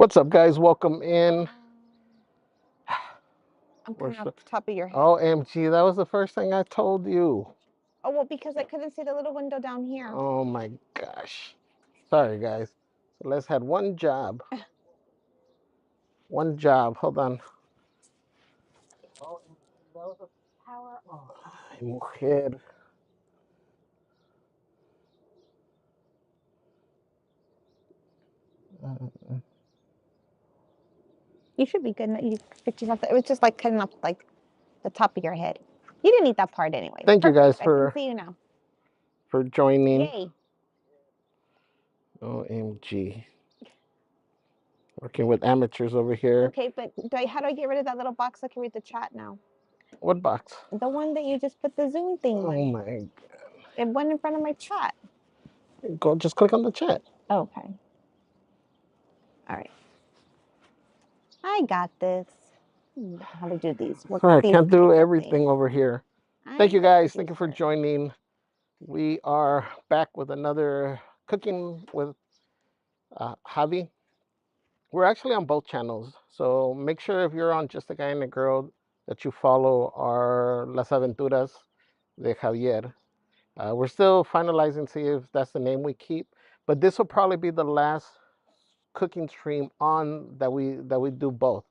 What's up, guys? Welcome in. I'm Where's coming the... off the top of your head. OMG, that was the first thing I told you. Oh, well, because I couldn't see the little window down here. Oh my gosh. Sorry, guys. So let's had one job. One job. Hold on. Power Ay, mujer. You should be good. You picked yourself. It was just like cutting off like the top of your head. You didn't eat that part anyway. Thank you guys I can see you now. for joining. Yay. OMG. Working with amateurs over here. Okay, but how do I get rid of that little box so I can read the chat now? What box? The one that you just put the Zoom thing Oh on. my God. It went in front of my chat. Go, just click on the chat. Okay. All right. I got this. How to do these? Sorry, I can't do everything over here. Thank you guys. Thank you for joining. We are back with another cooking with Javee. We're actually on both channels, so make sure if you're on Just a Guy and a Girl that you follow our Las Aventuras de Javier. We're still finalizing to see if that's the name we keep, but this will probably be the last cooking stream on that we do both.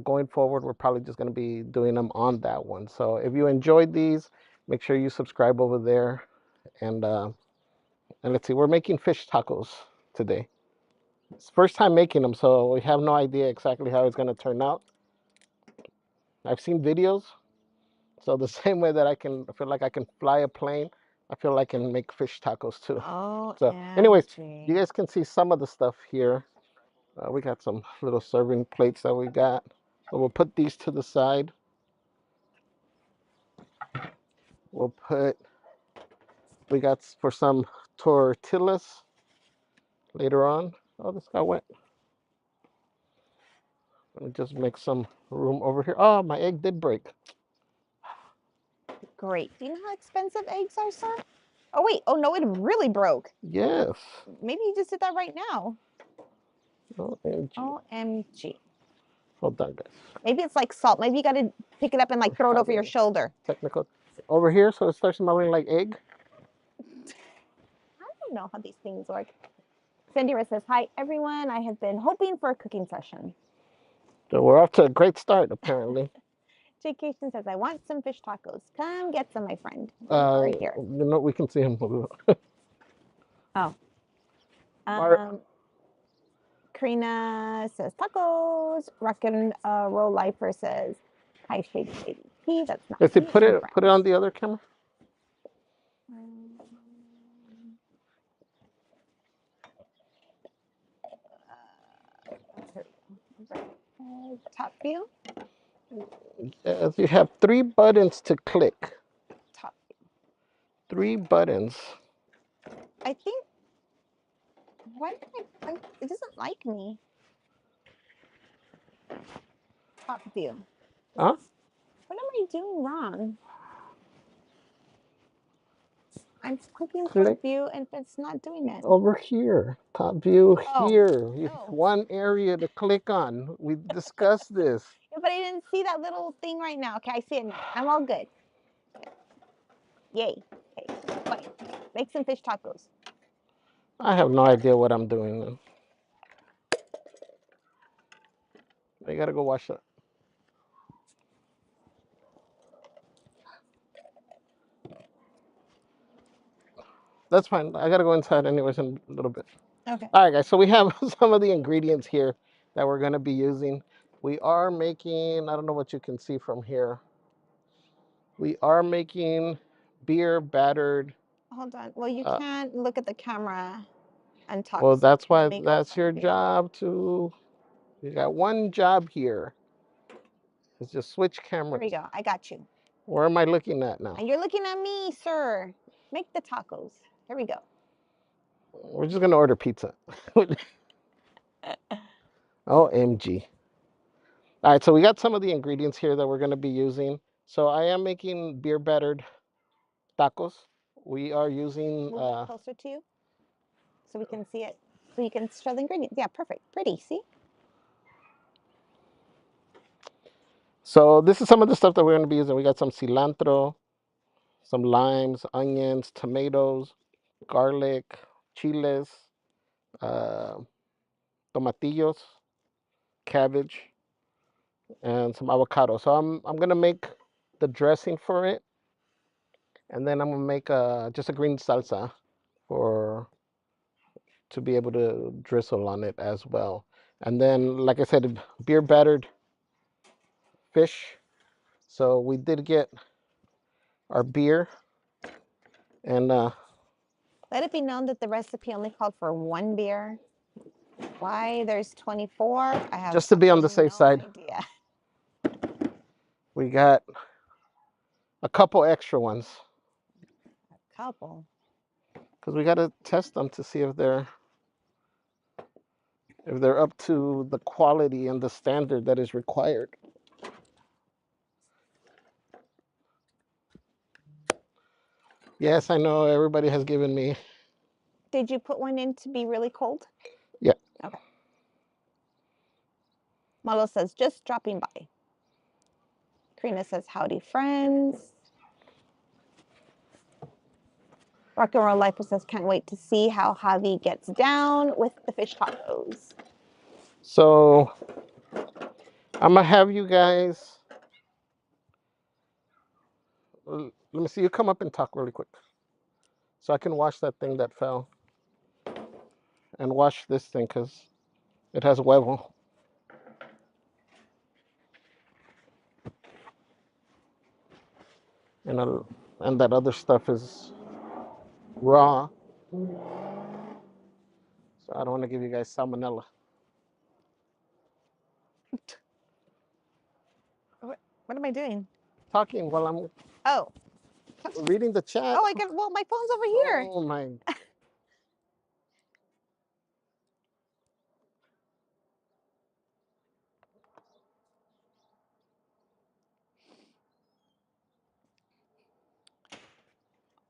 Going forward, we're probably just going to be doing them on that one. So if you enjoyed these, make sure you subscribe over there. And let's see, we're making fish tacos today. It's first time making them, so we have no idea exactly how it's going to turn out. I've seen videos, so the same way that I feel like I can fly a plane, I feel like I can make fish tacos too. Oh, so anyways, you guys can see some of the stuff here. We got some little serving plates that we got. So we'll put these to the side. We got for some tortillas later on. Oh, this got wet. Let me just make some room over here. Oh, my egg did break. Great. Do you know how expensive eggs are, sir? Oh, wait. Oh, no, it really broke. Yes. Maybe you just did that right now. OMG. OMG. Hold on, guys. Maybe it's like salt. Maybe you got to pick it up and like throw it over your shoulder. Technical. Over here, so it starts smelling like egg. I don't know how these things work. Sandira says, hi, everyone. I have been hoping for a cooking session. So we're off to a great start, apparently. Vacation says, I want some fish tacos. Come get some, my friend. Right here. You know, we can see him. Oh. Karina says tacos. Rock and Roll Lifer says, hi, Shady Shady P. That's not Let's see, put it on the other camera. Top view. Yes, you have 3 buttons to click. Top view. 3 buttons. I think. Why it doesn't like me. Top view. Huh? What am I doing wrong? I'm clicking Click. top view and it's not doing it. Over here. Top view here. You have one area to click on. We discussed this. Yeah, but I didn't see that little thing right now. Okay, I see it now. I'm all good. Yay. Okay, fine. Make some fish tacos. I have no idea what I'm doing. I gotta go wash that. That's fine. I gotta go inside anyways in a little bit. Okay. All right, guys. So we have some of the ingredients here that we're gonna be using. We are making, I don't know what you can see from here. We are making beer battered. Hold on. Well, you can't look at the camera and talk. Well, that's why that's your job too. You got one job here. It's just switch cameras. There we go. I got you. Where am I looking at now? And you're looking at me, sir. Make the tacos. Here we go. We're just gonna order pizza. OMG. All right, so we got some of the ingredients here that we're gonna be using. So I am making beer battered tacos. We are using Move it closer to you so we can see it. So you can show the ingredients. Yeah, perfect. Pretty, see? So this is some of the stuff that we're going to be using. We got some cilantro, some limes, onions, tomatoes, garlic, chiles, uh, tomatillos, cabbage, and some avocado. So I'm gonna make the dressing for it, and then I'm gonna make just a green salsa for to be able to drizzle on it as well. And then, like I said, beer battered fish. So we did get our beer, and Let it be known that the recipe only called for 1 beer. Why there's 24? I have just to be on the safe no side, idea. we got a couple extra ones Couple. because we got to test them to see if they're up to the quality and the standard that is required. Yes, I know everybody has given me. Did you put one in to be really cold? Yeah. Okay. Malo says, just dropping by. Karina says, howdy, friends. Rock and Roll Lifer says, can't wait to see how Javee gets down with the fish tacos. So I'm gonna have you guys. Let me see you come up and talk really quick, so I can wash that thing that fell, and wash this thing because it has huevo. And and that other stuff is raw, so I don't want to give you guys salmonella. What am I doing? Talking while I'm Oh. reading the chat. Oh, well, my phone's over here. Oh my.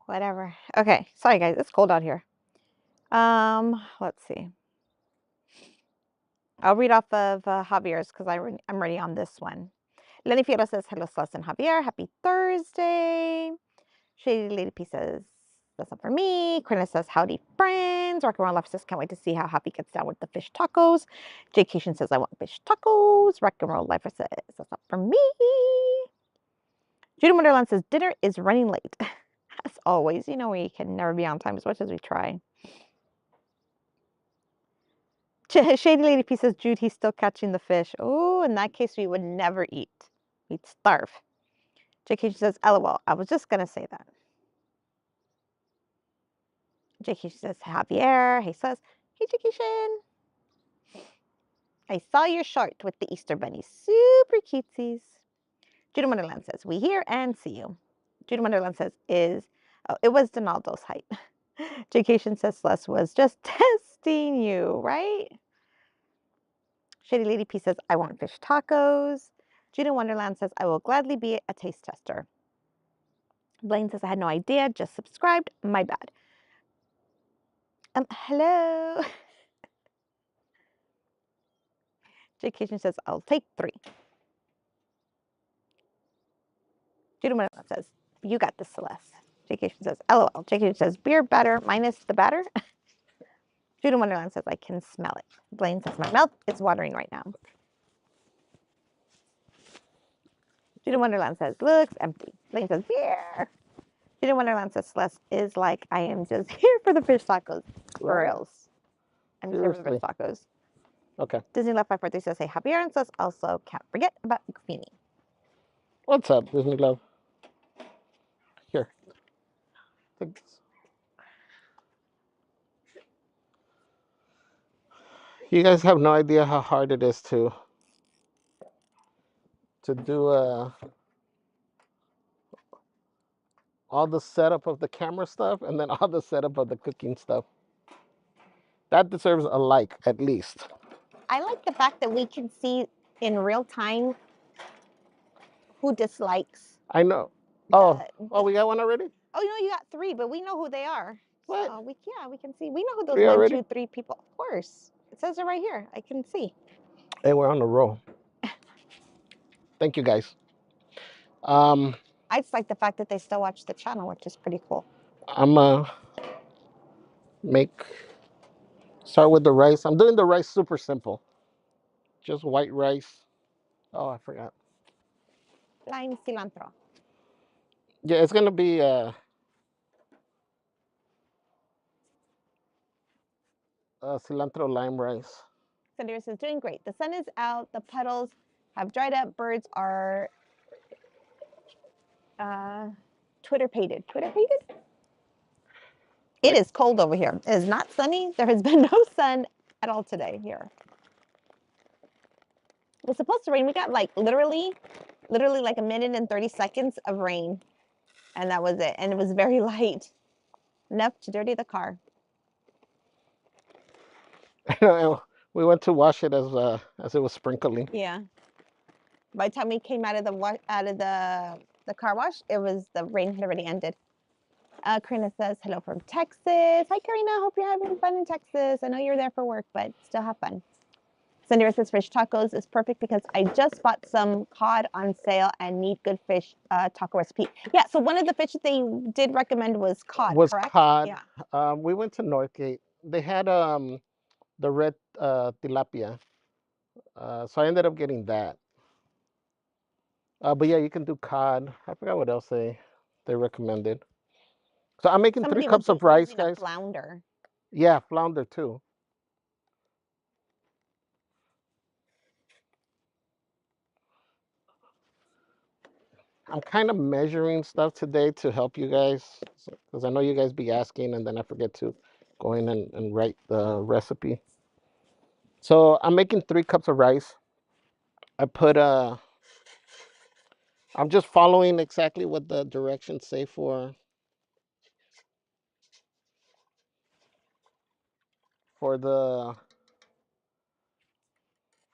Whatever. Okay. Sorry, guys. It's cold out here. Let's see. I'll read off of Javier's because I'm ready on this one. Lenny Fierro says, hello, Celeste and Javier. Happy Thursday. Shady Lady P says, that's not for me. Quinn says, howdy, friends. Rock and Roll Life says, can't wait to see how Happy gets down with the fish tacos. Jaycation says, I want fish tacos. Rock and Roll Life says, that's not for me. Judy Wonderland says, dinner is running late. As always, you know we can never be on time as much as we try. Shady Lady P says, Jude, he's still catching the fish. Oh, in that case, we would never eat. We'd starve. JK says, LOL, I was just going to say that. JK says, Javier. He says, hey, JK. I saw your short with the Easter bunny. Super cutesies. Judah Wonderland says, we hear and see you. Judah Wonderland says, it was Donaldo's height. JK says, Celeste was just testing you, right? Shady Lady P says, I want fish tacos. Judah Wonderland says, I will gladly be a taste tester. Blaine says, I had no idea, just subscribed. My bad. Hello. Jaycation says, I'll take 3. Judah Wonderland says, you got this, Celeste. Jaycation says, LOL. Jaycation says, beer batter minus the batter. Judah Wonderland says, I can smell it. Blaine says, my mouth is watering right now. Judah Wonderland says, looks empty. Blaine says, beer. Judah Wonderland says, Celeste is like, I am just here for the fish tacos. For reals. I'm just here for the fish tacos. Okay. Disney Love 543 says, hey, Javier, and says, also can't forget about Gufini. What's up, Disney Love? Here. Take this. You guys have no idea how hard it is to do all the setup of the camera stuff and then all the setup of the cooking stuff. That deserves a like, at least. I like the fact that we can see in real time who dislikes. I know. Oh, we got one already? Oh, you got 3, but we know who they are. What? So we can see. We know who those 3 1, already? 2, 3 people. Of course, it says it right here. I can see. Hey, we're on a roll. Thank you guys. I just like the fact that they still watch the channel, which is pretty cool. I'm make start with the rice. I'm doing the rice super simple. Just white rice. Oh, I forgot. Lime cilantro. Yeah, it's gonna be cilantro lime rice. Sandra says, doing great. The sun is out. The puddles have dried up. Birds are Twitter pated. Twitter pated? It is cold over here. It is not sunny. There has been no sun at all today here. It was supposed to rain. We got like literally like a minute and 30 seconds of rain. And that was it. And it was very light. Enough to dirty the car. We went to wash it as it was sprinkling. Yeah. By the time we came out of the car wash, it was the rain had already ended. Karina says hello from Texas. Hi, Karina. Hope you're having fun in Texas. I know you're there for work, but still have fun. Sandra says fish tacos is perfect because I just bought some cod on sale and need good fish taco recipe. Yeah. So one of the fish that they did recommend was cod. Correct? Cod. Yeah. We went to Northgate. They had the red tilapia. So I ended up getting that. But yeah, you can do cod. I forgot what else they recommended. So I'm making Somebody 3 cups was of rice, using guys. a flounder. Yeah, flounder too. I'm kind of measuring stuff today to help you guys because I know you guys be asking and then I forget to go in and write the recipe. So I'm making 3 cups of rice. I put I'm just following exactly what the directions say for the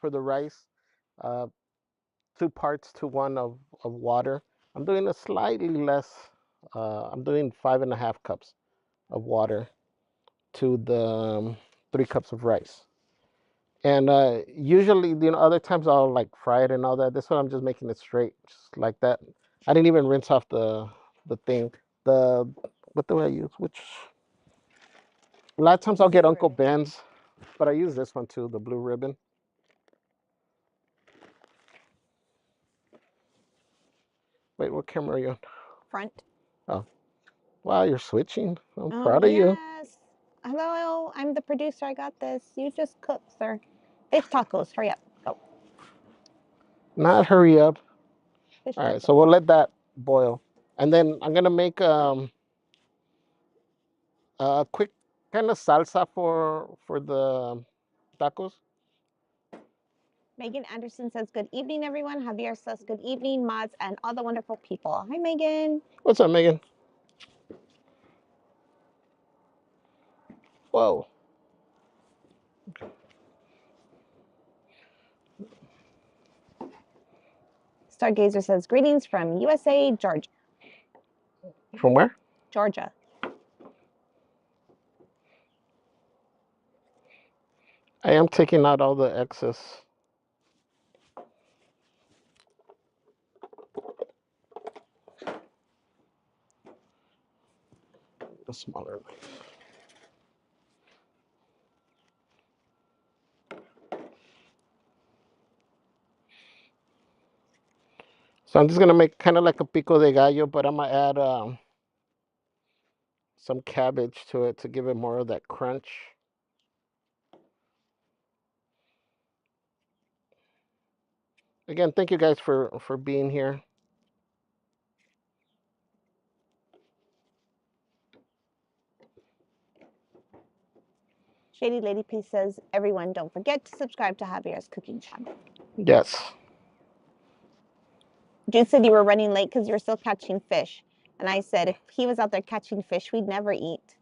rice. Uh, 2 parts to 1 of water. I'm doing a slightly less. I'm doing 5.5 cups of water to the 3 cups of rice. And usually, other times I'll like fry it and all that. This one I'm just making it straight, just like that. I didn't even rinse off the thing. The what do I use? Which a lot of times I'll get Uncle Ben's, but I use this one too, the blue ribbon. Wait, what camera are you on? Front. Oh, wow, you're switching. I'm Oh, proud of you. yes. Hello, I'm the producer. I got this. You just cook, sir. Fish tacos. Hurry up. Go. Not hurry up. Fish All right, tacos. so we'll let that boil, and then I'm gonna make a quick kind of salsa for the tacos. Megan Anderson says, good evening, everyone. Javier says, good evening, mods, and all the wonderful people. Hi, Megan. What's up, Megan? Whoa. Stargazer says, greetings from USA, Georgia. From where? Georgia. I am taking out all the excess. The smaller knife. So I'm just gonna make kind of like a pico de gallo, but I'm gonna add some cabbage to it to give it more of that crunch. Again, thank you guys for being here. Shady Lady P says, everyone, don't forget to subscribe to Javier's cooking channel. Yes. Jude said you were running late because you were still catching fish. And I said, if he was out there catching fish, we'd never eat.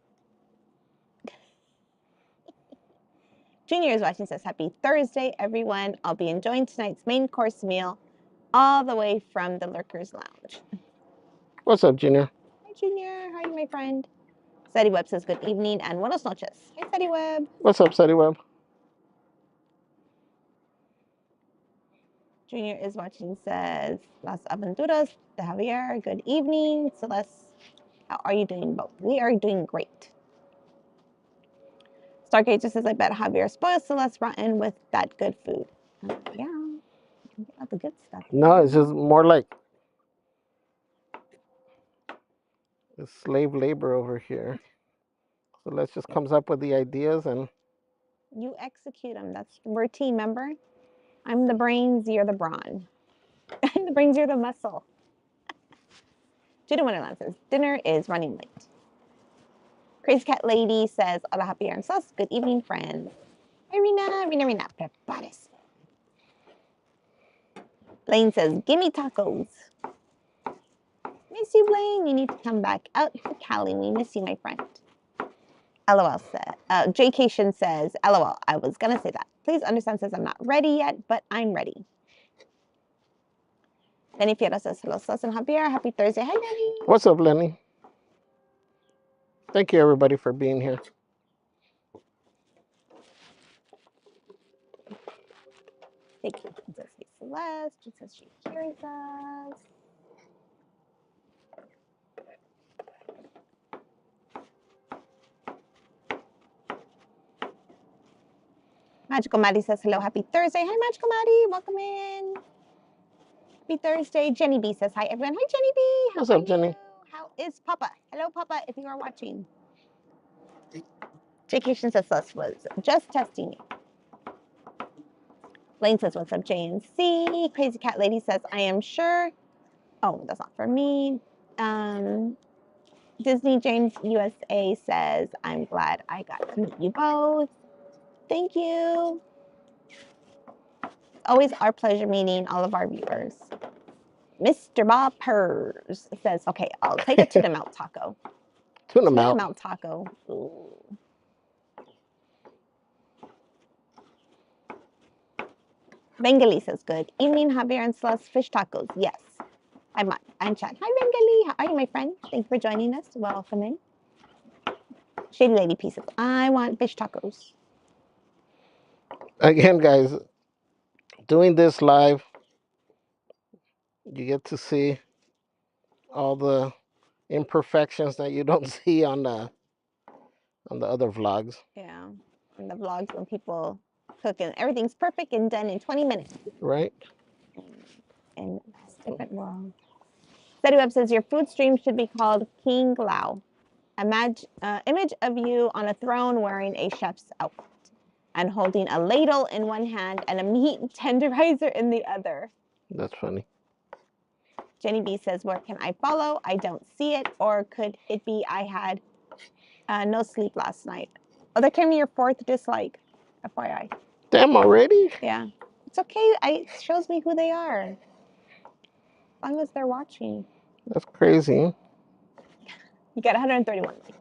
Junior is watching, says, happy Thursday, everyone. I'll be enjoying tonight's main course meal all the way from the Lurkers Lounge. What's up, Junior? Hi, Junior. Hi, my friend. Sadie Webb says good evening and buenos noches. Hey, Sadie Webb. What's up, Sadie Webb? Junior is watching, says Las Aventuras de Javier. Good evening. Celeste, how are you doing both? We are doing great. Stargazer says, I bet Javier spoils Celeste rotten with that good food. Yeah, not the good stuff. No, it's just more like it's slave labor over here. So let's just comes up with the ideas and you execute them. We're a team member. I'm the brains, you're the brawn. I'm the brains, you're the muscle. Judah Wonderland says, dinner is running late. Crazy Cat Lady says, hola, happy and sus. Good evening, friends. Hi, Rina, prepárese. Blaine says, gimme tacos. Miss you, Blaine. You need to come back out to Cali. We miss you, my friend. LOL said, Jcation says, LOL, I was going to say that. Please understand, says, I'm not ready yet, but I'm ready. Lenny Fierro says, hello, Sus and Javier. Happy Thursday. Hi, Lenny. what's up, Lenny? Thank you, everybody, for being here. Jcation says, hey, Celeste. She says she hears us. Magical Maddie says, hello, happy Thursday. Hi, Magical Maddie. Welcome in. Happy Thursday. Jenny B says, hi, everyone. Hi, Jenny B. What's up, Jenny? How is Papa? Hello, Papa, if you are watching. Jcation says, Celeste was just testing you. Lane says, what's up, JNC? Crazy Cat Lady says, I am sure. Oh, that's not for me. Disney James USA says, I'm glad I got to meet you both. Thank you. Always our pleasure meeting all of our viewers. Mr. Bob Purrs says, okay, I'll take a tuna melt taco. Tuna melt taco. Ooh. Bengali says, good evening, Javier and Celeste. Fish tacos. Yes. I'm Chad. Hi, Bengali. How are you, my friend? Thank you for joining us. Welcome in. Shady Lady Pieces. I want fish tacos. Again, guys, doing this live, you get to see all the imperfections that you don't see on the other vlogs. Yeah, and the vlogs when people cook and everything's perfect and done in 20 minutes. Right. And that's different world. Steady Web says your food stream should be called King Lao. Image of you on a throne wearing a chef's outfit and holding a ladle in one hand and a meat tenderizer in the other. That's funny. Jenny B says, where can I follow? I don't see it. Or could it be I had no sleep last night? Oh, that came to your fourth dislike, FYI. Damn, already? Yeah. It's okay. It shows me who they are. As long as they're watching. That's crazy. You get 131 likes.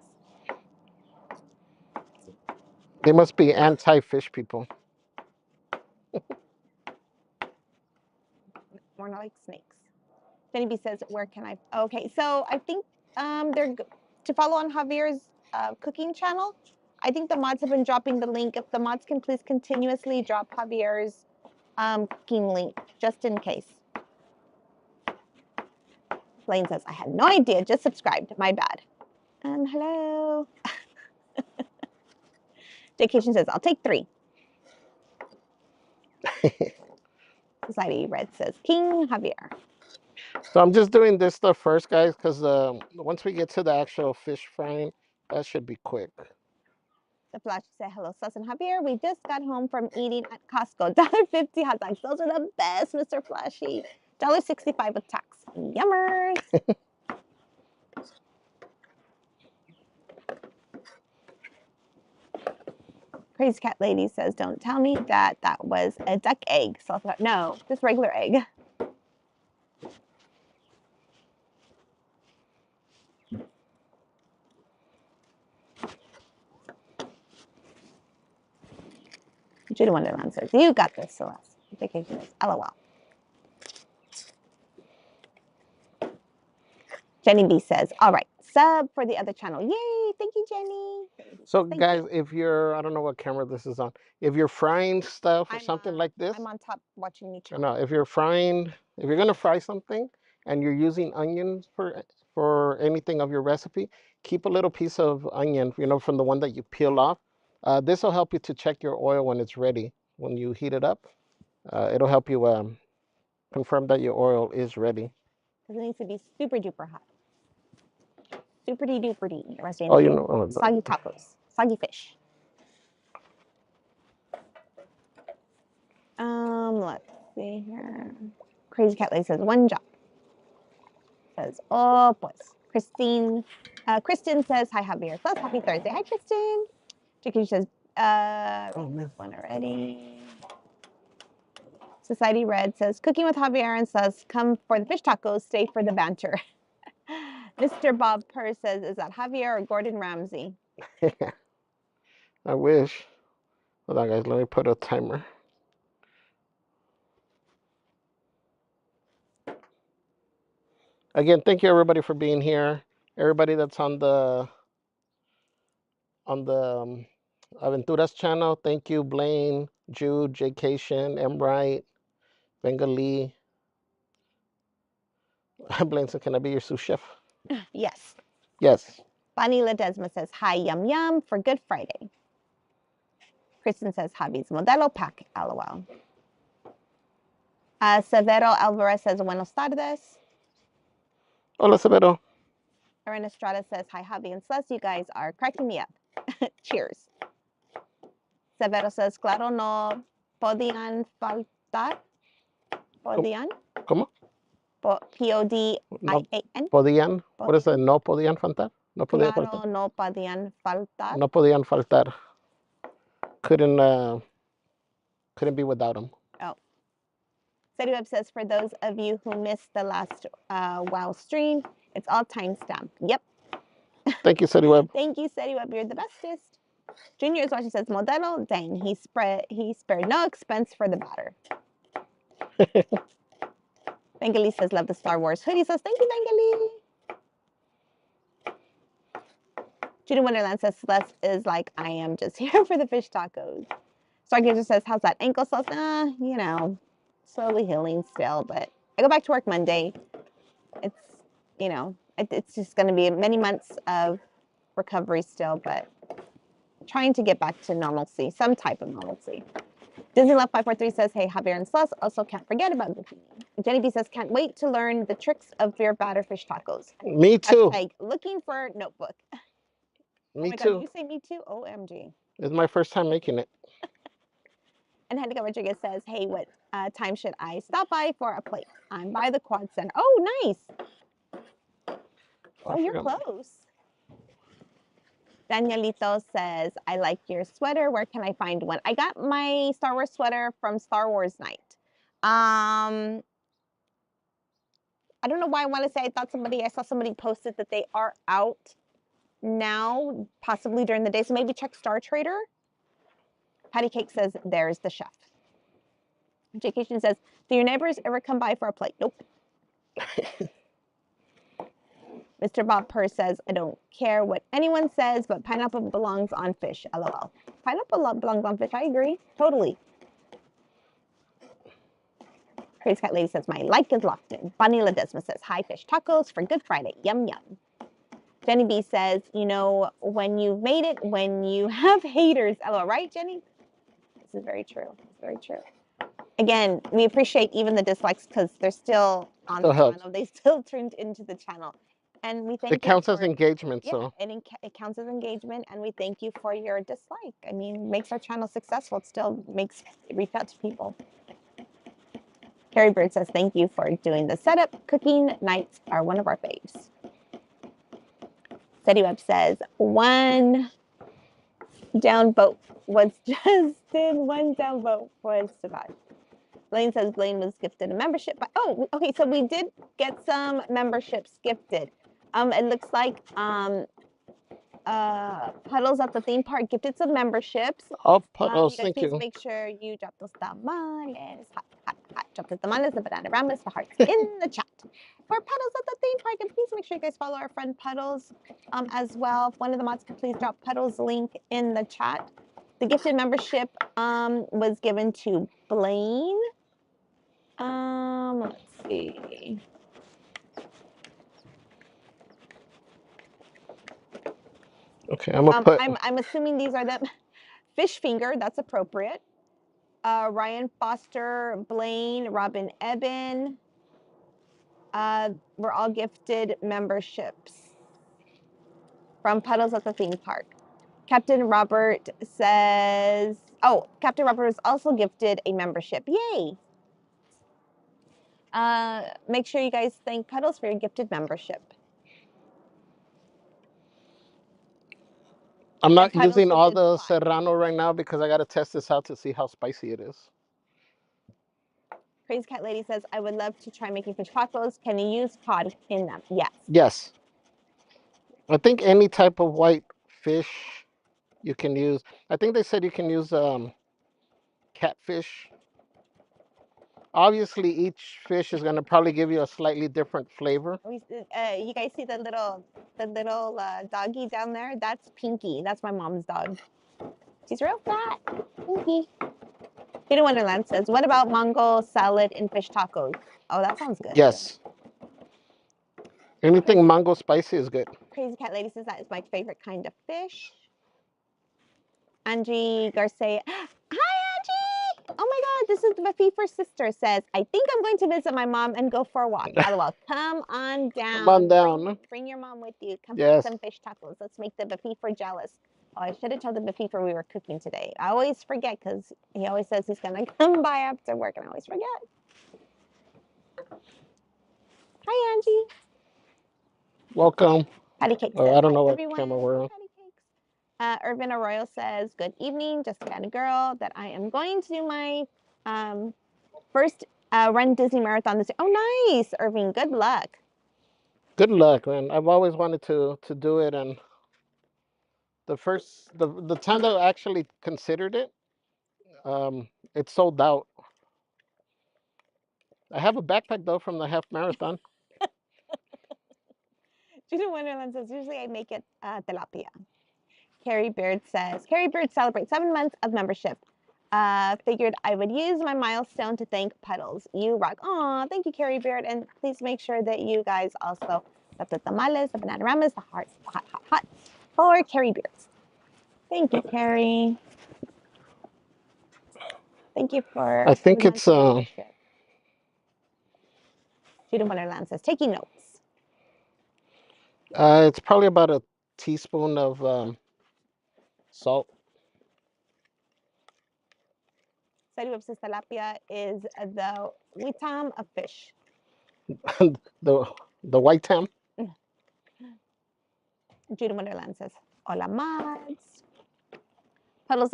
They must be anti-fish people. More like snakes. Jenny B says, where can I? Okay, so I think they're to follow on Javier's cooking channel. I think the mods have been dropping the link. If the mods can please continuously drop Javier's cooking link, just in case. Blaine says, I had no idea, just subscribed. My bad. Hello. Vacation says, I'll take 3. Society Red says, King Javier. So I'm just doing this stuff first, guys, because once we get to the actual fish frying, that should be quick. The Flash said, hello, Sus and Javier. We just got home from eating at Costco. $1.50 hot dogs. Those are the best, Mr. Flashy. $1.65 with tax. Yummers. Crazy Cat Lady says, don't tell me that was a duck egg. So no, just regular egg. Judah Wonderland says, you got this, Celeste. Vacation is LOL. Jenny B says, all right, sub for the other channel. Yay! Thank you, Jenny. So Thank guys, you. if you're, I don't know what camera this is on. If you're frying stuff or something like this, I'm on top watching you. no, if you're gonna fry something and you're using onions for anything of your recipe, keep a little piece of onion, from the one that you peel off. This will help you to check your oil when it's ready. When you heat it up, it'll help you confirm that your oil is ready. Because it needs to be super duper hot. Super duper dee. Oh, Soggy tacos. Soggy fish. Let's see here. Crazy Cat Lady says, one job. Says, oh, pues. Kristen says, hi, Javier. Plus, happy Thursday. Hi, Kristen. Chicken says, man. one already. Society Red says, cooking with Javier and says, come for the fish tacos, stay for the banter. Mr. Bob Purr says, is that Javier or Gordon Ramsay? I wish. Hold on, guys. Let me put a timer. Again, thank you everybody for being here. Everybody that's on the Aventuras channel, thank you. Blaine, Jude, Jcation, M. Wright, Bengali. Blaine said, can I be your sous chef? Yes. Yes. Bonnie Ledesma says, hi, yum yum for Good Friday. Kristen says, Javi's Modelo Pack, LOL. Severo Alvarez says, buenos tardes. Hola, Severo. Erin Estrada says, hi, Javi and Celeste, you guys are cracking me up. Cheers. Severo says, claro, no podían faltar. ¿Podían? ¿Cómo? P-O-D-I-A-N. Podían. What is that? No podían faltar. No podían Claro, faltar. no podían faltar. No podían faltar. Couldn't be without them. Oh. Sadie Webb says, for those of you who missed the last WoW stream, it's all timestamped. Yep. Thank you, Sadie Webb. Thank you, Sadie Webb. You're the bestest. Junior is watching, says, Modelo, dang, he spared no expense for the batter. Bengali says, love the Star Wars hoodie. Says, thank you, Bengali. Judy Wonderland says, Celeste is like, I am just here for the fish tacos. Stargazer says, how's that ankle, Celeste? Slowly healing still, but I go back to work Monday. It's, it's just going to be many months of recovery still, but trying to get back to normalcy, some type of normalcy. Disney Love 543 says, hey, Javier and Celeste, also can't forget about bikini. Jenny B says, can't wait to learn the tricks of your batter fish tacos. Me too. Hashtag looking for notebook. Me too. God, did you say me too? OMG. It's my first time making it. And Henrique Rodriguez says, hey, what time should I stop by for a plate? I'm by the Quad Center. Oh, nice. Oh, you're close. Danielito says, I like your sweater. Where can I find one? I got my Star Wars sweater from Star Wars Night. I don't know why I want to say I saw somebody posted that they are out now, possibly during the day. So maybe check Star Trader. Patty Cake says, there's the chef. Vacation says, do your neighbors ever come by for a plate? Nope. Mr. Bob Purr says, I don't care what anyone says, but pineapple belongs on fish. LOL. Pineapple belongs on fish. I agree. Totally. Crazy Cat Lady says, my like is locked in. Bonnie Ledesma says, hi, fish tacos for Good Friday. Yum, yum. Jenny B says, when you've made it, when you have haters. LOL. Right, Jenny? This is very true. It's very true. Again, we appreciate even the dislikes because they're still on the channel. They still turned into the channel. And we thank you. It counts as engagement, so. It counts as engagement, and we thank you for your dislike. I mean, it makes our channel successful. It still makes it reach out to people. Carrie Bird says, thank you for doing the setup. Cooking nights are one of our faves. Sadie Webb says, one down vote was Justin. One down vote was Savage. Blaine says Blaine was gifted a membership. Oh, okay, so we did get some memberships gifted. It looks like Puddles at the theme park gifted some memberships. Oh, Puddles, thank you. Please make sure you drop those tamales. Hot. Drop the tamales, the banana ramas, the hearts in the chat. for Puddles at the theme park. And please make sure you guys follow our friend Puddles as well. If one of the mods could please drop Puddles' link in the chat. The gifted membership was given to Blaine. Let's see. Okay, I'm gonna put. I'm assuming these are the Fish Finger. That's appropriate. Ryan Foster, Blaine, Robin Eben. We're all gifted memberships from Puddles at the theme park. Captain Robert says, oh, Captain Robert was also gifted a membership. Yay! Make sure you guys thank Puddles for your gifted membership. I'm not using all the Serrano right now because I got to test this out to see how spicy it is. Crazy Cat Lady says, I would love to try making fish tacos. Can you use cod in them? Yes. Yes. I think any type of white fish you can use. I think they said you can use catfish. Obviously, each fish is going to probably give you a slightly different flavor. You guys see the little doggy down there? That's Pinky. That's my mom's dog. She's real fat. Pinky. Peter Wonderland says, what about mango salad and fish tacos? Oh, that sounds good. Yes. Anything mango spicy is good. Crazy Cat Lady says that is my favorite kind of fish. Angie Garcia. Hi, Angie! Oh my God, this is the Befifer sister says, I think I'm going to visit my mom and go for a walk. LOL. Come on down. Come on down. Bring your mom with you. Come eat some fish tacos. Let's make the Befifer jealous. Oh, I should have told the Befifer we were cooking today. I always forget because he always says he's going to come by after work and I always forget. Hi, Angie. Welcome. Patty Cake says, I don't know what camera we're on. Irvin Arroyo says, good evening, just the kind of girl that I am going to do my first run Disney Marathon this year. Oh, nice, Irving. Good luck. Good luck, man. I've always wanted to do it, and the time that I actually considered it, it sold out. I have a backpack though from the half marathon. Judah Wonderland says, usually I make it tilapia. Carrie Beard says, Carrie Beard celebrates 7 months of membership. Figured I would use my milestone to thank Puddles. You rock. Aw, thank you, Carrie Beard. And please make sure that you guys also got the tamales, the bananagramas, the hearts, hot, for Carrie Beards. Thank you, Carrie. Thank you for. I think it's Judah Wonderland says, taking notes. It's probably about a teaspoon of salt. Salut says tilapia is the witam of fish. the white tam. Judah Wonderland says, hola mods. Puddles,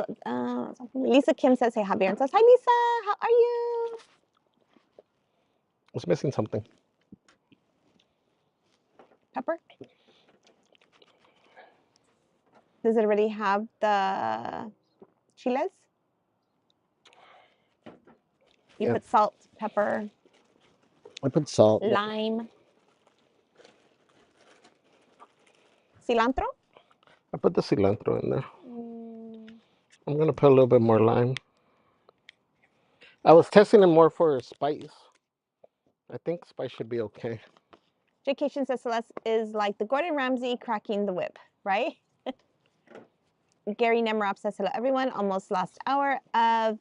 Lisa Kim says, hey, Javier, and says, hi, Lisa, how are you? I was missing something. Pepper? Does it already have the chiles? You put salt, pepper. I put salt. Lime. Cilantro? I put the cilantro in there. I'm going to put a little bit more lime. I was testing it more for spice. I think spice should be okay. Vacation says Celeste is like the Gordon Ramsay cracking the whip, right? Gary Nemrop says hello everyone. Almost last hour of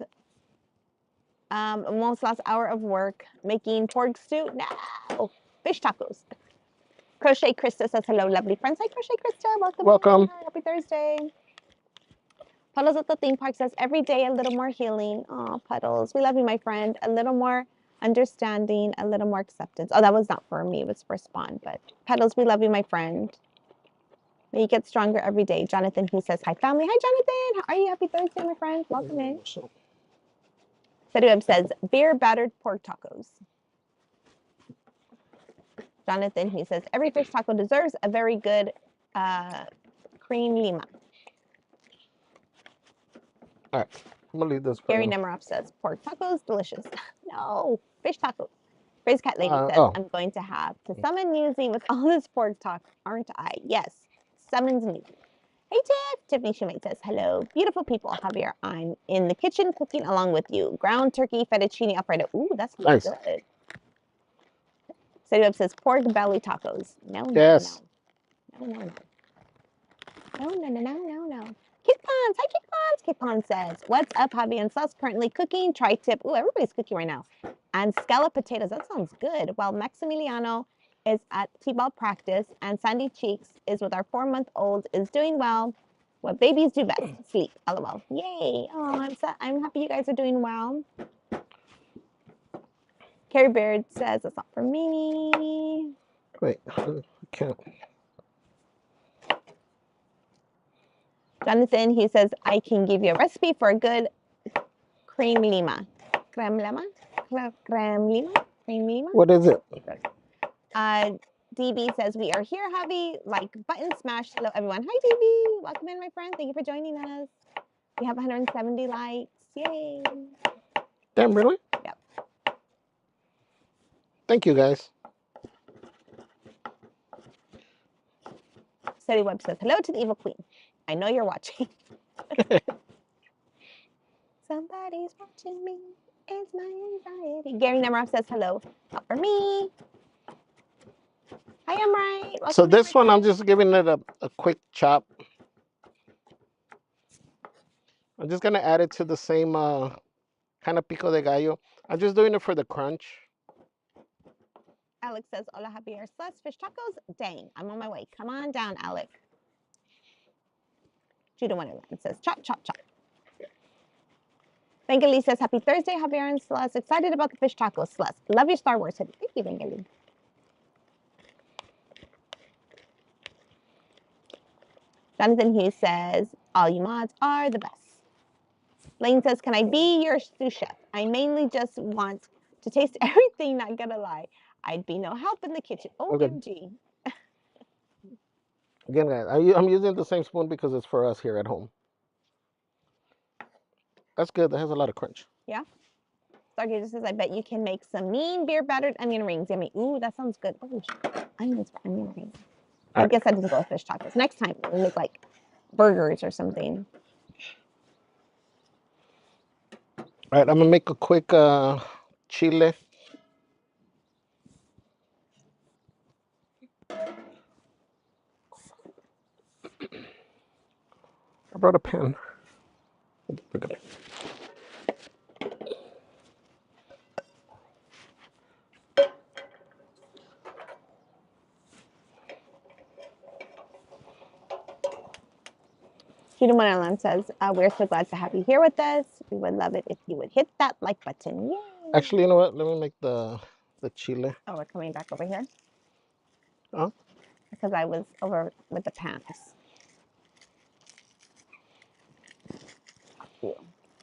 work making pork stew. No, fish tacos. Crochet Krista says hello, lovely friends. Hi, Crochet Krista. Welcome. Happy Thursday. Puddles at the theme park says every day a little more healing. Oh, Puddles, we love you, my friend. A little more understanding, a little more acceptance. Oh, that was not for me. It was for Spawn. But Puddles, we love you, my friend. May you get stronger every day. Jonathan, he says, hi, family. Hi, Jonathan. How are you? Happy Thursday, my friend. Welcome in. Sedueb says, beer battered pork tacos. Jonathan, he says, every fish taco deserves a very good cream lima. All right, I'm gonna leave this. Gary Nemerov says, pork tacos, delicious. No, fish tacos. Praise Cat Lady says, oh, I'm going to have to summon Newsy with all this pork talk, aren't I? Yes, summons Newsy. Hey, Tiff. Tiffany Shoemate says, hello, beautiful people. Javier, I'm in the kitchen cooking along with you. Ground turkey, fettuccine Alfredo. Ooh, that's nice. good. City Web says, pork belly tacos. No, no, Yes. no. No, no, no. No, no, no, no, no, no. Kid Pons. Hi, Kid Pons. Kid Pons says, what's up, Javi and Sus? Currently cooking. Tri-tip. Ooh, everybody's cooking right now. And scallop potatoes. That sounds good. While Maximiliano is at T-ball practice and Sandy Cheeks is with our 4-month-old is doing well. What babies do best, sleep. LOL. Yay. Oh, I'm happy you guys are doing well. Carrie Beard says, that's not for me. Wait, I can't. Jonathan, he says, I can give you a recipe for a good cream lima. Creme lima? Creme lima? Cream lima? What is it? DB says, we are here, Javi. Like button smash. Hello, everyone. Hi, DB. Welcome in, my friend. Thank you for joining us. We have 170 likes. Yay. Damn, really? Yep. Thank you, guys. Steady Web says, hello to the evil queen. I know you're watching. Somebody's watching me. It's my anxiety. Gary Nemeroff says, hello. Not for me. Hi, I'm right. Welcome So in, this my one, I'm friend. just giving it a quick chop. I'm just gonna add it to the same kind of pico de gallo. I'm just doing it for the crunch. Alex says, hola, Javier. Sus, fish tacos? Dang, I'm on my way. Come on down, Alex. Judah Wonderland says, chop, chop, chop. Bengali says, happy Thursday, Javier and Celeste. Excited about the fish tacos, Celeste. Love your Star Wars hoodie. Thank you, Bengali. Jonathan Hughes says, all you mods are the best. Lane says, can I be your sous chef? I mainly just want to taste everything, not gonna lie. I'd be no help in the kitchen. OMG. Okay. Again, guys, I'm using the same spoon because it's for us here at home. That's good. That has a lot of crunch. Yeah. Stargazer says, I bet you can make some mean beer battered onion rings. Yummy. Ooh, that sounds good. Oh, onions for onion rings. I guess that doesn't go with fish tacos. Next time we'll make like burgers or something. All right, I'm gonna make a quick chile. I brought a pen. Judah Monalan says, we're so glad to have you here with us. We would love it if you would hit that like button. Yay. Actually, you know what? Let me make the chile. Oh, we're coming back over here? Oh. Because I was over with the pans.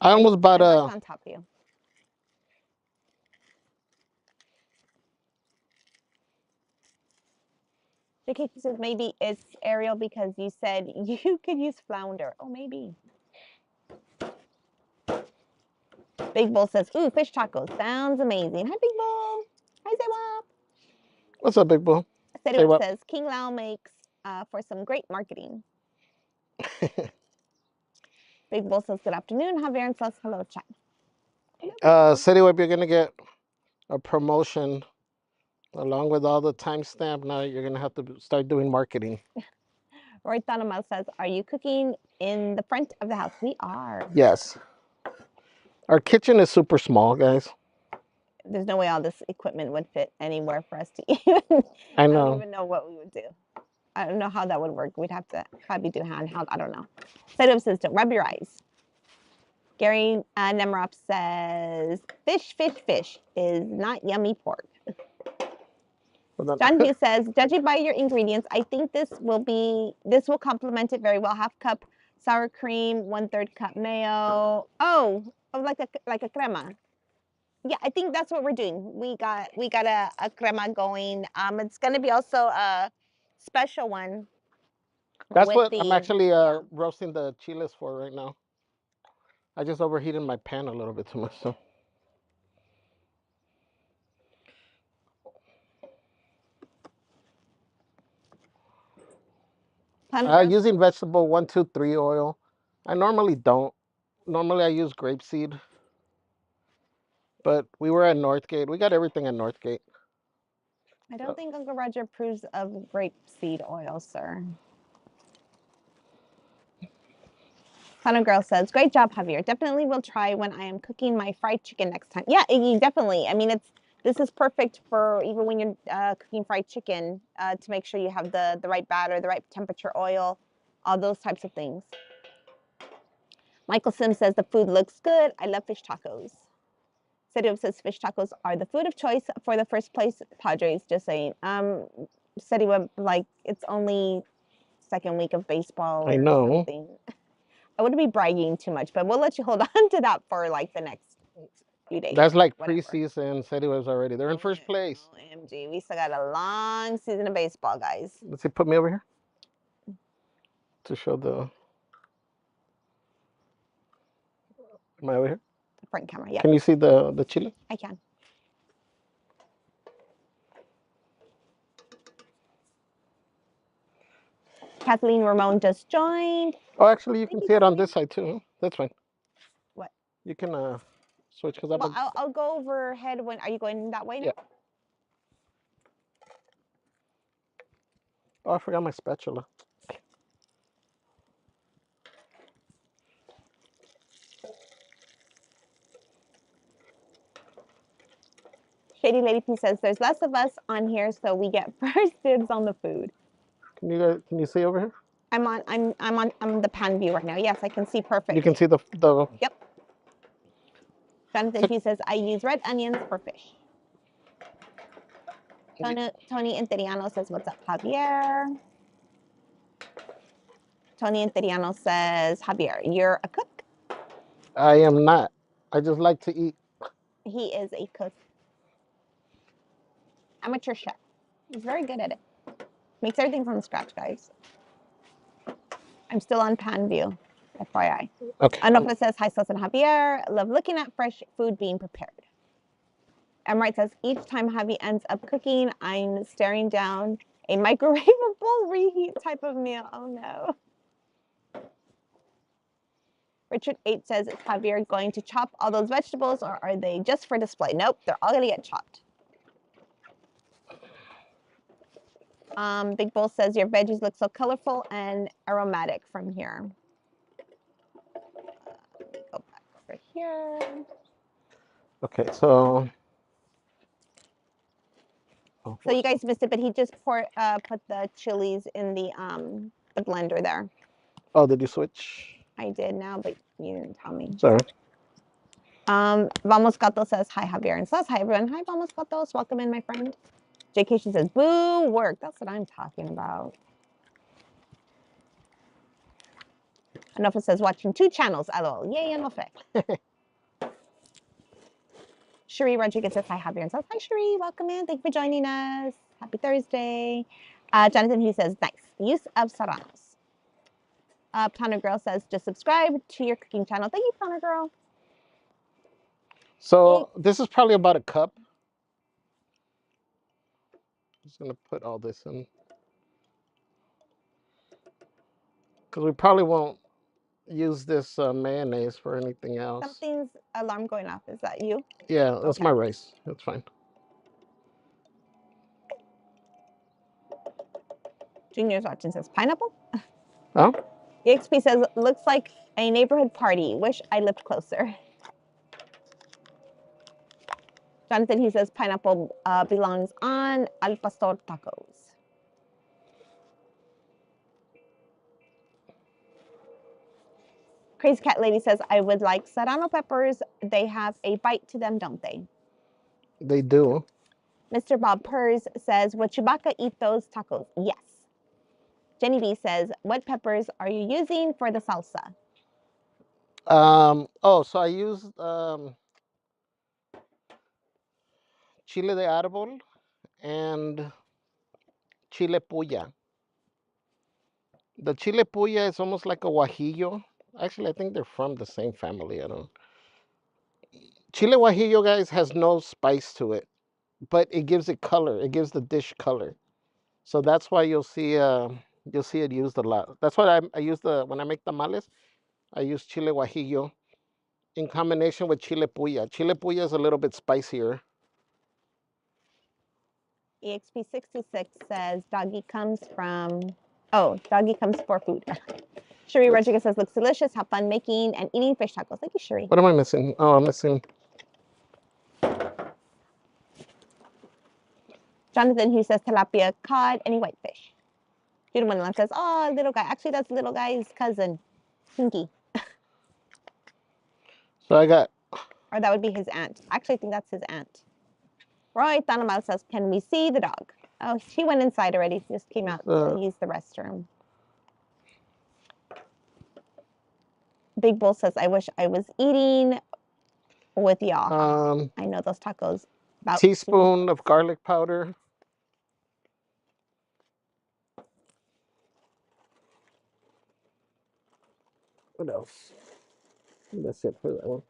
I almost bought a. On top of you. JK says maybe it's Ariel because you said you could use flounder. Oh, maybe. Big Bull says, ooh, fish tacos. Sounds amazing. Hi, Big Bull. Hi, Zewap. What's up, Big Bull? Say what? Says, King Lao makes for some great marketing. Big Bull says, good afternoon. Javier and says, hello, chat. City Web, you're gonna get a promotion along with all the timestamp. Now you're gonna have to start doing marketing. Roy Thanamal says, are you cooking in the front of the house? We are. Yes. Our kitchen is super small, guys. There's no way all this equipment would fit anywhere for us to even. I know. I don't even know what we would do. I don't know how that would work. We'd have to probably do handheld. I don't know. Setup says, don't rub your eyes. Gary Nemrop says, fish is not yummy pork. John Hughes says, judging by your ingredients, I think this will complement it very well. 1/2 cup sour cream, 1/3 cup mayo. Oh, like a crema. Yeah, I think that's what we're doing. We got a crema going. It's gonna be also a special one. That's what I'm actually roasting the chiles for right now. I just overheated my pan a little bit too much, so. Using vegetable 123 oil. I normally don't. Normally I use grapeseed. But we were at Northgate. We got everything at Northgate. I don't think Uncle Roger approves of grapeseed oil, sir. Fun Girl says, great job, Javier. Definitely will try when I am cooking my fried chicken next time. Yeah, definitely. I mean, this is perfect for even when you're cooking fried chicken to make sure you have the right batter, the right temperature oil, all those types of things. Michael Sims says, the food looks good. I love fish tacos. Serio says, fish tacos are the food of choice for the first place Padres. Just saying. Serio, like, it's only second week of baseball. I know. Or something. I wouldn't be bragging too much, but we'll let you hold on to that for like the next few days. That's like preseason. Said it was already. They're in first place. OMG, we still got a long season of baseball, guys. Let's see, put me over here to show the. Am I over here? The front camera, yeah. Can you see the chili? I can. Kathleen Ramon just joined. Oh, actually, you can see it on this side too. That's fine. What? You can switch because well, I'll go overhead when. Are you going that way now? Yeah. Oh, I forgot my spatula. Shady Lady P says there's less of us on here, so we get first dibs on the food. Can you see over here? I'm on the pan view right now. Yes, I can see perfect. You can see the. Yep. Jonathan P says I use red onions for fish. Tony Interiano says, what's up, Javier? Tony Interiano says, Javier, you're a cook? I am not. I just like to eat. He is a cook. Amateur chef. He's very good at it. Makes everything from scratch, guys. I'm still on pan view, FYI. Okay. Anopla says, hi, Sos and Javier. Love looking at fresh food being prepared. Emright says, each time Javi ends up cooking, I'm staring down a microwavable reheat type of meal. Oh, no. Richard 8 says, is Javier going to chop all those vegetables or are they just for display? Nope, they're all going to get chopped. Big Bull says, your veggies look so colorful and aromatic from here. Go back over here. Okay, so. So you guys missed it, but he just put the chilies in the blender there. Oh, did you switch? I did now, but you didn't tell me. Sorry. Vamos Gato says, hi, Javier. And says, hi, everyone. Hi, Vamos Gatos. Welcome in, my friend. Jaycation says, boo, work. That's what I'm talking about. Enough says, watching 2 channels. LOL. Yay, Enough. Cherie Rodriguez says, hi, Javier. And says, hi, Cherie. Welcome in. Thank you for joining us. Happy Thursday. Jonathan, he says, nice. Use of serranos. Planner Girl says, just subscribe to your cooking channel. Thank you, Planner Girl. So this is probably about a cup. I'm just going to put all this in. Because we probably won't use this mayonnaise for anything else. Something's alarm going off. Is that you? Yeah, that's my rice. That's fine. Junior's watching says, pineapple? Oh? EXP says, looks like a neighborhood party. Wish I lived closer. Jonathan, he says, pineapple belongs on Al Pastor tacos. Crazy Cat Lady says, I would like serrano peppers. They have a bite to them, don't they? They do. Mr. Bob Purrs says, would Chewbacca eat those tacos? Yes. Jenny B says, what peppers are you using for the salsa? So I used chile de árbol and chile puya. The chile puya is almost like a guajillo. Actually, I think they're from the same family. I don't. Chile guajillo, guys, has no spice to it, but it gives it color. It gives the dish color. So that's why you'll see You'll see it used a lot. That's why I use when I make tamales, I use chile guajillo in combination with chile puya. Chile puya is a little bit spicier. EXP66 says doggy comes for food. Sheree Rodriguez says looks delicious. Have fun making and eating fish tacos. Thank you, Sheree. What am I missing? Oh, I'm missing. Jonathan, who says tilapia, cod, any whitefish. Judah Wonderland says, oh, little guy. Actually, that's little guy's cousin, Pinky. So I got. Or that would be his aunt. Actually, I think that's his aunt. Roy Thanamal says, can we see the dog? Oh, she went inside already. She just came out to use the restroom. Big Bull says, I wish I was eating with y'all. I know those tacos. About teaspoon of garlic powder. What else? That's it for that one.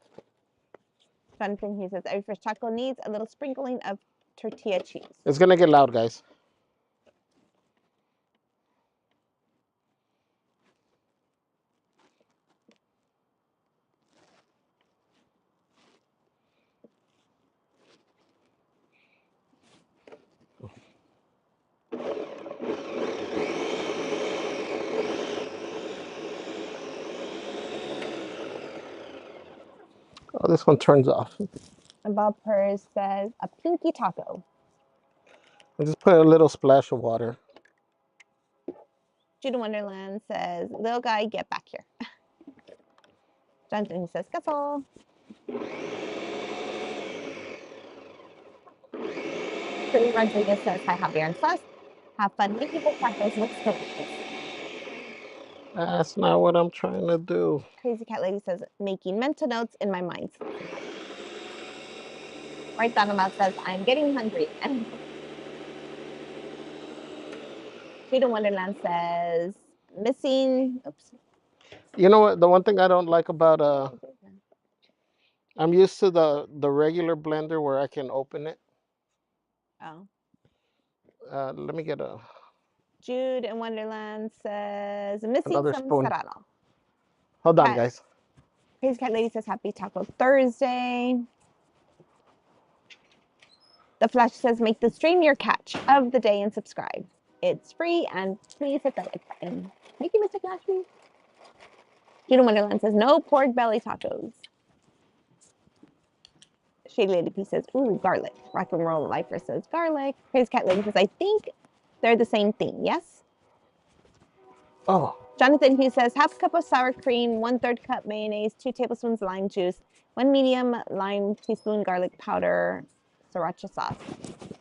Jonathan, he says, every fish taco needs a little sprinkling of tortilla cheese. It's going to get loud, guys. Oh, this one turns off. And Bob Purrs says, a pinky taco. I just put a little splash of water. Judah Wonderland says, little guy, get back here. Jonathan says, Castle. Pretty Rodriguez says, hi, Javier and Sus. Have fun making the tacos. Looks delicious. That's not what I'm trying to do. Crazy Cat Lady says, making mental notes in my mind. Right Donovan says, I'm getting hungry. Judah Wonderland says, missing. Oops. You know what? The one thing I don't like about I'm used to the regular blender where I can open it. Oh. Let me get a. Jude in Wonderland says, missing Another some spoon. serrano. Hold on, guys. Crazy Cat Lady says, happy Taco Thursday. The Flash says, make the stream your catch of the day and subscribe. It's free, and please hit that like button. Thank you, Mr. Flashy. Judah Wonderland says, no pork belly tacos. Shady Lady P says, ooh, garlic. Rock and Roll Lifer says, garlic. Crazy Cat Lady says, I think they're the same thing, yes? Oh. Jonathan Hughes says, half cup of sour cream, 1/3 cup mayonnaise, 2 tablespoons lime juice, 1 medium lime teaspoon garlic powder, sriracha sauce.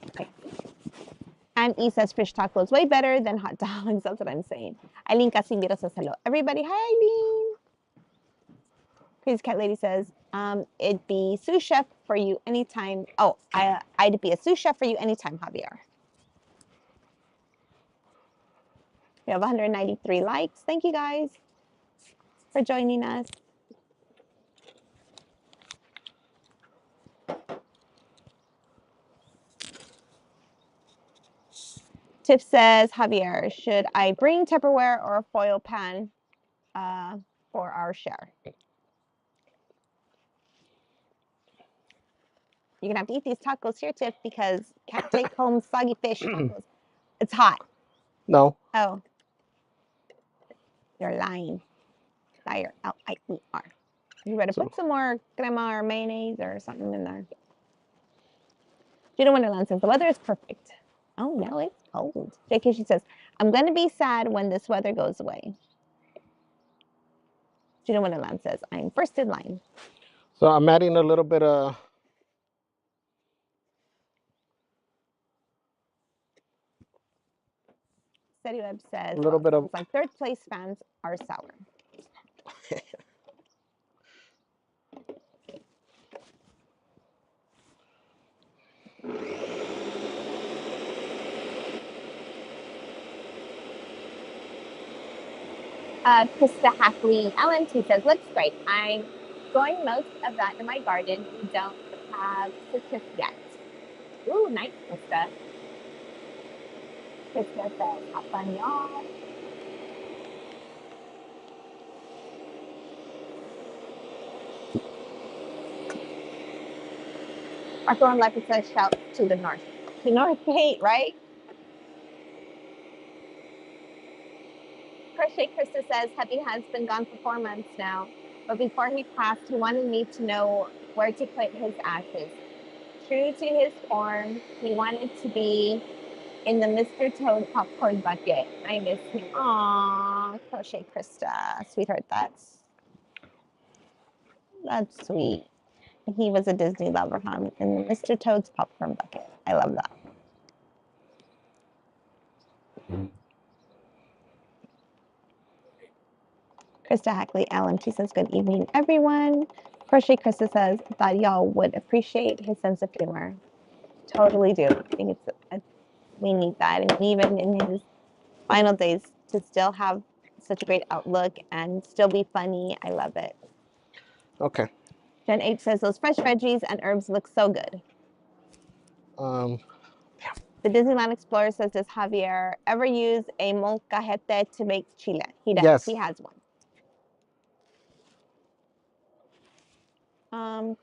Okay. And E says fish tacos way better than hot dogs. That's what I'm saying. Eileen Casimiro says hello. Everybody, hi Eileen. Crazy Cat Lady says, it'd be sous chef for you anytime. Oh, I'd be a sous chef for you anytime, Javier. We have 193 likes. Thank you guys for joining us. Tiff says, Javier, should I bring Tupperware or a foil pan for our share? You're going to have to eat these tacos here, Tiff, because can't take home soggy fish tacos. It's hot. No. Oh. You're lying. Liar. L-I-E-R. You better put some more crema or mayonnaise or something in there. Judah Wonderland says, the weather is perfect. Oh, no, it's cold. JK, she says, I'm going to be sad when this weather goes away. Judah Wonderland says, I'm first in line. So I'm adding a little bit of. Steady Web says, a little bit of. It's like third place fans are sour. Krista Hackley Ellen, she says, looks great. I'm growing most of that in my garden. We don't have citrus yet. Ooh, nice, Krista. Krista says, have fun, y'all. Marco on Life says shout to the north. To North Gate, right? Crochet Krista says Happy has been gone for 4 months now, but before he passed, he wanted me to know where to put his ashes. True to his form, he wanted to be in the Mr. Toad popcorn bucket. I miss him. Aww, Crochet Krista, sweetheart, that's sweet. He was a Disney lover, huh? In the Mr. Toad's popcorn bucket. I love that. Krista Hackley LMT says, good evening, everyone. Crochet Krista says, thought y'all would appreciate his sense of humor. Totally do. I think we need that. And even in his final days, to still have such a great outlook and still be funny. I love it. Okay. Jen H says, those fresh veggies and herbs look so good. The Disneyland Explorer says, does Javier ever use a molcajete to make chile? He does. Yes. He has one.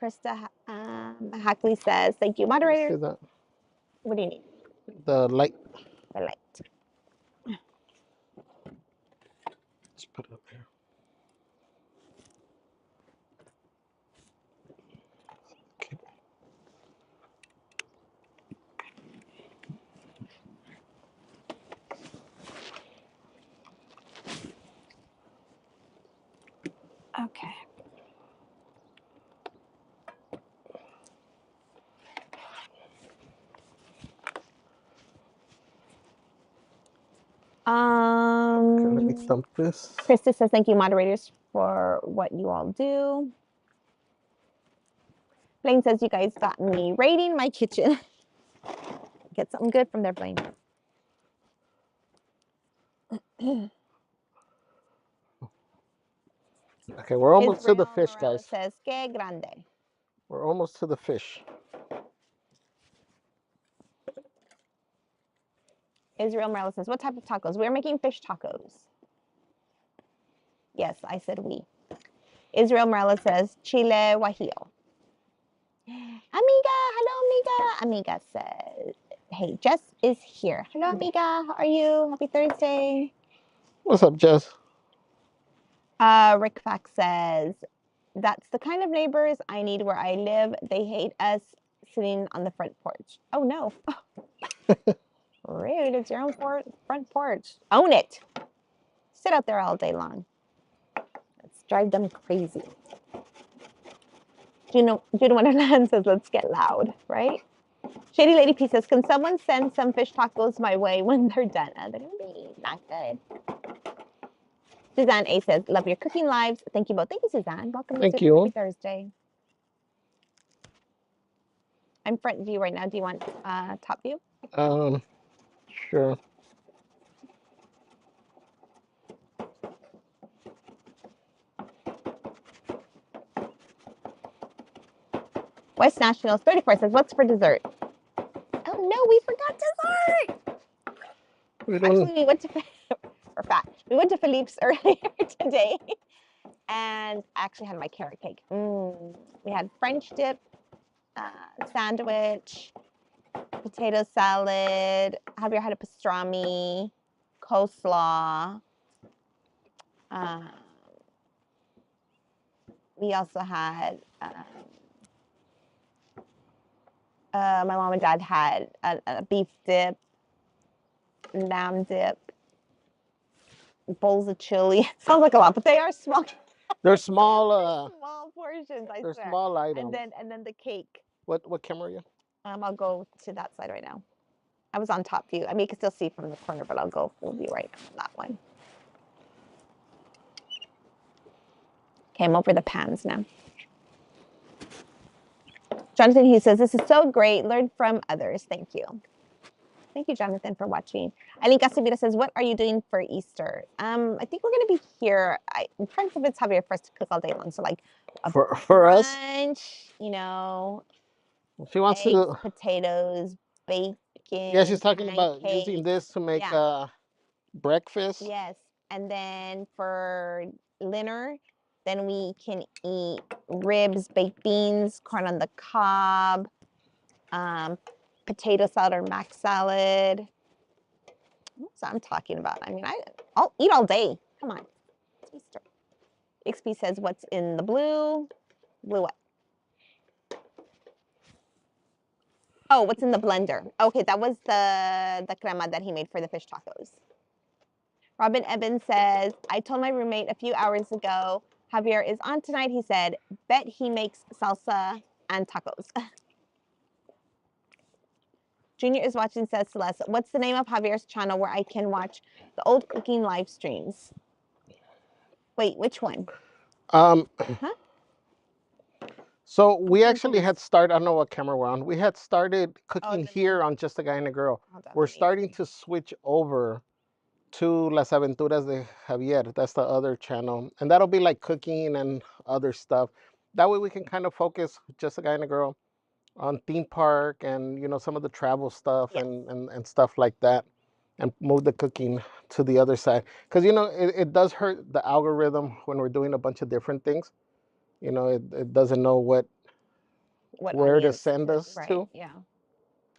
Krista Hackley says, thank you, moderator. What do you need? The light. The light. Let's put it up here. Okay. Okay. Okay, let me thump this. Krista says, thank you, moderators, for what you all do. Blaine says, you guys got me raiding my kitchen. Get something good from there, Blaine. Okay, we're almost Israel to the fish, Morales guys. says, que grande. We're almost to the fish. Israel Morales says, what type of tacos? We're making fish tacos. Yes, I said we. Israel Morales says, Chile Guajillo. Amiga, hello, amiga. Amiga says, hey, Jess is here. Hello, amiga. How are you? Happy Thursday. What's up, Jess? Rick Fax says, that's the kind of neighbors I need where I live. They hate us sitting on the front porch. Oh, no. Rude. It's your own front porch. Own it. Sit out there all day long. Let's drive them crazy. Juno Wonderland says, let's get loud, right? Shady Lady P says, can someone send some fish tacos my way when they're done? They're going to be not good. Suzanne A says, love your cooking lives. Thank you both. Thank you, Suzanne. Welcome to Happy Thursday. I'm front view right now. Do you want top view? Sure. West Nationals 34 says, what's for dessert? Oh no, we forgot dessert. Actually, we went to We went to Philippe's earlier today, and I actually had my carrot cake. We had French dip, sandwich, potato salad. Javier had a pastrami, coleslaw. We also had. My mom and dad had a beef dip, lamb dip, bowls of chili. Sounds like a lot, but they are small. They're small. Small portions. I they're swear. Small items. And then the cake. What camera are you? I'll go to that side right now. I was on top view. I mean, you can still see from the corner, but I'll go full view right now. That one. Okay, I'm over the pans now. Jonathan, he says, this is so great. Learn from others. Thank you. Thank you, Jonathan, for watching. Eileen Casavita says, what are you doing for Easter? I think we're going to be here. I'm trying to convince Javier for us to cook all day long. So like for us, you know, she wants eggs, to potatoes, bacon. Yeah, she's talking about using this to make breakfast. Yes, and then for dinner, then we can eat ribs, baked beans, corn on the cob, potato salad or mac salad. That's what I'm talking about. I mean, I'll eat all day. Come on. It's Easter. XP says, what's in the blue? Blue what? Oh, what's in the blender? Okay, that was the crema that he made for the fish tacos. Robin Evans says, I told my roommate a few hours ago, Javier is on tonight. He said, bet he makes salsa and tacos. Junior is watching, says Celeste, what's the name of Javier's channel where I can watch the old cooking live streams? Wait, which one? Huh? So we I'm actually had started, I don't know what camera we're on. We had started cooking here on Just a Guy and a Girl. We're starting to switch over to Las Aventuras de Javier. That's the other channel. And that'll be like cooking and other stuff. That way we can kind of focus Just a Guy and a Girl on theme park and, you know, some of the travel stuff and stuff like that. And move the cooking to the other side. Because, you know, it does hurt the algorithm when we're doing a bunch of different things. You know, it doesn't know where to send us to. Yeah.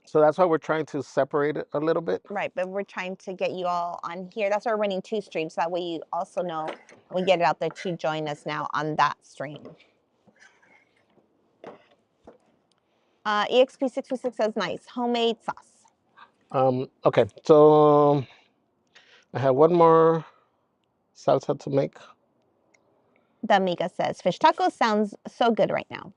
So that's why we're trying to separate it a little bit. Right, but we're trying to get you all on here. That's why we're running 2 streams. That way you also know when we get it out there to join us now on that stream. EXP626 says, nice. Homemade sauce. Okay, so I have one more salsa to make. The Amiga says, fish tacos sounds so good right now.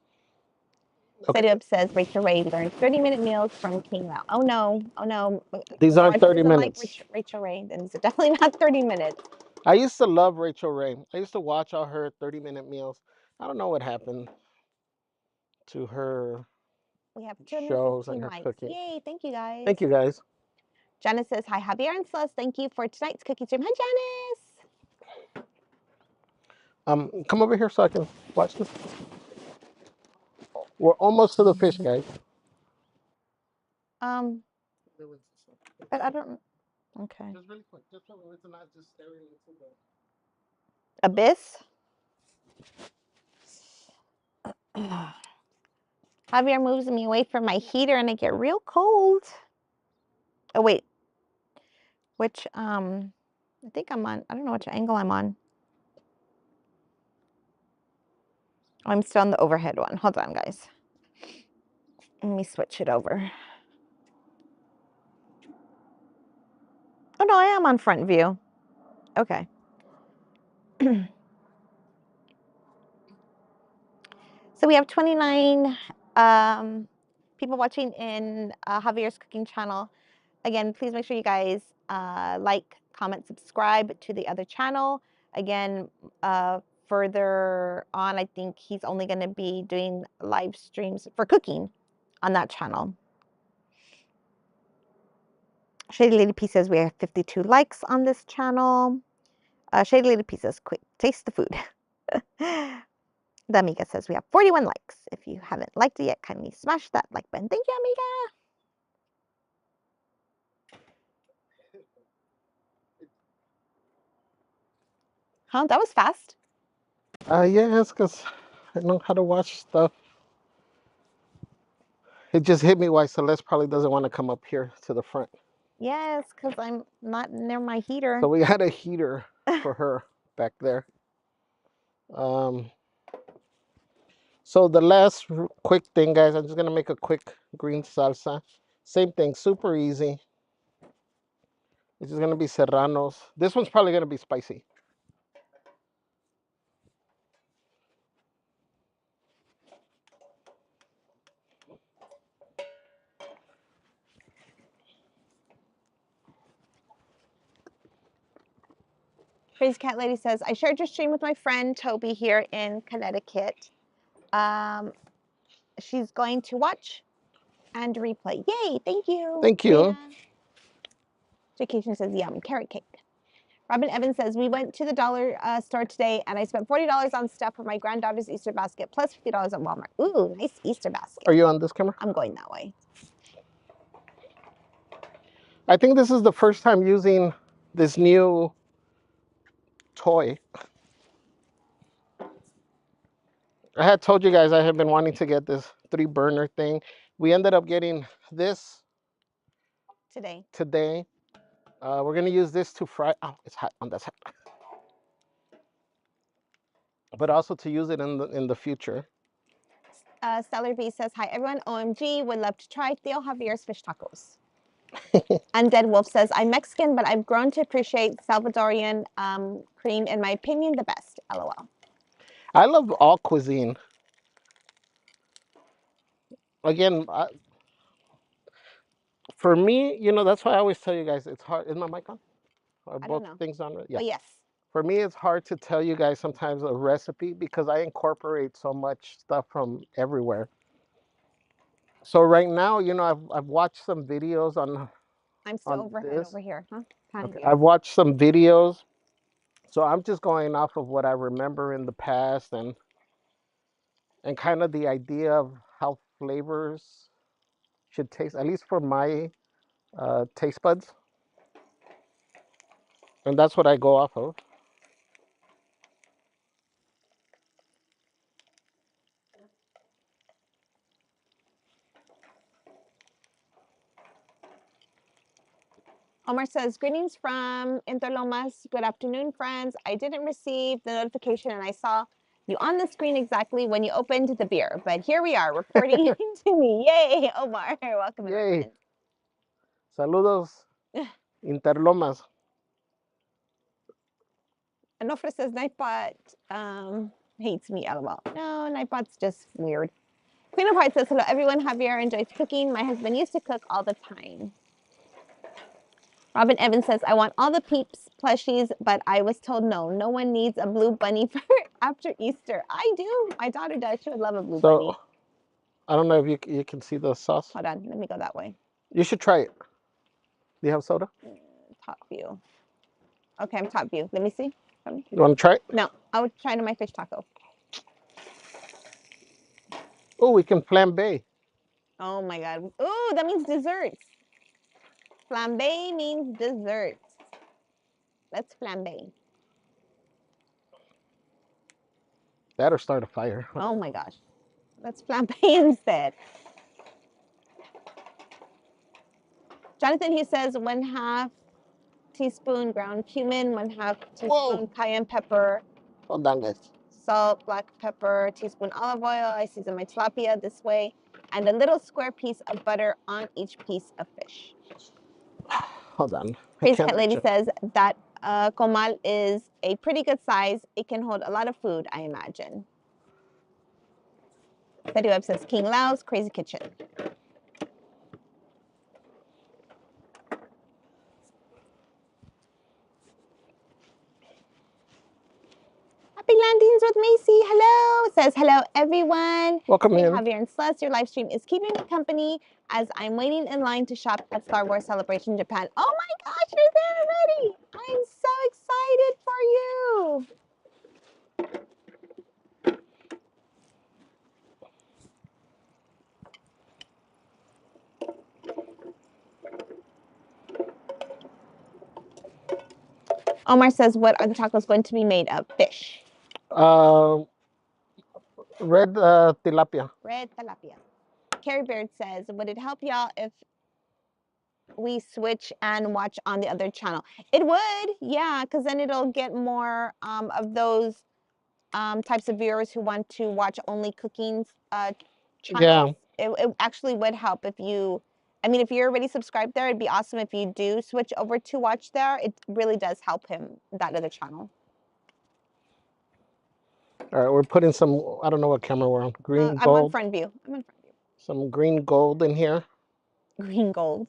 Okay. Up says, Rachel Ray learned 30-minute meals from King Lao. Oh no, oh no. These aren't 30 minutes. Like Rachel Ray, then these are definitely not 30 minutes. I used to love Rachel Ray. I used to watch all her 30-minute meals. I don't know what happened to her. We have shows and 215 her likes. cooking. Yay, thank you guys. Thank you guys. Janice says, hi, Javier and Celeste. Thank you for tonight's cookie stream. Hi, Janice. Come over here so I can watch this. We're almost to the fish, guys. But I don't. Okay. Just really quick, just so it's not just staring into the abyss. Javier moves me away from my heater and I get real cold. Oh wait, which I think I'm on. I don't know which angle I'm on. Oh, I'm still on the overhead one. Hold on, guys. Let me switch it over. Oh no, I am on front view. Okay. So we have 29 people watching in Javier's cooking channel. Again, please make sure you guys like, comment, subscribe to the other channel. Again, further on, I think he's only going to be doing live streams for cooking on that channel. Shady Lady P says we have 52 likes on this channel. Shady Lady P says, quick, taste the food. The Amiga says we have 41 likes. If you haven't liked it yet, kindly smash that like button. Thank you, Amiga. Huh? That was fast. Yeah, it's because I know how to watch stuff. It just hit me why Celeste probably doesn't want to come up here to the front. Yes, because I'm not near my heater. So we had a heater for her back there. So the last quick thing, guys, I'm just going to make a quick green salsa. Same thing, super easy. It's just going to be serranos. This one's probably going to be spicy. Crazy Cat Lady says, I shared your stream with my friend Toby here in Connecticut. She's going to watch and replay. Yay, thank you. Thank you. Vacation says, yum, carrot cake. Robin Evans says, we went to the dollar store today and I spent $40 on stuff for my granddaughter's Easter basket plus $50 at Walmart. Ooh, nice Easter basket. Are you on this camera? I'm going that way. I think this is the first time using this new toy. I had told you guys I have been wanting to get this 3-burner thing. We ended up getting this today. We're gonna use this to fry. Oh, it's hot on that side. But also to use it in the future. Stellar B says, hi everyone, OMG, would love to try Theo Javier's fish tacos. Undead Wolf says, I'm Mexican, but I've grown to appreciate Salvadorian cream, in my opinion, the best. LOL. I love all cuisine. Again, for me, you know, that's why I always tell you guys it's hard. Is my mic on? Are both things on? Yeah. Oh, yes. For me, it's hard to tell you guys sometimes a recipe because I incorporate so much stuff from everywhere. So right now, you know, I've watched some videos on. I'm still overhead over here, huh? Okay. I've watched some videos, so I'm just going off of what I remember in the past and kind of the idea of how flavors should taste, at least for my taste buds, and that's what I go off of. Omar says, greetings from Interlomas. Good afternoon, friends. I didn't receive the notification and I saw you on the screen exactly when you opened the beer. But here we are reporting to me. Yay, Omar. Welcome, everyone. Saludos, Interlomas. Anofra says, Nightbot hates me, lol. No, Nightbot's just weird. Queen of Hearts says, hello, everyone. Javier enjoys cooking. My husband used to cook all the time. Robin Evans says, I want all the Peeps plushies, but I was told no. No one needs a blue bunny for after Easter. I do. My daughter does. She would love a blue bunny. I don't know if you can see the sauce. Hold on. Let me go that way. You should try it. Do you have soda? Top view. Okay, I'm top view. Let me see. You want to try it? No, I would try to my fish taco. Oh, we can flambe. Oh my God. Oh, that means desserts. Flambe means desserts. Let's flambe. That or start a fire. Oh my gosh. Let's flambe instead. Jonathan, he says 1/2 teaspoon ground cumin, 1/2 teaspoon cayenne pepper. Hold on, guys. Salt, black pepper, teaspoon olive oil. I season my tilapia this way. And a little square piece of butter on each piece of fish. Hold on. Crazy Cat Lady says that comal is a pretty good size. It can hold a lot of food, I imagine. Teddy Webb says King Lao's Crazy Kitchen. Happy landings with Macy. Hello. It says hello, everyone. Welcome in. Javier and Celeste, your live stream is keeping me company as I'm waiting in line to shop at Star Wars Celebration Japan. Oh my gosh, you're there already. I'm so excited for you. Omar says, what are the tacos going to be made of? Fish. Red tilapia. Red tilapia. Carrie Beard says, would it help y'all if we switch and watch on the other channel? It would, yeah, because then it'll get more of those types of viewers who want to watch only cooking channels. Yeah. It actually would help if you, I mean, if you're already subscribed there, it'd be awesome if you do switch over to watch there. It really does help him, that other channel. All right, we're putting some, I don't know what camera we're on. Green gold. I'm on front view. Some green gold in here. Green gold.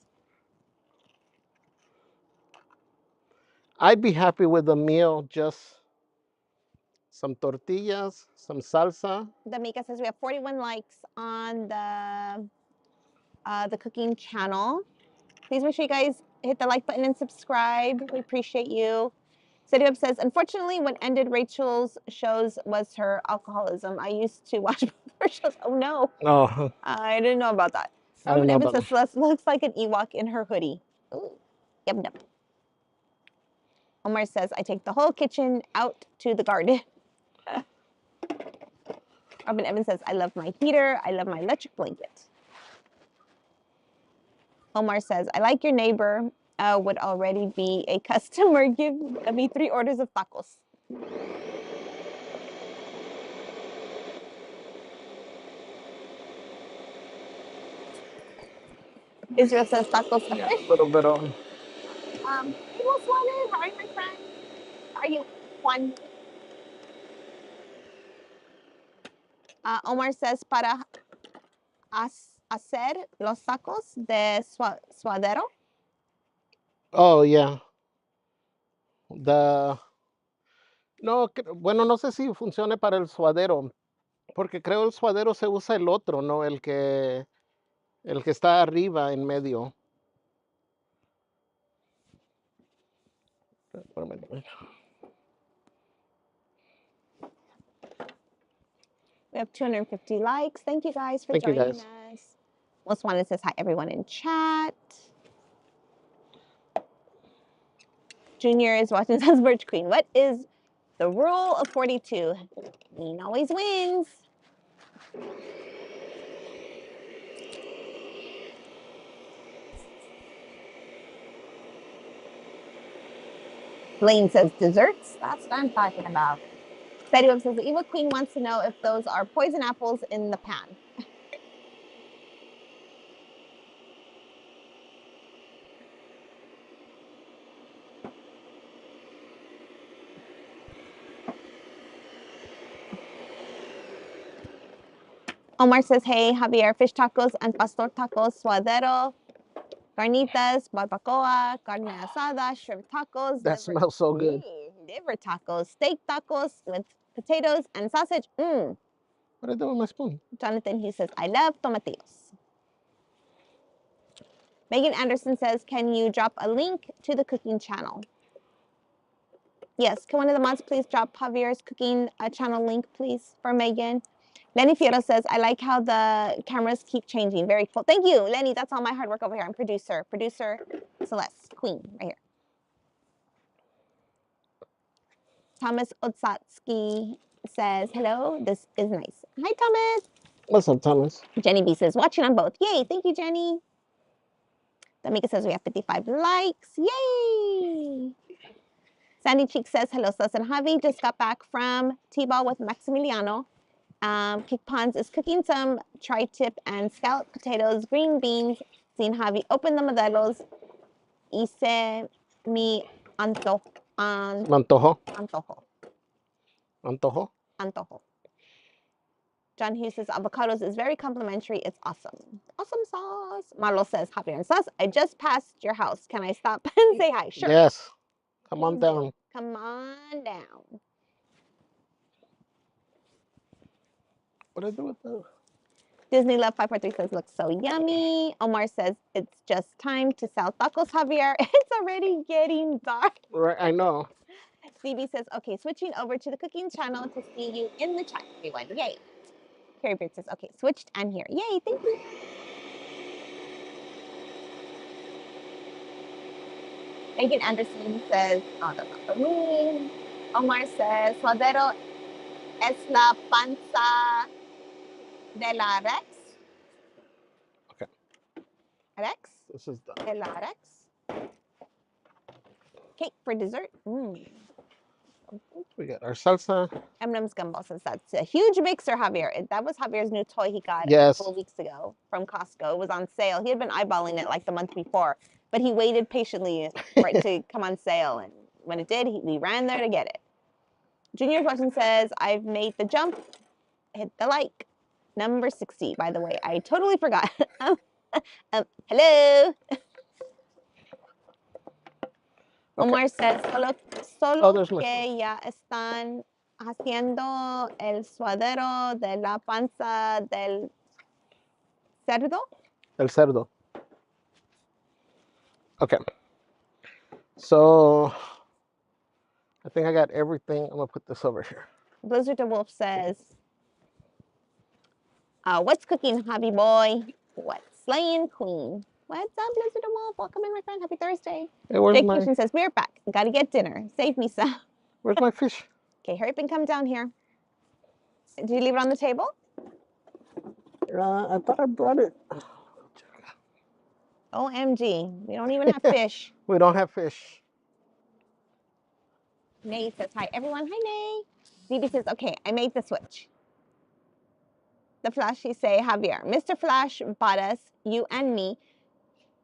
I'd be happy with a meal, just some tortillas, some salsa. Damika says we have 41 likes on the cooking channel. Please make sure you guys hit the like button and subscribe. We appreciate you. City Web says, unfortunately, what ended Rachel's shows was her alcoholism. I used to watch both her shows. Oh, no. Oh. I didn't know about that. Robin Evans says, Celeste looks like an Ewok in her hoodie. Ooh. Yep. Omar says, I take the whole kitchen out to the garden. Robin Evans says, I love my heater. I love my electric blanket. Omar says, I like your neighbor. Would already be a customer. Give me 3 orders of tacos. Israel says tacos are Yeah, fish. a little bit on. Hey, Will Swannon, how are you, my friend? How are you, Juan? Omar says, para hacer los tacos de suadero. Oh, yeah. No, bueno, no sé si funcione para el suadero, porque creo el suadero se usa el otro, ¿no? El que está arriba en medio. We have 250 likes. Thank you guys for Thank you, joining guys. us. Most Wanted says hi, everyone in chat. Junior is watching says Birch Queen. What is the rule of 42? Queen always wins. Blaine says desserts. That's what I'm talking about. Betty Webb says the evil queen wants to know if those are poison apples in the pan. Omar says, hey, Javier, fish tacos and pastor tacos, suadero, carnitas, barbacoa, carne asada, shrimp tacos, That smells so good. liver tacos, steak tacos with potatoes and sausage. What did I do with my spoon? Jonathan, he says, I love tomatillos. Megan Anderson says, can you drop a link to the cooking channel? Yes, can one of the mods please drop Javier's cooking channel link, please, for Megan? Lenny Fierro says, I like how the cameras keep changing. Very cool. Thank you, Lenny. That's all my hard work over here. I'm producer. Producer Celeste, queen, right here. Thomas Otsatsky says, hello, this is nice. Hi, Thomas. What's up, Thomas? Jenny B says, watching on both. Yay, thank you, Jenny. Damika says we have 55 likes. Yay! Sandy Cheek says, hello, Sus and Javi. Just got back from T-ball with Maximiliano. Kick Pons is cooking some tri-tip and scallop potatoes, green beans. Seeing Javi open the modelos. Hice mi antojo. Antojo. Antojo. Antojo. Antojo. John Hughes says avocados is very complimentary. It's awesome. Awesome sauce. Marlo says Javier and Sus. I just passed your house. Can I stop and say hi? Sure. Yes. Come Please on do. down. Come on down. What did I do with that? Disney Love 543 says looks so yummy. Omar says it's just time to sell tacos, Javier. It's already getting dark. Right, I know. Stevie says, okay, switching over to the cooking channel to see you in the chat, everyone. Yay. Carrie Beard says, okay, switched and here. Yay, thank you. Megan Anderson says, oh, that's not for me. Omar says, suadero es la panza de la Rex. Okay. Rex? This is done. De la Rex. Cake for dessert. We got our salsa. M&M's Gumball says that's a huge mixer, Javier. That was Javier's new toy he got a couple of weeks ago from Costco. It was on sale. He had been eyeballing it like the month before, but he waited patiently for it to come on sale. And when it did, we ran there to get it. Junior's watching says, I've made the jump. Hit the like. Number 60, by the way. I totally forgot. Hello. Omar says, solo que ya están haciendo el suadero de la panza del cerdo. El cerdo. Okay. So I think I got everything. I'm going to put this over here. Blizzard the Wolf says, what's cooking, Javi boy? What's slaying, queen? What's up, Blizzard the Wolf? Welcome in, my friend. Happy Thursday. Hey, where's Jake Kitchen says, we're back. Got to get dinner. Save me some. Where's my fish? Okay, hurry up and come down here. Did you leave it on the table? I thought I brought it. OMG. We don't even have fish. We don't have fish. Nay says hi, everyone. Hi, Nay. DB says, okay, I made the switch. The Flashy say, Javier, Mr. Flash bought us, you and me,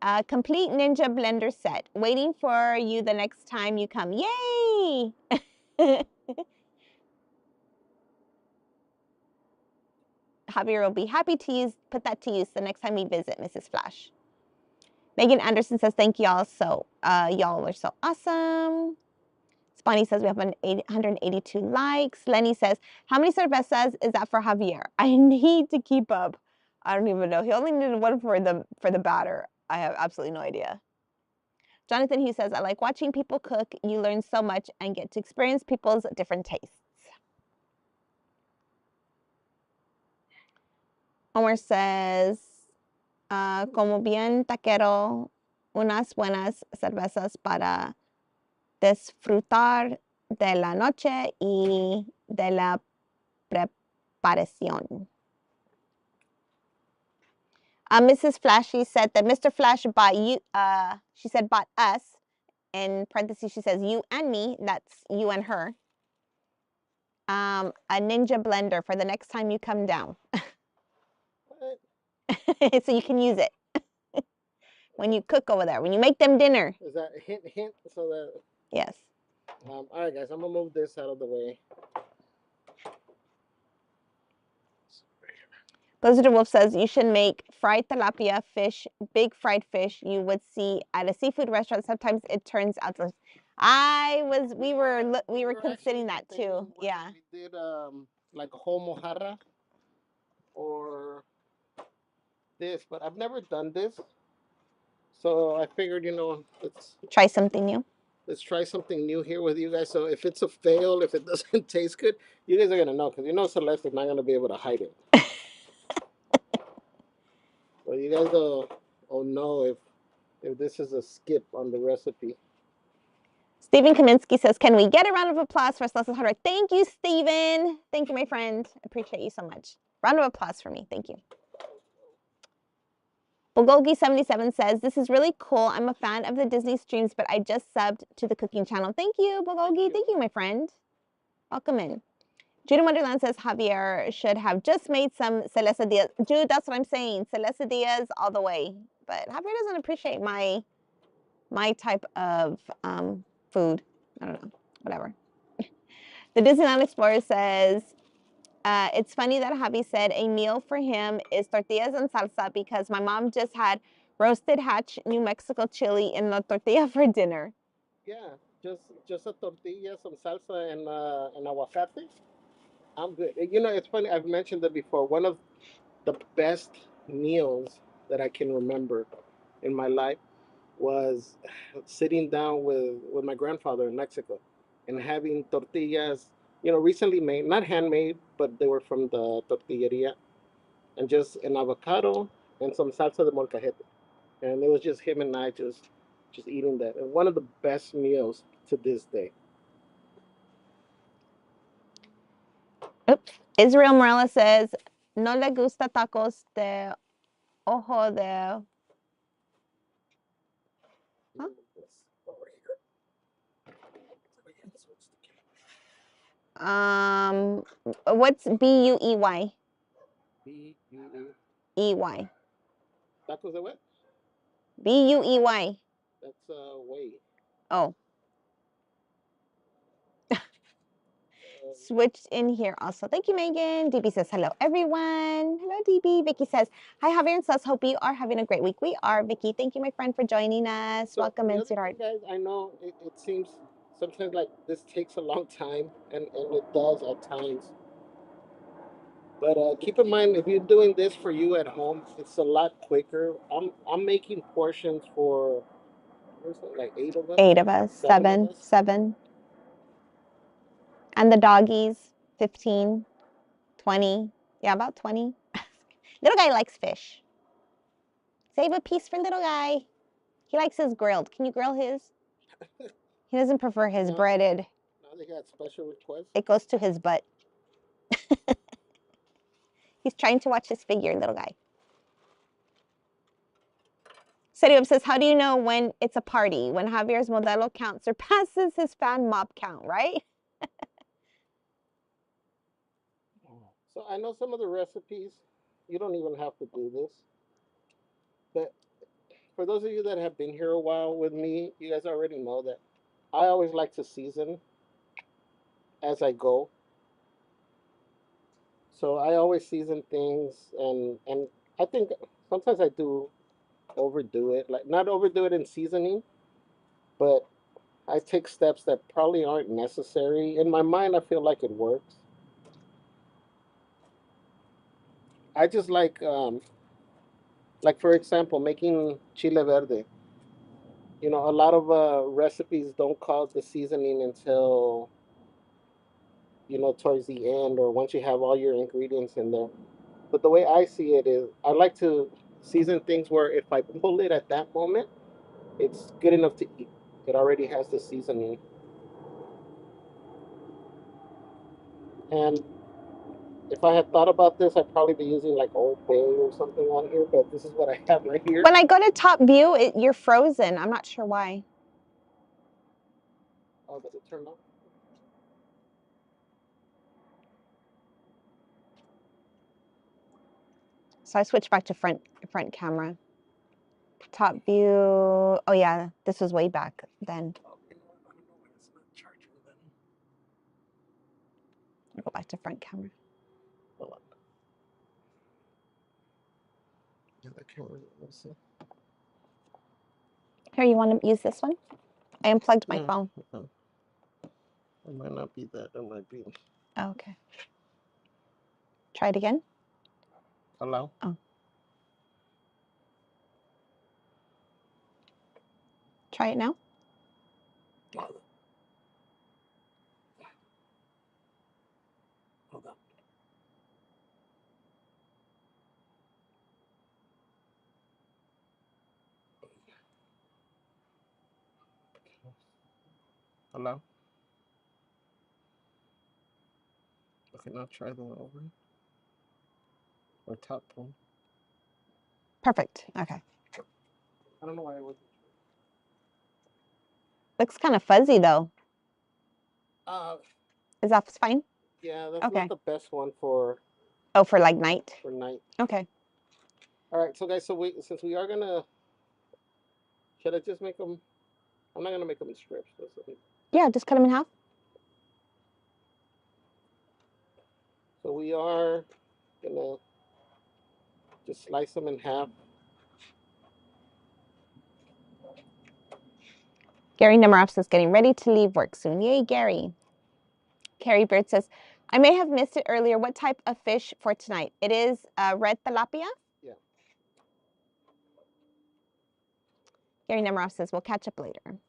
a complete Ninja blender set, waiting for you the next time you come. Yay! Javier will be happy to put that to use the next time we visit Mrs. Flash. Megan Anderson says, thank y'all. So, y'all were so awesome. Spawny says we have 882 likes. Lenny says, how many cervezas is that for Javier? I need to keep up. I don't even know. He only needed one for the batter. I have absolutely no idea. Jonathan Hughes says, I like watching people cook. You learn so much and get to experience people's different tastes. Omar says, como bien taquero, unas buenas cervezas para disfrutar de la noche y de la preparación. Mrs. Flashy said that Mr. Flash bought you, she said bought us, in parentheses she says you and me, that's you and her, a Ninja blender for the next time you come down. So you can use it when you cook over there, when you make them dinner. Is that a hint, hint? So that. Yes. All right, guys, I'm gonna move this out of the way. Blizzard Wolf says you should make fried tilapia fish, big fried fish you would see at a seafood restaurant. Sometimes it turns out to. We were considering that too. Yeah. We did like a whole mojarra or this, but I've never done this, so I figured, let's try something new. Let's try something new here with you guys. So if it's a fail, if it doesn't taste good, you guys are gonna know because Celeste is not gonna be able to hide it. So you guys will know if this is a skip on the recipe. Stephen Kaminsky says, can we get a round of applause for Celeste's hard work? Thank you, Stephen. Thank you, my friend. Appreciate you so much. Round of applause for me. Thank you. Bulgogi77 says, this is really cool. I'm a fan of the Disney streams, but I just subbed to the cooking channel. Thank you, Bulgogi. Thank you, my friend. Welcome in. Judah Wonderland says, Javier should have just made some Celeste Diaz. Jude, that's what I'm saying. Celeste Diaz all the way. But Javier doesn't appreciate my type of food. I don't know. Whatever. The Disneyland Explorer says, it's funny that Javee said a meal for him is tortillas and salsa because my mom just had roasted hatch New Mexico chili in the tortilla for dinner. Yeah, just a tortilla, some salsa, and aguacate. I'm good. It's funny. I've mentioned it before. One of the best meals that I can remember in my life was sitting down with my grandfather in Mexico and having tortillas, recently made, not handmade, but they were from the tortilleria, and just an avocado and some salsa de molcajete. And it was just him and I just eating that. And one of the best meals to this day. Oops. Israel Morales says, no le gusta tacos de ojo de... Huh? What's B-U-E-Y? B-U-E-Y. Tacos de what? B-U-E-Y. That's way. Oh. Switched in here also. Thank you, Megan. DB says, hello, everyone. Hello, DB. Vicky says, hi, Javier and Sus. Hope you are having a great week. We are, Vicky. Thank you, my friend, for joining us. So welcome in, sweetheart. Guys, I know it seems sometimes like this takes a long time, and it does at times. But keep in mind, if you're doing this for you at home, it's a lot quicker. I'm making portions for like 8 of us. 8 of us, seven. Of us. 7. And the doggies, 15, 20. Yeah, about 20. Little guy likes fish. Save a piece for little guy. He likes his grilled. Can you grill his? He doesn't prefer his breaded. Now they got special requests. It goes to his butt. He's trying to watch his figure, little guy. Serio says, how do you know when it's a party? When Javier's modelo count surpasses his fan mob count, right? So I know some of the recipes. You don't even have to do this. But for those of you that have been here a while with me, you guys already know that I always like to season as I go. So I always season things, and I think sometimes I do overdo it. Like not overdo it in seasoning, but I take steps that probably aren't necessary. In my mind, I feel like it works. I just like for example, making chile verde. You know, a lot of recipes don't call the seasoning until towards the end or once you have all your ingredients in there. But the way I see it is, I like to season things where if I pull it at that moment, it's good enough to eat. It already has the seasoning. And if I had thought about this, I'd probably be using like Old Bay or something on here, but this is what I have right here. When I go to top view, you're frozen. I'm not sure why. Oh, does it turn off? So I switched back to front camera. Top view. Oh yeah, this was way back then. I'll go back to front camera. Hold on. Yeah, that camera. Let's see. Here, you want to use this one? I unplugged my phone. It might not be that. It might be. Oh, okay. Try it again. Hello? Oh. Try it now. Hold on. Hello? Okay, now try the over. Or top one. Perfect. Okay. I don't know why it was. Looks kind of fuzzy though. Uh, Is that fine? yeah, that's Okay. not the best one for. Oh, for like night? For night. Okay. All right, so guys, since we are gonna, should I just make them? I'm not gonna make them in strips. Yeah, just cut them in half. So we are gonna just slice them in half. Gary Nemiroff says, getting ready to leave work soon. Yay, Gary. Carrie Bird says, I may have missed it earlier. What type of fish for tonight? It is red tilapia? Yeah. Gary Nemiroff says, we'll catch up later.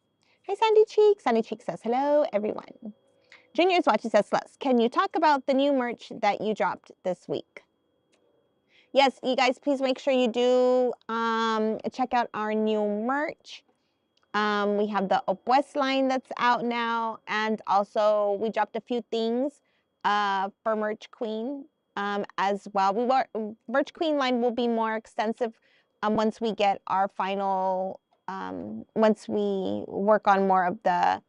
Hi, Sandy Cheek. Sandy Cheek says, hello, everyone. Junior's watching says, Sluts, can you talk about the new merch that you dropped this week? Yes, you guys, please make sure you do check out our new merch. We have the Opwest line that's out now, and also we dropped a few things for Merch Queen as well. Merch Queen line will be more extensive once we get our final, once we work on more of the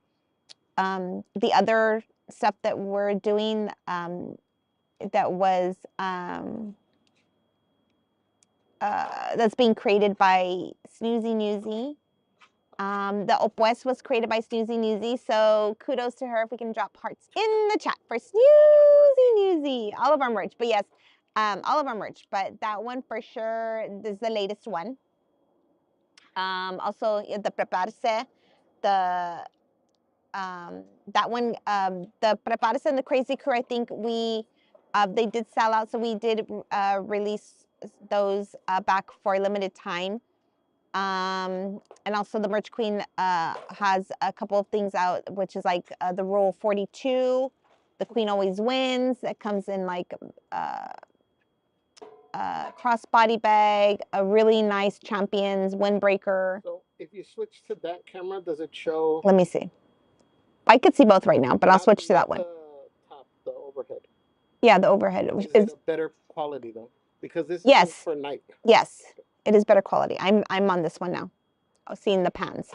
other stuff that we're doing that was that's being created by Snoozy Newsy. The Opwest was created by Snoozy Newsy, so kudos to her if we can drop hearts in the chat for Snoozy Newsy. All of our merch, but yes, all of our merch, but that one for sure is the latest one. Also, the Preparse, the that one, the Preparse and the Crazy Crew, I think they did sell out, so we did release those back for a limited time. And also the Merch Queen has a couple of things out, which is like the Rule 42, the Queen Always Wins. That comes in like crossbody bag, a really nice Champions windbreaker. So if you switch to that camera, does it show? Let me see. I could see both right now, but I'll switch to that one. The overhead. Yeah, the overhead. Is it a better quality though? Because this is for night. Yes, It is better quality. I'm on this one now. I've seen the pans.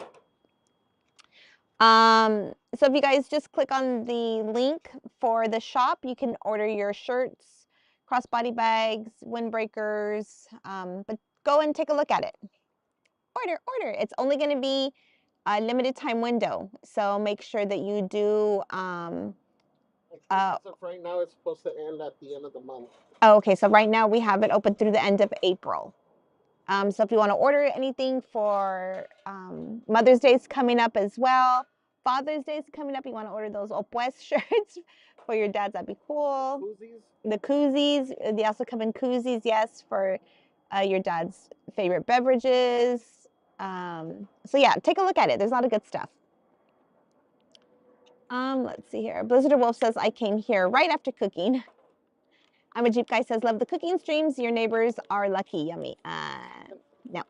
So if you guys just click on the link for the shop, you can order your shirts, crossbody bags, windbreakers. But go and take a look at it. Order. It's only going to be a limited time window, so make sure that you do. As of right now, it's supposed to end at the end of the month. Oh, okay, so right now we have it open through the end of April. So if you want to order anything for Mother's Day's coming up as well, Father's Day's coming up, you want to order those Opues shirts for your dads, that'd be cool. The koozies, they also come in koozies, yes, for your dad's favorite beverages. So yeah, take a look at it. There's a lot of good stuff. Let's see here. Blizzard Wolf says, I came here right after cooking. I'm a Jeep guy says, love the cooking streams. Your neighbors are lucky. Yummy. No.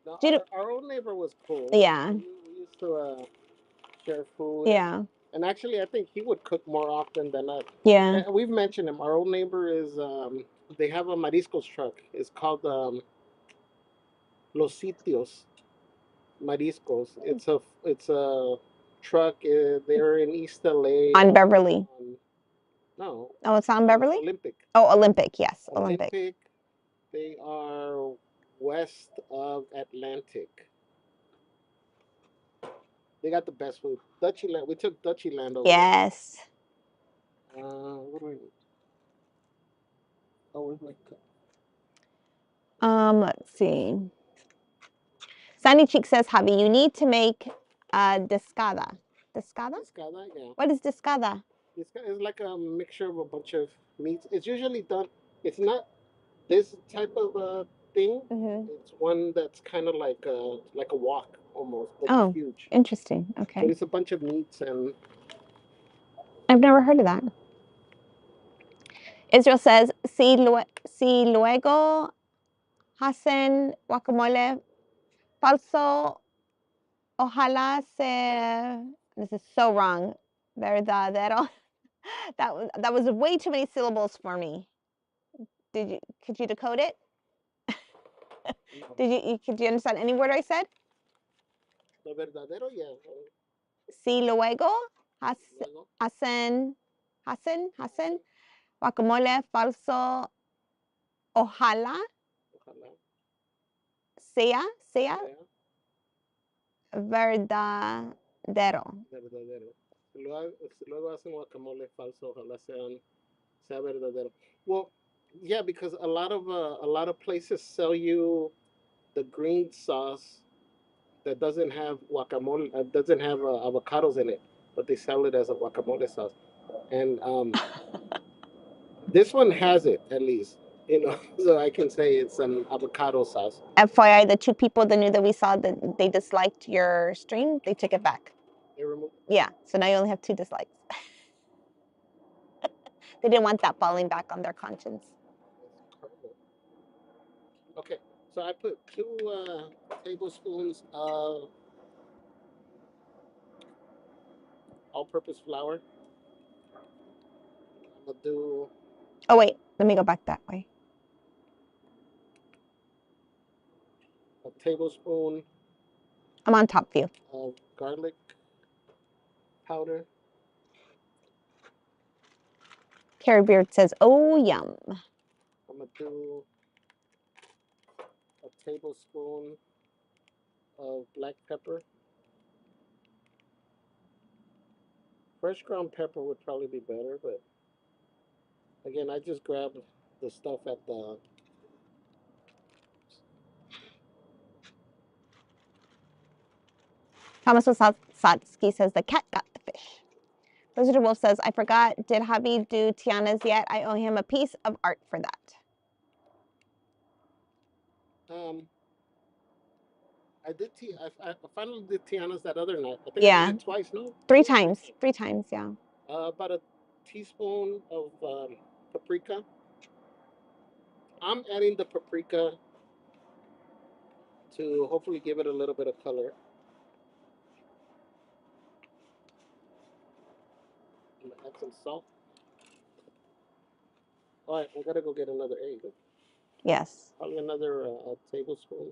No, our old neighbor was cool. Yeah. We used to share food. Yeah. And actually, I think he would cook more often than us. Yeah. And we've mentioned him. Our old neighbor is, they have a mariscos truck. It's called Los Sitios Mariscos. It's a truck. They're in East LA. On Beverly. No. Oh, it's on Beverly? Olympic. Oh, Olympic, yes. Olympic. They are west of Atlantic. They got the best food. Dutchy Land. We took Dutchy Land over. Yes. What do we need? Oh, where's my cup? Let's see. Sandy Cheek says, Javi, you need to make discada. Discada? Discada, yeah. What is discada? It's like a mixture of a bunch of meats. It's usually done. It's not this type of thing. Mm-hmm. It's one that's kind of like a wok almost, but oh, huge. Interesting. Okay. But it's a bunch of meats and. I've never heard of that. Israel says, si luego hacen guacamole falso, ojalá se. This is so wrong. Verdadero. That was way too many syllables for me. Could you decode it? Could you understand any word I said? Lo verdadero, yeah. Si luego hacen guacamole falso, ojalá sea verdadero. Luego hacen guacamole falso, ojalá sea verdadero. Well, yeah, because a lot of places sell you the green sauce that doesn't have guacamole, doesn't have avocados in it, but they sell it as a guacamole sauce. And this one has it at least, so I can say it's an avocado sauce. FYI, the two people that knew that we saw that they disliked your stream, they took it back. They removed. Yeah, so now you only have 2 dislikes. They didn't want that falling back on their conscience. Okay, so I put 2 tablespoons of all-purpose flour. I'm gonna do. Oh wait, let me go back that way. A tablespoon. I'm on top view. Of garlic powder. Carrie Beard says, "Oh yum." I'm gonna do a tablespoon of black pepper. Fresh ground pepper would probably be better, but again, I just grabbed the stuff at the. Thomas Wasatsky says, the cat got the fish. Blizzard Wolf says, I forgot, did Javi do Tiana's yet? I owe him a piece of art for that. I did. I finally did Tiana's that other night. I think Yeah. I did it twice, no? 3 times. 3 times, yeah. About a teaspoon of paprika. I'm adding the paprika to hopefully give it a little bit of color. I'm gonna add some salt. All right, I gotta go get another egg. Yes. Probably another tablespoon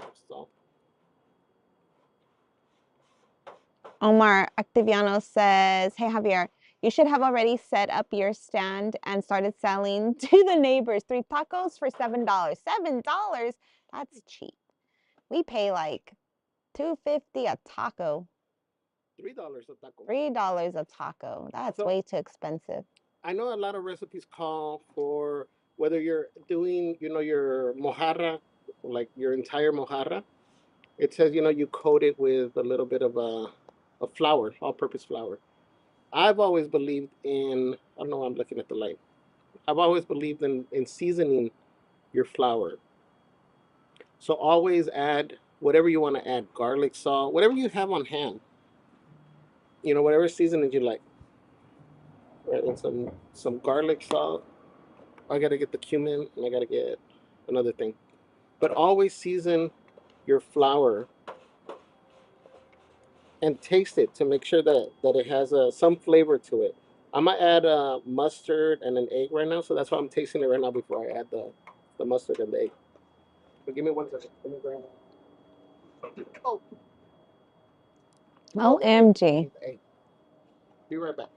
of salt. Omar Activiano says, hey, Javier, you should have already set up your stand and started selling to the neighbors. 3 tacos for $7. $7? That's cheap. We pay like $2.50 a taco. $3 a taco. $3 a taco. That's way too expensive. I know a lot of recipes call for whether you're doing, your mojarra, like your entire mojarra. It says, you coat it with a little bit of a flour, all-purpose flour. I've always believed in. I don't know. I'm looking at the light. I've always believed in seasoning your flour. So always add whatever you want to add, garlic, salt, whatever you have on hand. Whatever seasoning you like. Right, and some garlic, salt. I gotta get the cumin, and I gotta get another thing. But always season your flour and taste it to make sure that it has some flavor to it. I'm gonna add mustard and an egg right now, so that's why I'm tasting it right now before I add the mustard and the egg. But give me 1 second. Let me grab. Oh, OMG. egg. Be right back.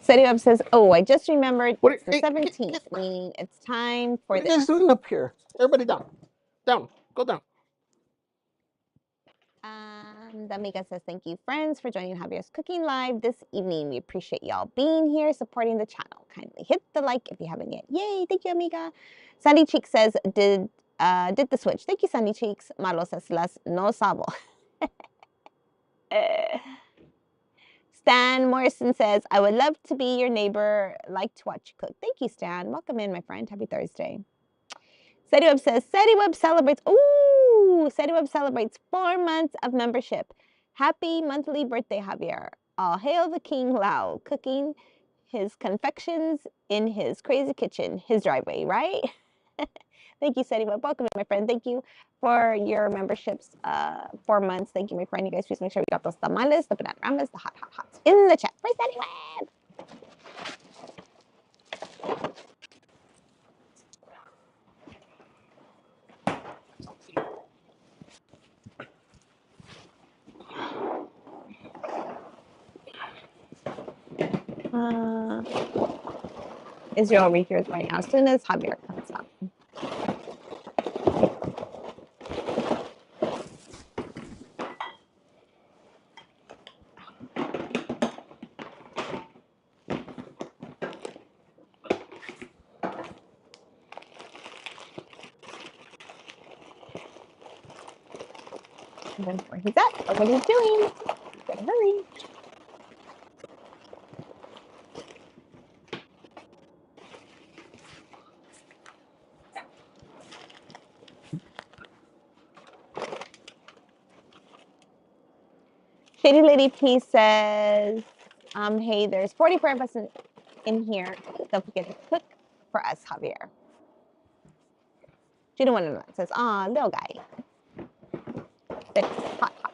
Serio says, oh, I just remembered it's the Hey, 17th, meaning it's time for what are you guys doing up here? Everybody down. Down. Go down. D'Amiga says, thank you, friends, for joining Javier's Cooking Live this evening. We appreciate y'all being here, supporting the channel. Kindly hit the like if you haven't yet. Yay, thank you, Amiga. Sandy Cheek says, did the switch. Thank you, Sandy Cheeks. Marlo says, las no sabo. Stan Morrison says, I would love to be your neighbor, like to watch you cook. Thank you, Stan. Welcome in, my friend. Happy Thursday. SetiWeb says, SetiWeb celebrates, SetiWeb celebrates 4 months of membership. Happy monthly birthday, Javier. All hail the King Lao, cooking his confections in his crazy kitchen, his driveway, right? Thank you, SetiWeb. Welcome in, my friend. Thank you for your memberships, 4 months. Thank you, my friend. You guys please make sure we got those tamales, the banana ramas, the hot hots in the chat for SetiWeb. Israel rehears right now as soon as Javier comes up. Where he's at, or what he's doing. Better hurry. Shady Lady P says, hey, there's 44 of us in here. Don't forget to cook for us, Javier. She didn't want to know. It says, little guy. Hot, hot.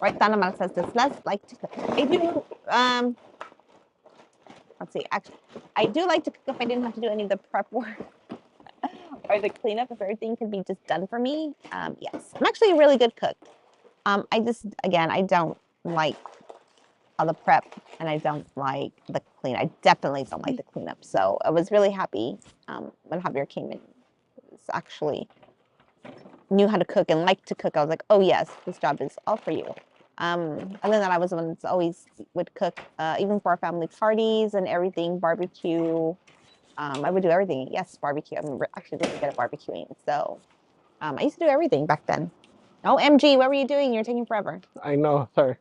Right, Donna says, this less like to cook. I do, let's see, actually, I do like to cook if I didn't have to do any of the prep work or the cleanup, if everything could be just done for me. Yes, I'm actually a really good cook. I just, again, I don't like all the prep and I don't like the clean. I definitely don't like the cleanup. So I was really happy when Javier came in. Was actually knew how to cook and liked to cook. I was like, oh yes, this job is all for you. Other than that, I was the one that's always would cook, even for our family parties and everything, barbecue. I would do everything. Yes, barbecue. I'm actually really good at barbecuing. So I used to do everything back then. OMG, what were you doing? You're taking forever. I know. Sorry.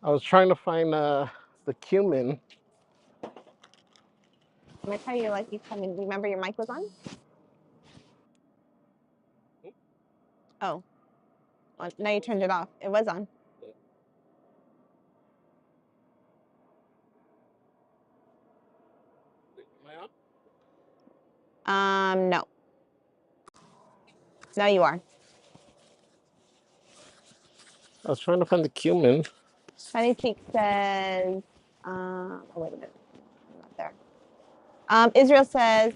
I was trying to find the cumin. I'm gonna tell you, like, you come in. Remember your mic was on? Oh, well, now you turned it off. It was on. No. No, you are. I was trying to find the cumin. Sunny Cheek says, oh, wait a minute. I'm not there. Israel says,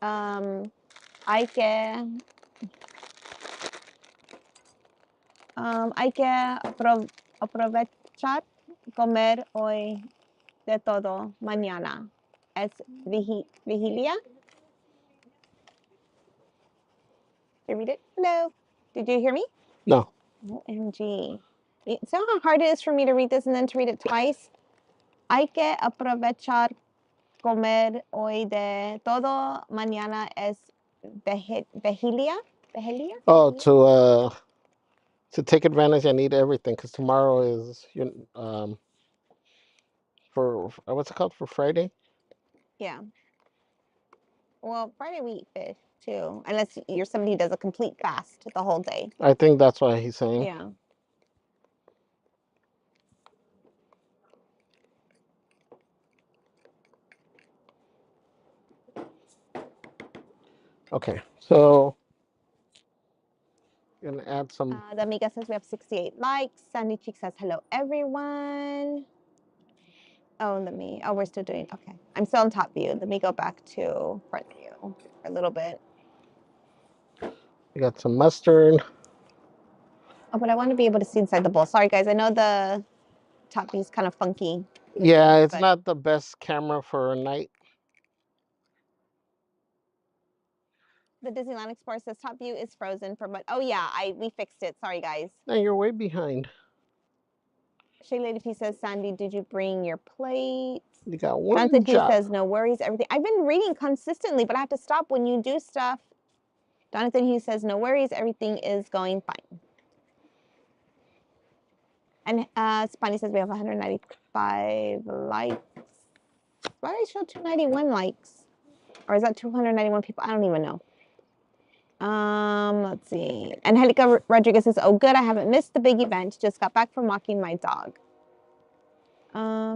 hay que aprovechar comer hoy de todo mañana. Es vigilia. Did you read it? Hello. Did you hear me? No. OMG. See how hard it is for me to read this and then to read it twice? Hay que aprovechar comer hoy de todo mañana es vigilia. Vigilia? Oh, to take advantage, I need everything because tomorrow is for what's it called for Friday? Yeah. Well, Friday we eat fish too, unless you're somebody who does a complete fast the whole day. I think that's why he's saying. Yeah. Okay, so gonna add some. The amiga says we have 68 likes. Sandy Cheek says hello everyone. Oh, we're still doing, okay. I'm still on top view. Let me go back to front view for a little bit. We got some mustard. Oh, but I want to be able to see inside the bowl. Sorry, guys. I know the top view is kind of funky. Yeah, it's not the best camera for a night. The Disneyland Explorer says top view is frozen for, but oh yeah, we fixed it. Sorry, guys. No, you're way behind. Shay Lady P says, Sandy, did you bring your plate? You got one Jonathan job. Hughes says, no worries, everything. I've been reading consistently, but I have to stop when you do stuff. Jonathan Hughes says, no worries, everything is going fine. And Spani says we have 195 likes. Why did I show 291 likes? Or is that 291 people? I don't even know. Let's see. Angelica Rodriguez says, oh, good. I haven't missed the big event. Just got back from walking my dog.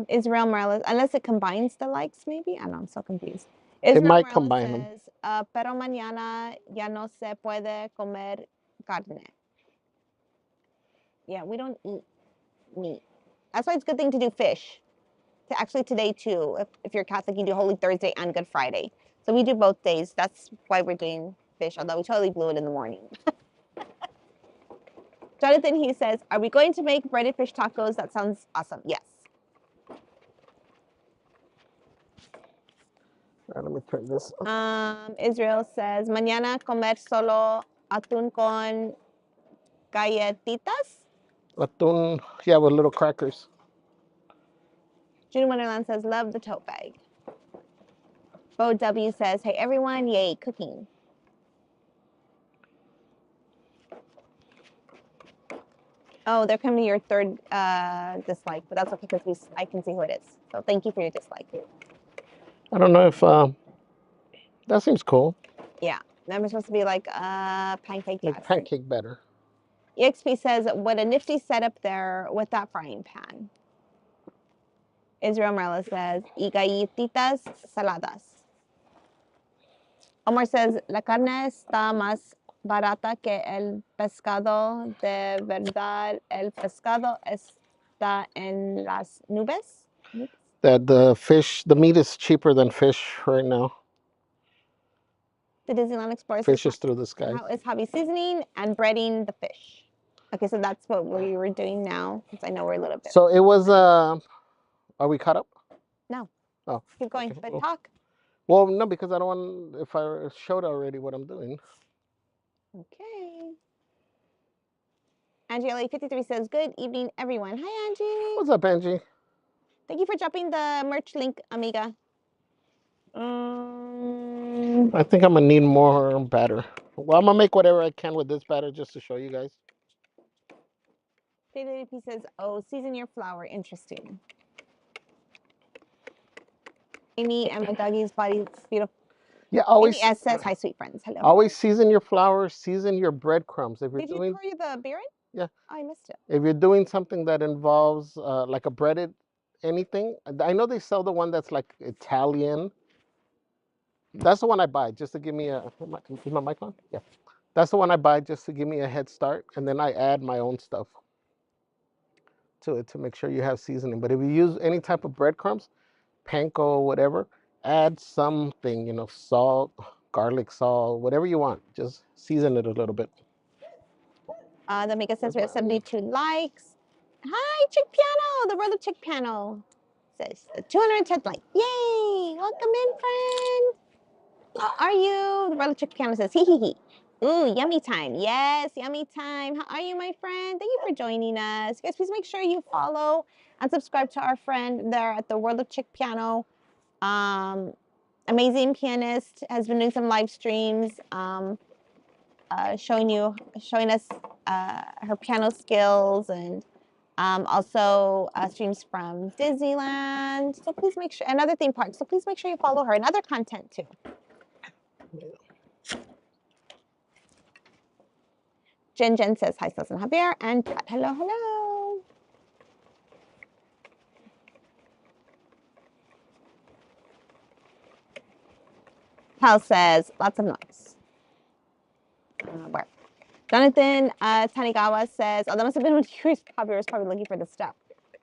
Israel Morales, unless it combines the likes, maybe? I don't know. I'm so confused. Israel It might Morales combine them. says, pero mañana ya no se puede comer carne. Yeah, we don't eat meat. That's why it's a good thing to do fish. Actually, today too, if you're Catholic, you do Holy Thursday and Good Friday. So we do both days. That's why we're doing fish, although we totally blew it in the morning. Jonathan, he says, are we going to make breaded fish tacos? That sounds awesome. Yes. All right, let me turn this. Israel says, mañana comer solo atún con galletitas. Atún, yeah, with little crackers. June Wonderland says, love the tote bag. Bo W says, hey everyone, yay, cooking. Oh, they're coming to your third dislike, but that's okay because I can see who it is. So thank you for your dislike. I don't know if that seems cool. Yeah, them are supposed to be like pancake like batter. pancake batter. EXP says, what a nifty setup there with that frying pan. Israel Morales says, y galletitas saladas. Omar says, la carne está más barata que el pescado. De verdad, el pescado está en las nubes. That the meat is cheaper than fish right now. The Disneyland Explorer Fish says, is through the sky. how is Javee seasoning and breading the fish? Okay, so that's what we were doing now, since I know we're a little bit. So it was, are we caught up? No. Oh. Keep going, Okay. but talk. Well, no, because I don't want, if I showed already what I'm doing. Okay. Angie LA53 says, good evening, everyone. Hi, Angie. What's up, Angie? Thank you for dropping the merch link, amiga. I think I'm gonna need more batter. Well, I'm gonna make whatever I can with this batter just to show you guys. David says, oh, season your flour. Interesting. Amy and my doggy's body beautiful. Yeah, always. Amy S says, hi, sweet friends. Hello. Always season your flour, season your breadcrumbs. If you're Did doing, you pour the beer in? Yeah. Oh, I missed it. If you're doing something that involves like a breaded anything, I know they sell the one that's like Italian. That's the one I buy just to give me a. Is my mic on? Yeah. That's the one I buy just to give me a head start, and then I add my own stuff. to it to make sure you have seasoning. But if you use any type of breadcrumbs, panko, whatever, add something, salt, garlic salt, whatever you want. Just season it a little bit. The Mika says we have 72 likes. Hi, Chick Piano. The world of Chick Piano says 210 likes. Yay! Welcome in, friend. How are you? The world of Chick Piano says hee hee hee. Ooh, yummy time. Yes, yummy time. How are you, my friend? Thank you for joining us. Guys, please make sure you follow and subscribe to our friend there at the world of Chick Piano. Amazing pianist, has been doing some live streams, showing us her piano skills, and also streams from Disneyland. So please make sure, and other theme parks. So please make sure you follow her and other content too. Jen says hi, Sus and Javier, and Pat, hello, hello. Hal says lots of noise. Where? Jonathan Tanigawa says, oh, that must have been when Javier was probably looking for the stuff.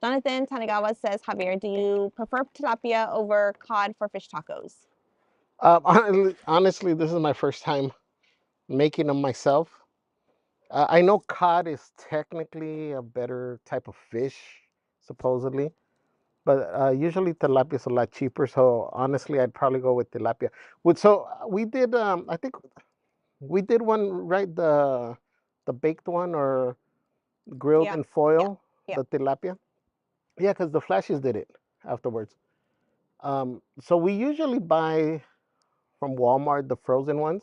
Jonathan Tanigawa says, Javier, do you prefer tilapia over cod for fish tacos? Honestly, this is my first time making them myself. I know cod is technically a better type of fish, supposedly, but usually tilapia is a lot cheaper. So honestly, I'd probably go with tilapia. We did, I think we did one, right? The baked one or grilled in foil, the tilapia. Yeah, because the flashes did it afterwards. So we usually buy from Walmart the frozen ones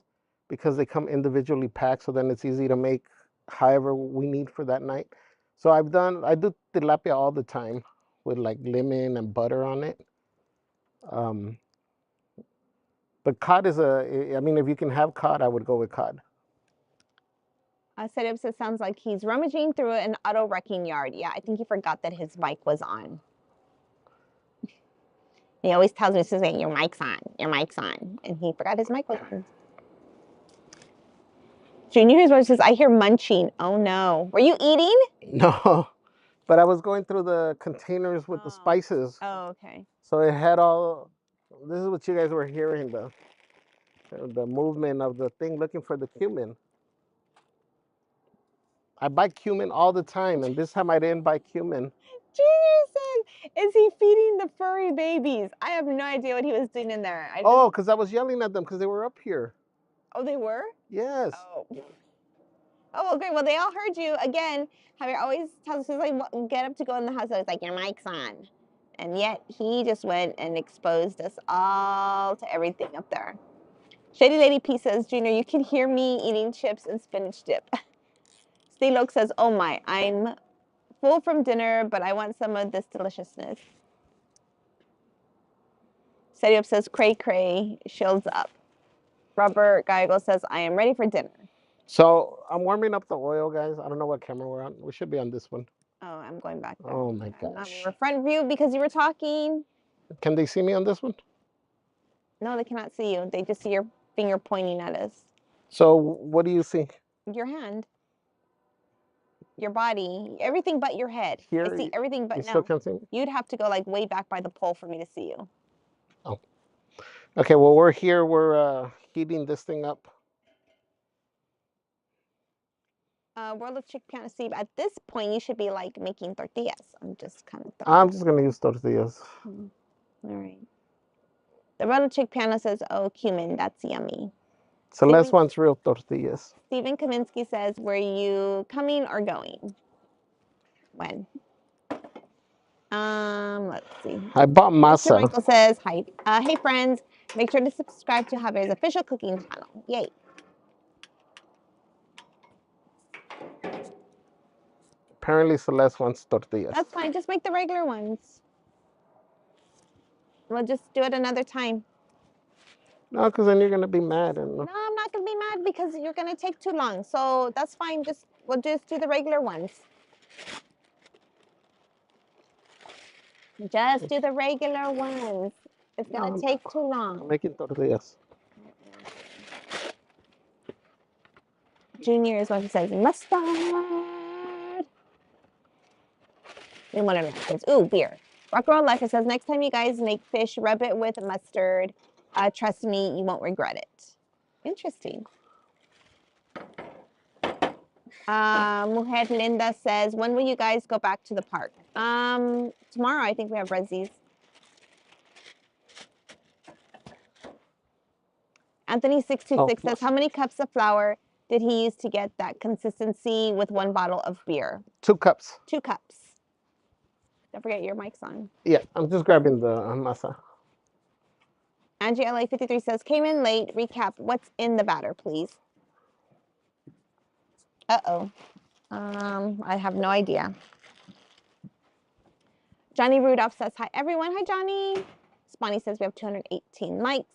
because they come individually packed, so then it's easy to make however we need for that night. So I do tilapia all the time with like lemon and butter on it. Um, but cod I mean, if you can have cod, I would go with cod. Setup says sounds like he's rummaging through an auto wrecking yard. Yeah, I think he forgot that his mic was on. He always tells me, Suzanne, your mic's on, your mic's on. And he forgot his mic was on. Junior's voice says, I hear munching. Oh no. Were you eating? No, but I was going through the containers with the spices. Oh, okay. So it had this is what you guys were hearing, the movement of the thing looking for the cumin. I buy cumin all the time, and this time I didn't buy cumin. Junior said, is he feeding the furry babies? I have no idea what he was doing in there. Oh, because I was yelling at them because they were up here. Oh, they were? Yes. Oh, okay. Well, they all heard you. Again, Javier always tells us, he's like, get up to go in the house. I was like, your mic's on. And yet he just went and exposed us all to everything up there. Shady Lady P says, Junior, you can hear me eating chips and spinach dip. Steve Oak says, oh my, I'm full from dinner, but I want some of this deliciousness. Steady Up says, cray cray, shields up. Robert Geigel says, I am ready for dinner. So I'm warming up the oil, guys. I don't know what camera we're on. We should be on this one. Oh, I'm going back there. Oh my gosh. We were front view because you were talking. Can they see me on this one? No, they cannot see you. They just see your finger pointing at us. So what do you see? Your hand. Your body. Everything but your head. Here, I see everything but you no. still can't see me? You'd have to go like way back by the pole for me to see you. Oh. Okay, well, we're here. We're heating this thing up. World of Chick Piano. See, at this point, you should be like making tortillas. I'm just kind of I'm just going to use tortillas. All right. The World of Chick Piano says, oh, cumin, that's yummy. Celeste wants real tortillas. Stephen Kaminsky says, were you coming or going? When? Let's see. I bought masa. Mr. Michael says, hi. Hey, friends, make sure to subscribe to Javier's official cooking channel. Yay. Apparently Celeste wants tortillas. That's fine. Just make the regular ones. We'll just do it another time. No, because then you're going to be mad. And... No, I'm not going to be mad because you're going to take too long. So that's fine. We'll just do the regular ones. Just do the regular ones. It's going to take too long. I'm making tortillas. Junior is what he says. Mustard. In one of the ooh, beer. Rock and Roll Life says, next time you guys make fish, rub it with mustard. Trust me, you won't regret it. Interesting. Mujer Linda says, when will you guys go back to the park? Tomorrow, I think we have Rezzies. Anthony626 says, how many cups of flour did he use to get that consistency with 1 bottle of beer? 2 cups. 2 cups. Don't forget your mic's on. Yeah, I'm just grabbing the masa. Angie LA53 says, came in late. Recap, what's in the batter, please? Uh-oh. I have no idea. Johnny Rudolph says, hi, everyone. Hi, Johnny. Spawny says we have 218 likes.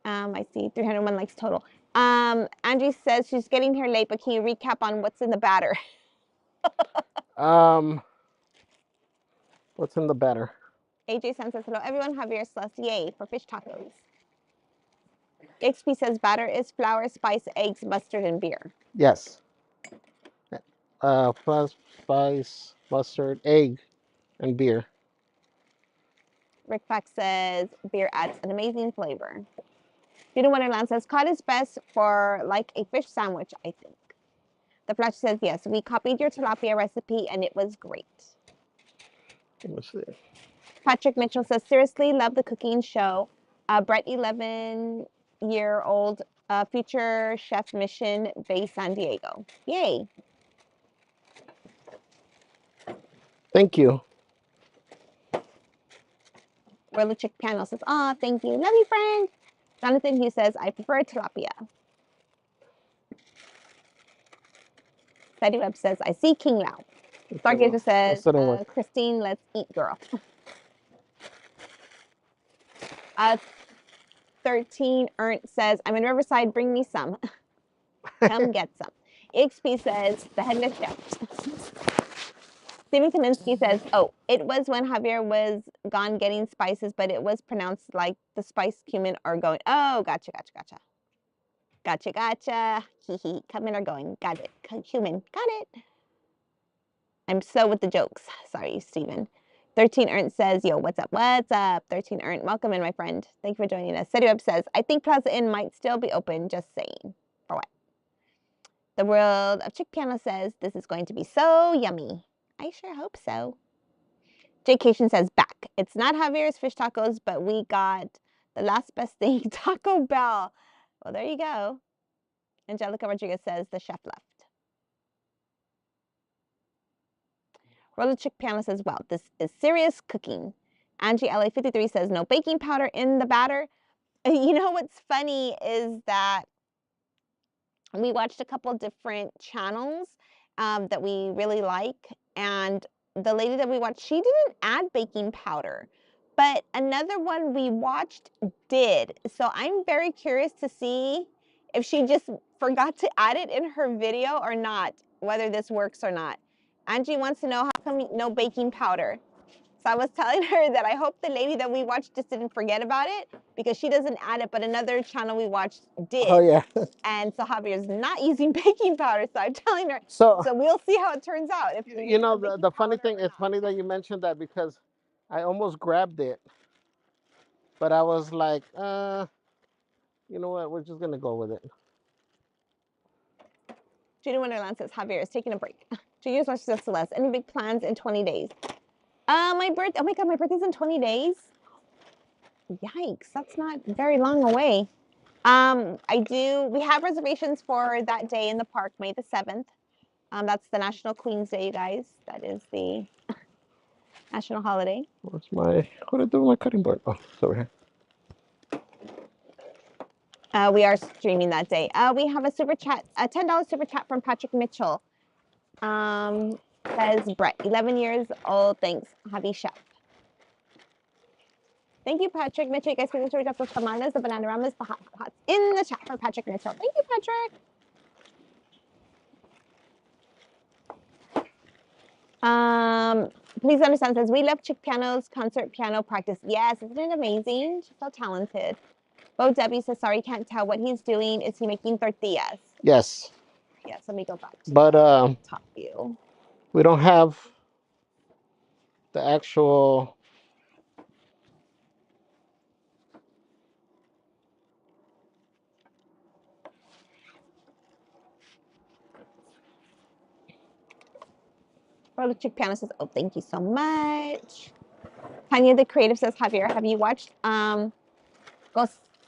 I see 301 likes total. Angie says she's getting here late, but can you recap on what's in the batter? What's in the batter? AJ San says, hello, everyone. Javier Celeste, yay, for fish tacos. XP says, batter is flour, spice, eggs, mustard, and beer. Yes. Plus spice, mustard, egg, and beer. Rick Fax says, beer adds an amazing flavor. Judah Wonderland says, cod is best for like a fish sandwich, I think. The Flash says, yes, we copied your tilapia recipe and it was great. Let me see. Patrick Mitchell says, seriously, love the cooking show. Brett, 11-year-old future chef mission based San Diego. Yay. Thank you. Orla Chick Piano says, oh, thank you. Love you, friend. Jonathan Hughes says, I prefer tilapia. Betty Webb says, I see King Lao. Stargazer says, Christine, let's eat, girl. 13 Ernst says, I'm in Riverside, bring me some. Come get some. XP says, the headless chef. Steven Kaminsky says, oh, it was when Javier was gone getting spices, but it was pronounced like the spice cumin are going. Oh, gotcha. Hee hee. Cumin are going. Got it. Cumin. Got it. I'm so with the jokes. Sorry, Steven. 13 Ernst says, yo, what's up? What's up? 13 Ernst, welcome in, my friend. Thank you for joining us. Webb says, I think Plaza Inn might still be open, just saying. For what? The World of Chick Piano says, this is going to be so yummy. I sure hope so. Jake Cation says, back. It's not Javier's fish tacos, but we got the last best thing, Taco Bell. Well, there you go. Angelica Rodriguez says, the chef left. Roller Chick Piano says, wow, this is serious cooking. Angie LA53 says, no baking powder in the batter. You know what's funny is that we watched a couple different channels that we really like. And the lady that we watched, she didn't add baking powder. But another one we watched did. So I'm very curious to see if she just forgot to add it in her video or not, whether this works or not. Angie wants to know how come no baking powder. So I was telling her that I hope the lady that we watched just didn't forget about it because she doesn't add it, but another channel we watched did. Oh, yeah. And so Javier's not using baking powder. So I'm telling her, so we'll see how it turns out. If you know, the funny thing, it's funny that you mentioned that because I almost grabbed it. But I was like, you know what? We're just going to go with it. Judy Wonderland says, Javier is taking a break. 2 years watches of Celeste. Any big plans in 20 days? My birthday, oh my God, my birthday's in 20 days. Yikes, that's not very long away. We have reservations for that day in the park, May the 7th. That's the National Queen's Day, you guys. That is the national holiday. What did I do with my cutting board? Oh, it's over here. We are streaming that day. We have a super chat, a $10 super chat from Patrick Mitchell. Says Brett, 11 years old. Thanks, Javee Chef. Thank you, Patrick Mitchell. You guys can reach out those tamales, the banana-ramas, the hot pots in the chat for Patrick Mitchell. Thank you, Patrick. Please understand, says, we love Chick Piano's concert piano practice. Yes, isn't it amazing? She's so talented. Bo Debbie says, sorry, can't tell what he's doing. Is he making tortillas? Yes. Yes, let me go back to the top view. We don't have the actual. Brother Chick Piano says, "Oh, thank you so much." Tanya the Creative says, "Javier, have you watched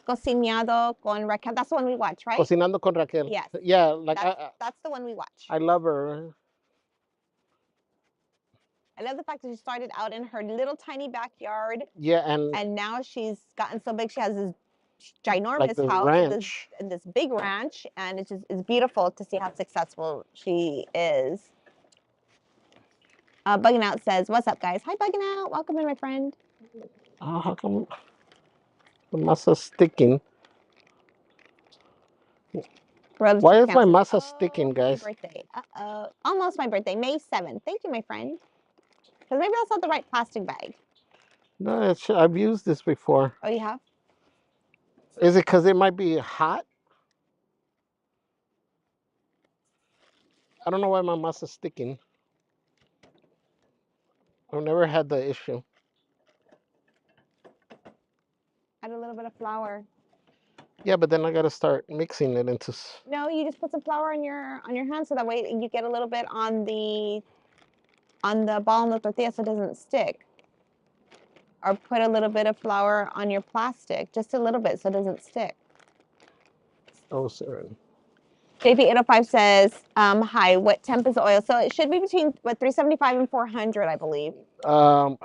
Cocinado con Raquel?" That's the one we watch, right? Cocinando con Raquel. Yes. Yeah, like that's the one we watch. I love her. I love the fact that she started out in her little tiny backyard. Yeah, and now she's gotten so big. She has this ginormous like this house ranch. and this big ranch, and it's beautiful to see how successful she is. Bugging Out says, "What's up, guys? Hi, Bugging Out. Welcome in, my friend." How come the masa sticking? Why is my masa sticking, guys? My birthday. Almost my birthday, May 7th. Thank you, my friend. Because maybe that's not the right plastic bag. No, I've used this before. Oh, you have? Is it because it might be hot? I don't know why my masa's sticking. I've never had the issue. Add a little bit of flour. Yeah, but then I gotta start mixing it into. No, you just put some flour on your hand so that way you get a little bit on the ball and the tortilla so it doesn't stick. Or put a little bit of flour on your plastic, just a little bit so it doesn't stick. Oh, sorry. JP805 says, "Hi, what temp is the oil?" So it should be between 375 and 400, I believe. But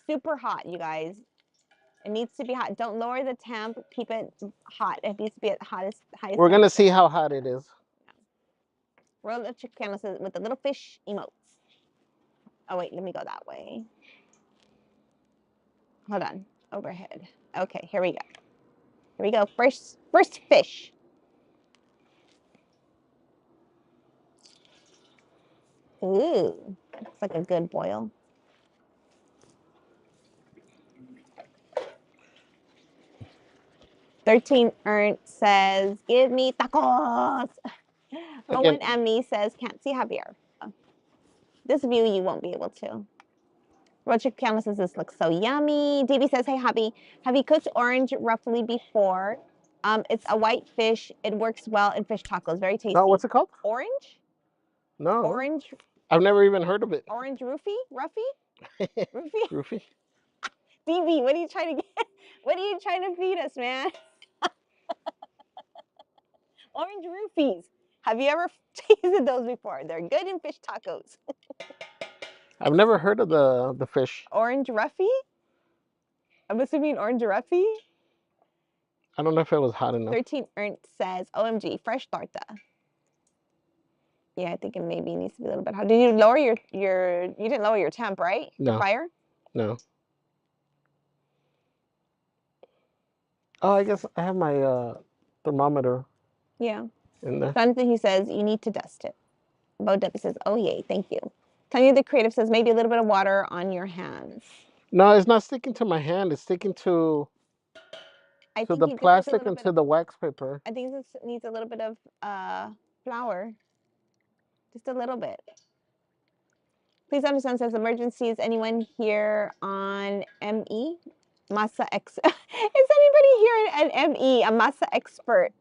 super hot, you guys. It needs to be hot. Don't lower the temp. Keep it hot. It needs to be at highest. We're gonna see how hot it is. Roll of Chicano says with the little fish emotes. Oh wait, let me go that way. Hold on. Overhead. Okay, here we go. Here we go. First fish. Ooh, looks like a good boil. "13 Ernst says, "Give me tacos." Owen Emney says, "Can't see Javier." Oh. This view you won't be able to. Rocha Piano says, "This looks so yummy." DB says, "Hey, Javi, have you cooked orange roughly before? It's a white fish. It works well in fish tacos. Very tasty." No, what's it called? Orange? No. Orange? I've never even heard of it. Orange roofie? Roofie? Roofie? Roofie? DB, what are you trying to get? What are you trying to feed us, man? Orange roofies. Have you ever tasted those before? They're good in fish tacos. I've never heard of the fish. Orange roughy? I'm assuming orange roughy. I don't know if it was hot enough. 13 Ernst says, "OMG, fresh torta." Yeah, I think it maybe needs to be a little bit hot. Did you lower your you didn't lower your temp, right? No. Fire? No. Oh, I guess I have my thermometer. Yeah. In there. Jonathan, he says, "You need to dust it." Bo Debbie says, "Oh yay, thank you." Tanya the Creative says, "Maybe a little bit of water on your hands." No, it's not sticking to my hand. It's sticking to the plastic and to the wax paper. I think this needs a little bit of flour. Just a little bit. Please understand, says, "Emergency. Is anyone here on ME? Masa X." Is anybody here an ME, a masa expert?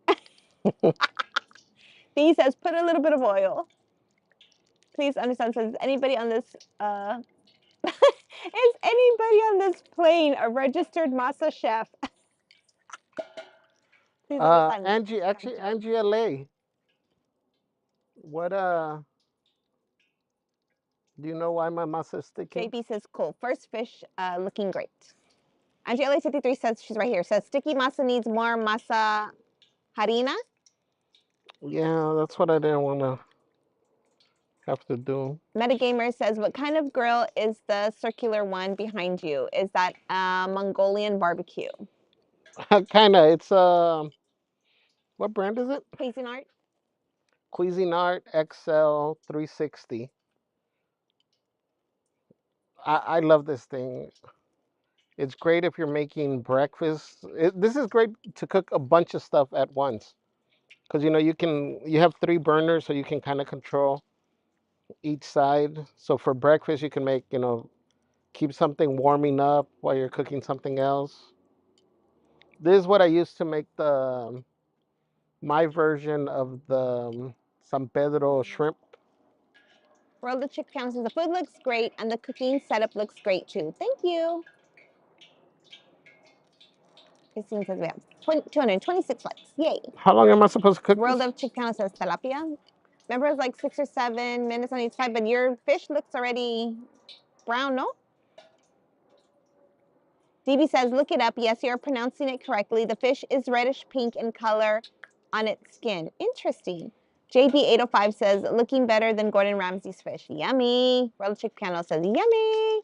He says, "Put a little bit of oil." Please understand, says, "Anybody on this is anybody on this plane a registered masa chef?" Please understand. Angie, actually, Angie LA. What do you know why my masa is sticking? JB says, "Cool. First fish, looking great." Angie LA 53 says, she's right here, says, "Sticky masa needs more masa harina." Yeah, that's what I didn't want to have to do. Metagamer says, "What kind of grill is the circular one behind you? Is that a Mongolian barbecue?" Kinda. It's what brand is it? Cuisinart. Cuisinart XL 360. I love this thing. It's great if you're making breakfast. This is great to cook a bunch of stuff at once, because you have 3 burners, so you can kind of control each side. So for breakfast, you can make, keep something warming up while you're cooking something else. This is what I used to make my version of the San Pedro shrimp. World of Chick Counts says the food looks great and the cooking setup looks great too. Thank you. Christine says we have 226 likes. Yay. How long am I supposed to cook World this? of Chick Counts says tilapia. Remember, it's like 6 or 7 minutes on each side, but your fish looks already brown, no? DB says, look it up. Yes, you're pronouncing it correctly. The fish is reddish pink in color on its skin. Interesting. JB805 says, looking better than Gordon Ramsay's fish. Yummy. World of Chick Piano says, yummy.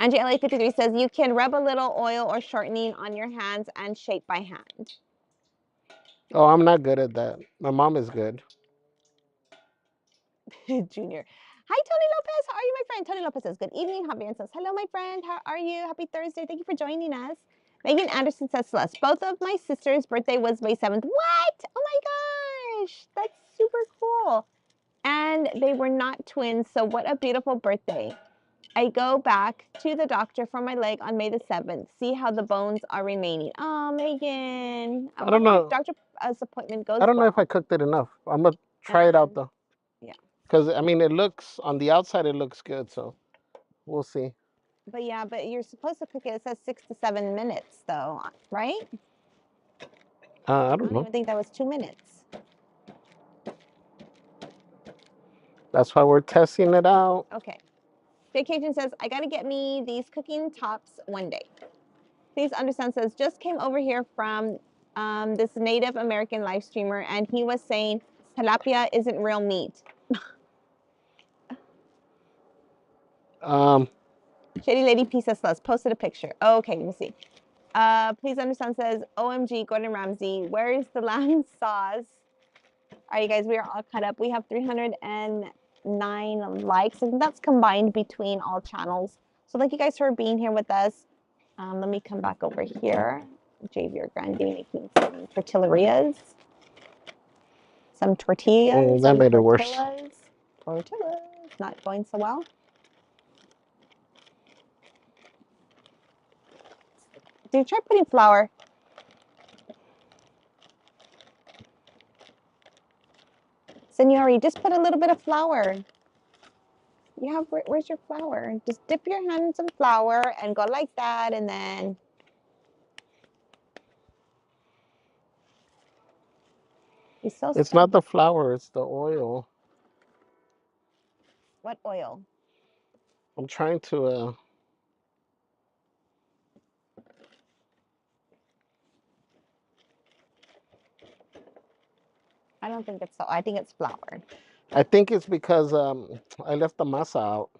Angie LA53 says, you can rub a little oil or shortening on your hands and shape by hand. Oh, I'm not good at that. My mom is good. Junior. Hi, Tony Lopez. How are you, my friend? Tony Lopez says, good evening. Javier says, hello, my friend. How are you? Happy Thursday. Thank you for joining us. Megan Anderson says, Celeste, both of my sisters' birthday was May 7th. What? Oh my gosh. That's super cool. And they were not twins. So what a beautiful birthday. I go back to the doctor for my leg on May the 7th. See how the bones are remaining. Oh, Megan. I I don't hope your know. doctor's appointment goes I don't know if I well. cooked it enough. I'm gonna try it out though. Yeah. Because I mean, it looks on the outside, it looks good. So we'll see. But yeah, but you're supposed to cook it. It says 6 to 7 minutes, though, right? I I don't don't know. even think that was 2 minutes. That's why we're testing it out. Okay. Vacation says, I got to get me these cooking tops one day. Please understand says, just came over here from this Native American live streamer, and he was saying tilapia isn't real meat. Um, Shady Lady Pizza Sluts posted a picture. Oh, okay, let me see. Please understand says, OMG, Gordon Ramsay, where is the lamb sauce? All right, you guys, we are all cut up. We have 309 likes, and that's combined between all channels. So thank you guys for being here with us. Let me come back over here. Javier Grande making some tortillerias. Some tortillas. that Some made it worse. tortillas. Tortillas. Not going so well. Dude, try putting flour. Senori, just put a little bit of flour. You have, where's your flour? Just dip your hand in some flour and go like that, and then he's so It's not stubborn. the flour, it's the oil. What oil? I'm trying to. I don't think it's so. I think it's flour. I think it's because I left the masa out.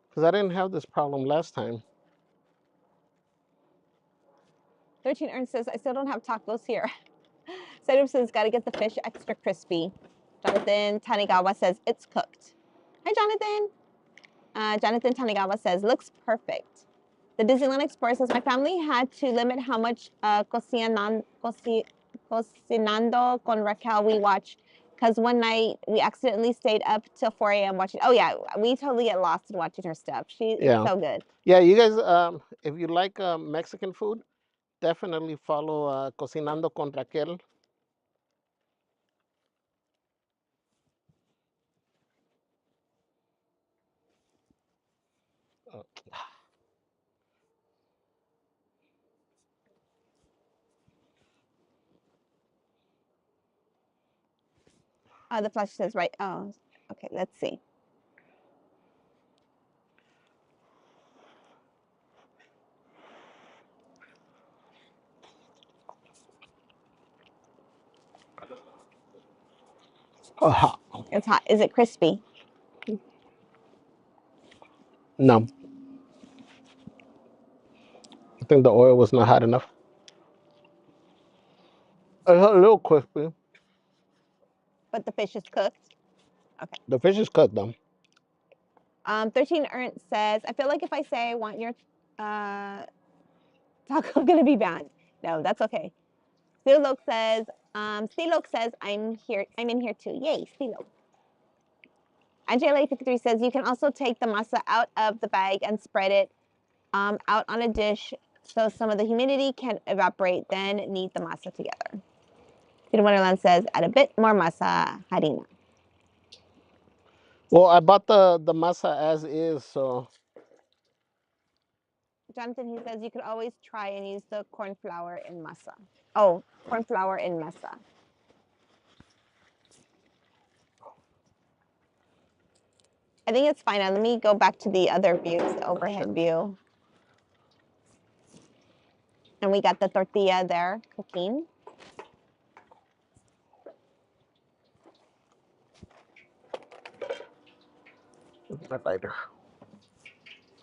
Because I didn't have this problem last time. 13 Ernst says, I still don't have tacos here. Sedum says, got to get the fish extra crispy. Jonathan Tanigawa says, it's cooked. Hi, Jonathan. Jonathan Tanigawa says, looks perfect. The Disneyland Explorer says, my family had to limit how much cocinando con Raquel we watch because one night we accidentally stayed up till 4 a.m. watching. Oh, yeah, we totally get lost in watching her stuff. It's so good. Yeah, you guys, if you like Mexican food, definitely follow Cocinando con Raquel. Uh, The flash says, right. Oh, okay, let's see. It's hot. Is it crispy? No, I think the oil was not hot enough. It's a little crispy. But the fish is cooked. Okay. The fish is cooked though. 13 Ernst says, I feel like if I say I want your taco, I'm going to be banned. No, that's okay. Silok says, Stilok says, I'm here. I'm in here too. Yay, Stilok. Angela53 says, you can also take the masa out of the bag and spread it out on a dish so some of the humidity can evaporate, then knead the masa together. Peter Wonderland says, add a bit more masa harina. Well, I bought the masa as is, so. Jonathan, he says, you could always try and use the corn flour in masa. Oh, corn flour in masa. I think it's fine. Now, let me go back to the other views, the overhead view. And we got the tortilla there cooking. My lighter.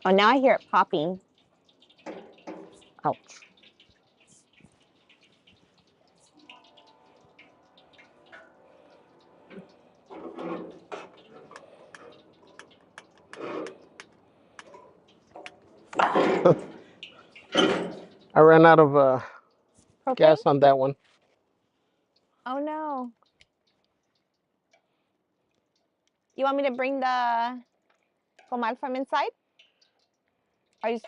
Oh, now I hear it popping. Ouch. I ran out of gas on that one. Oh no. You want me to bring the comal from inside? Are you?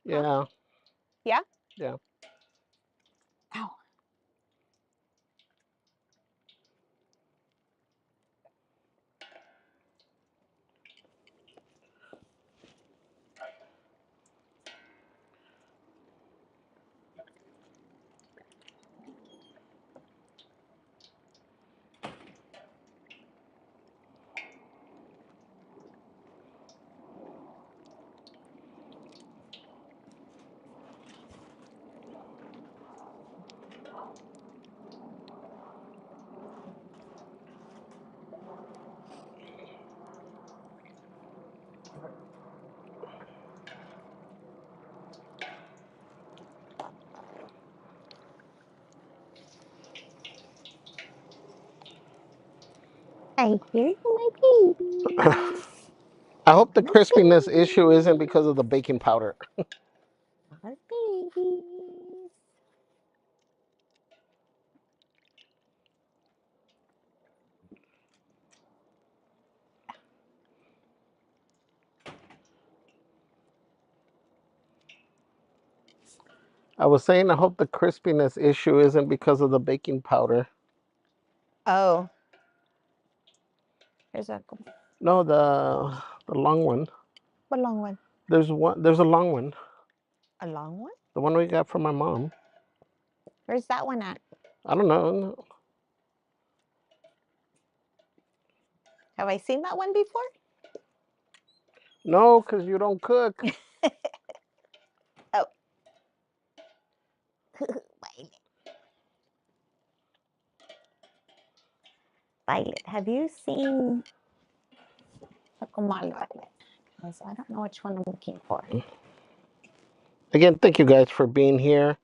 Yeah. Huh? Yeah? Yeah. Ow. I hear my baby. I hope the crispiness issue isn't because of the baking powder. Our babies. I was saying I hope the crispiness issue isn't because of the baking powder. Oh. Here's a No, the long one. what long one? There's a long one. A long one? The one we got from my mom. Where's that one at? I don't know. Have I seen that one before? No, because you don't cook. Oh. Violet. Violet, have you seen the comal, Violet? Because I don't know which one I'm looking for. Again, thank you guys for being here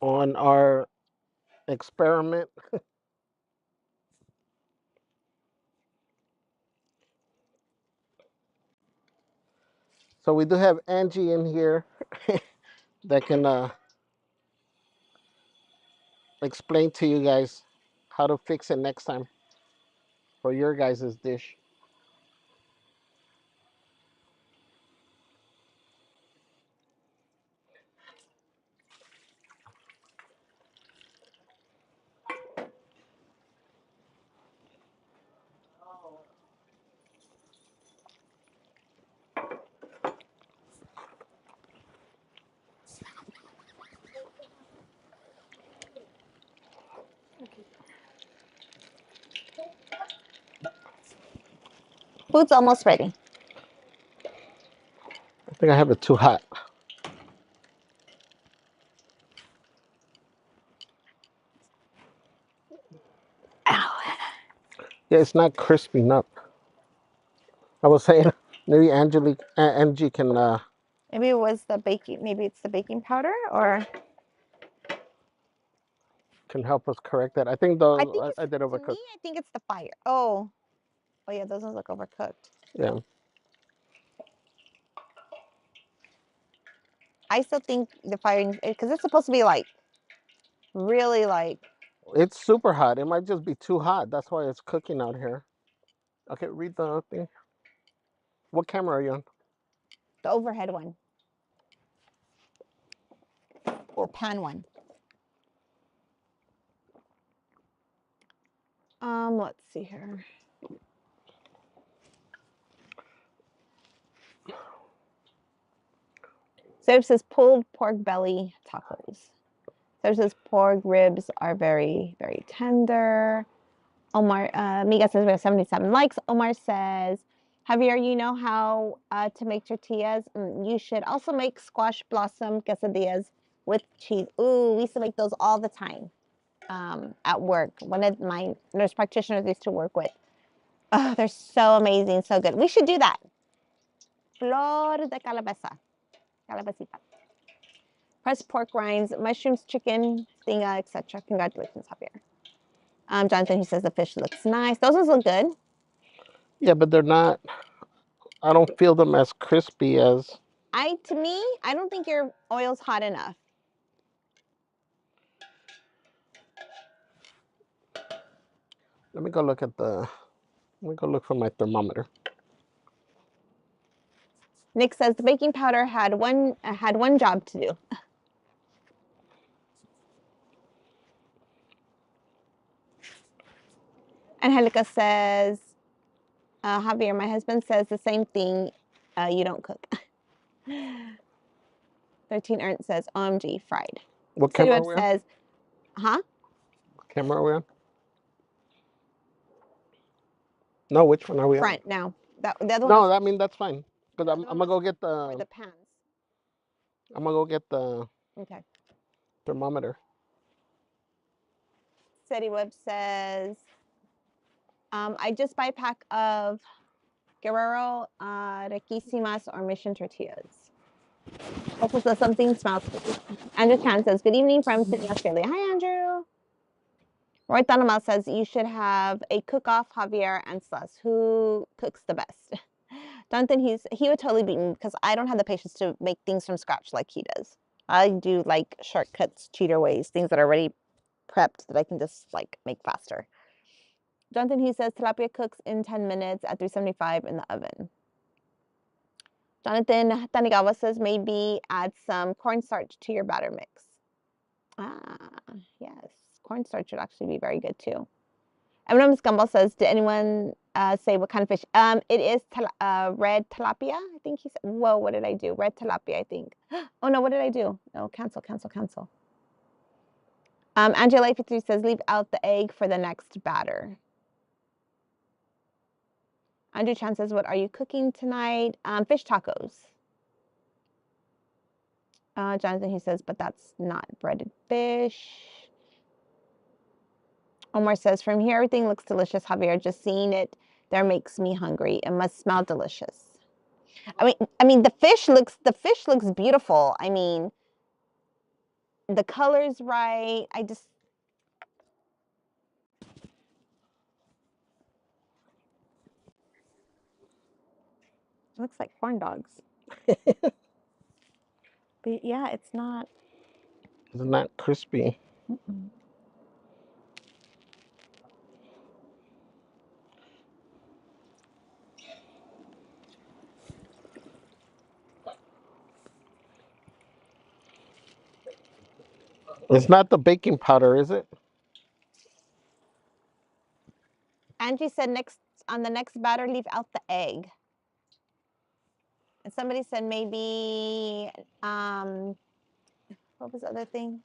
on our experiment. So we do have Angie in here that can explain to you guys how to fix it next time for your guys' dish. Food's almost ready. I think I have it too hot. Ow. Yeah, it's not crisping up. I was saying maybe Angie can Maybe it was the baking. Maybe it's the baking powder, or help us correct that. I think I think I did to me, overcook. I think it's the fire. Oh, oh yeah, those ones look overcooked. Yeah. I still think the fire, because it's supposed to be like really like. It's super hot. It might just be too hot. That's why it's cooking out here. Okay, read the thing. What camera are you on? The overhead one. Or pan one. Let's see here. So it says pulled pork belly tacos. So it says pork ribs are very, very tender. Omar, Miga says we have 77 likes. Omar says, Javier, you know how to make tortillas? You should also make squash blossom quesadillas with cheese. Ooh, we used to make those all the time at work. One of my nurse practitioners used to work with. Oh, they're so amazing, so good. We should do that. Flor de calabaza. Calabacita. Pressed pork rinds, mushrooms, chicken, tinga, etc. Congratulations, Javier. Jonathan, he says the fish looks nice. Those ones look good. Yeah, but they're not. I don't feel them as crispy as. To me, I don't think your oil's hot enough. Let me go look at the. Let me go look for my thermometer. Nick says the baking powder had one job to do. Angelica says, Javier, my husband says the same thing. You don't cook. 13 Ernst says, OMG, fried. What City camera are Web we on? says, huh? What camera are we on? No, which one are we on? Front now. The other one No, is I mean that's fine. Because I'm gonna go get for the the. pans. I'm gonna go get the Okay. thermometer. City Web says, I just buy a pack of Guerrero Riquísimas or Mission tortillas. Also says something smells good. Andrew Chan says, good evening from Sydney, Australia. Hi, Andrew. Roy Thanamal says, you should have a cook-off, Javier and Celeste. Who cooks the best? Jonathan, he would totally beat me because I don't have the patience to make things from scratch like he does. I do like shortcuts, cheater ways, things that are already prepped that I can just like make faster. Jonathan, he says tilapia cooks in 10 minutes at 375 in the oven. Jonathan Tanigawa says maybe add some cornstarch to your batter mix. Yes, cornstarch would actually be very good too. M&M's Gumball says, did anyone say what kind of fish? It is red tilapia, I think he said. Whoa, what did I do? Red tilapia, I think. Oh no, what did I do? No, cancel. Angela 53 says, leave out the egg for the next batter. Andrew Chan says, what are you cooking tonight? Fish tacos. Jonathan, he says, but that's not breaded fish. Omar says, from here, everything looks delicious, Javier. Just seeing it there makes me hungry. It must smell delicious. I mean, the fish looks beautiful. I mean, the color's right. It looks like corn dogs. But yeah, it's not. It's not crispy. Mm-mm. It's not the baking powder, is it? Angie said on the next batter, leave out the egg. And somebody said maybe what was the other thing?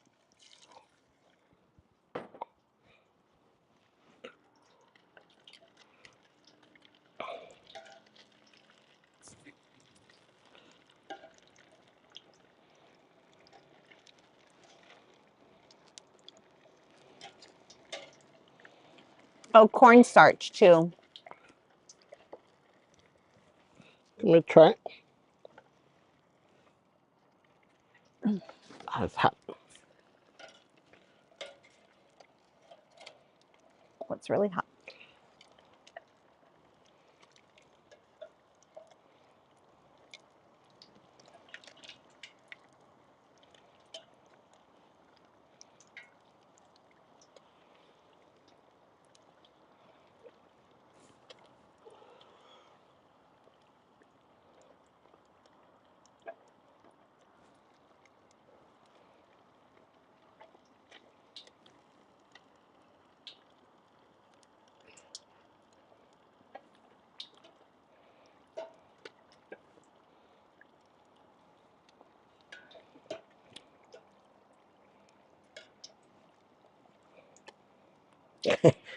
Oh, cornstarch too. Let me try it. Oh, it's hot. What's really hot?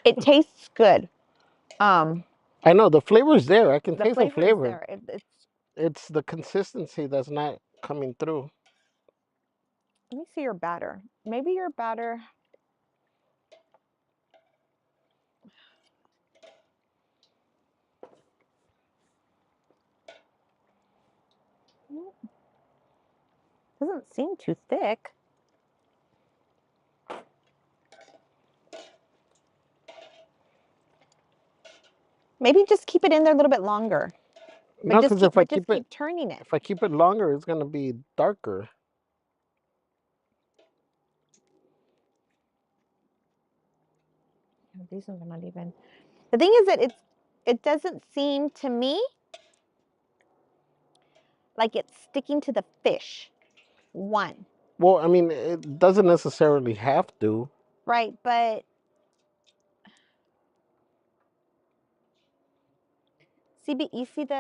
It tastes good. I know the flavor's there. I can taste the flavor is flavor. there. It's the consistency that's not coming through. Let me see your batter. Maybe your batter. Doesn't seem too thick. Maybe just keep it in there a little bit longer. No, because if I keep turning it. if I keep it longer, it's gonna be darker. These ones are not even. The thing is that it doesn't seem to me like it's sticking to the fish. One. Well, I mean, it doesn't necessarily have to. Right, but you see the.